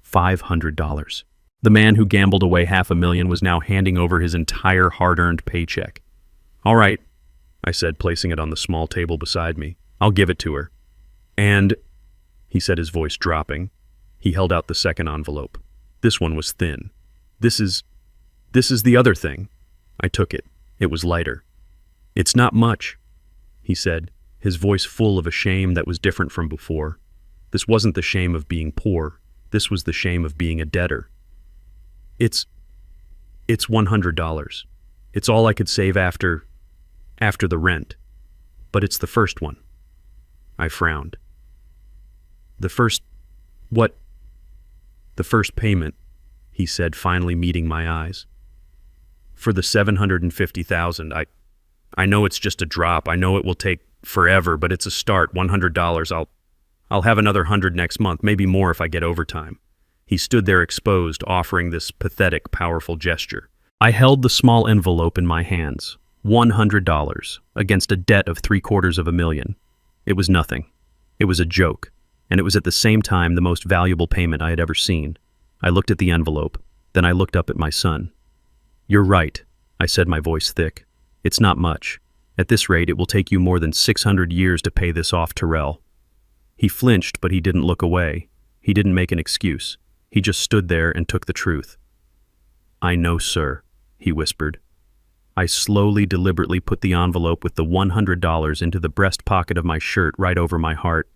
$500. The man who gambled away $500,000 was now handing over his entire hard-earned paycheck. "All right," I said, placing it on the small table beside me. "I'll give it to her." "And," he said, his voice dropping. He held out the second envelope. This one was thin. This is the other thing." I took it. It was lighter. "It's not much," he said, his voice full of a shame that was different from before. This wasn't the shame of being poor. This was the shame of being a debtor. It's $100. It's all I could save after the rent. But it's the first one." I frowned. "The first what?" "The first payment," he said, finally meeting my eyes. "For the $750,000. I know it's just a drop. I know it will take forever, but it's a start. $100. I'll have another 100 next month, maybe more if I get overtime." He stood there exposed, offering this pathetic, powerful gesture. I held the small envelope in my hands. $100 against a debt of $750,000. It was nothing. It was a joke, and it was at the same time the most valuable payment I had ever seen. I looked at the envelope, then I looked up at my son. "You're right," I said, my voice thick. "It's not much. At this rate, it will take you more than 600 years to pay this off, Terrell." He flinched, but he didn't look away. He didn't make an excuse. He just stood there and took the truth. "I know, sir," he whispered. I slowly, deliberately put the envelope with the $100 into the breast pocket of my shirt right over my heart.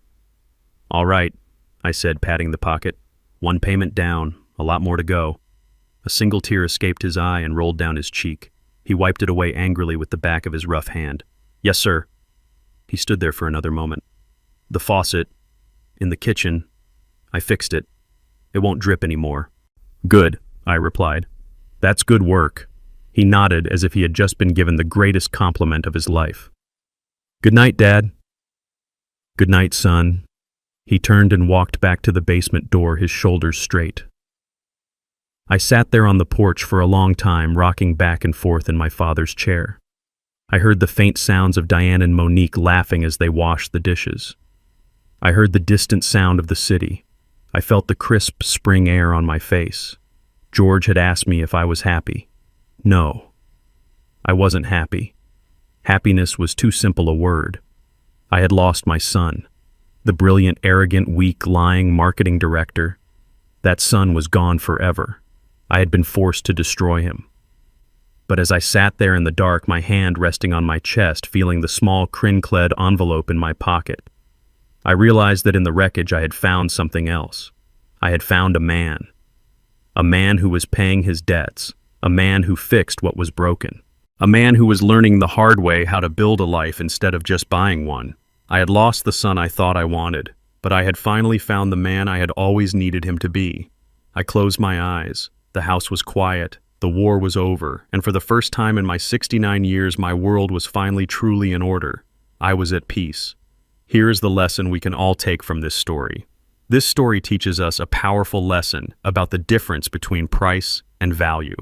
"All right," I said, patting the pocket. "One payment down, a lot more to go." A single tear escaped his eye and rolled down his cheek. He wiped it away angrily with the back of his rough hand. "Yes, sir." He stood there for another moment. "The faucet, in the kitchen, I fixed it. It won't drip anymore." "Good," I replied. "That's good work." He nodded as if he had just been given the greatest compliment of his life. "Good night, Dad." "Good night, son." He turned and walked back to the basement door, his shoulders straight. I sat there on the porch for a long time, rocking back and forth in my father's chair. I heard the faint sounds of Diane and Monique laughing as they washed the dishes. I heard the distant sound of the city. I felt the crisp spring air on my face. George had asked me if I was happy. No, I wasn't happy. Happiness was too simple a word. I had lost my son, the brilliant, arrogant, weak, lying marketing director. That son was gone forever. I had been forced to destroy him. But as I sat there in the dark, my hand resting on my chest, feeling the small crin-clad envelope in my pocket, I realized that in the wreckage I had found something else. I had found a man who was paying his debts, a man who fixed what was broken, a man who was learning the hard way how to build a life instead of just buying one. I had lost the son I thought I wanted, but I had finally found the man I had always needed him to be. I closed my eyes. The house was quiet. The war was over, and for the first time in my 69 years, my world was finally truly in order. I was at peace. Here is the lesson we can all take from this story. This story teaches us a powerful lesson about the difference between price and value.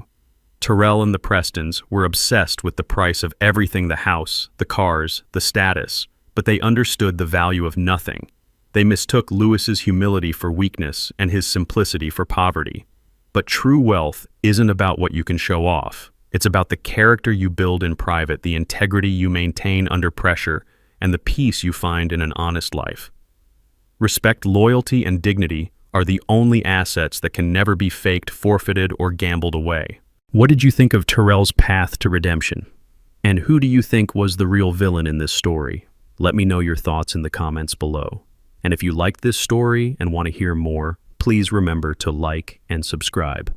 Terrell and the Prestons were obsessed with the price of everything: the house, the cars, the status, but they understood the value of nothing. They mistook Lewis's humility for weakness and his simplicity for poverty. But true wealth isn't about what you can show off. It's about the character you build in private, the integrity you maintain under pressure, and the peace you find in an honest life. Respect, loyalty, and dignity are the only assets that can never be faked, forfeited, or gambled away. What did you think of Terrell's path to redemption? And who do you think was the real villain in this story? Let me know your thoughts in the comments below. And if you liked this story and want to hear more, please remember to like and subscribe.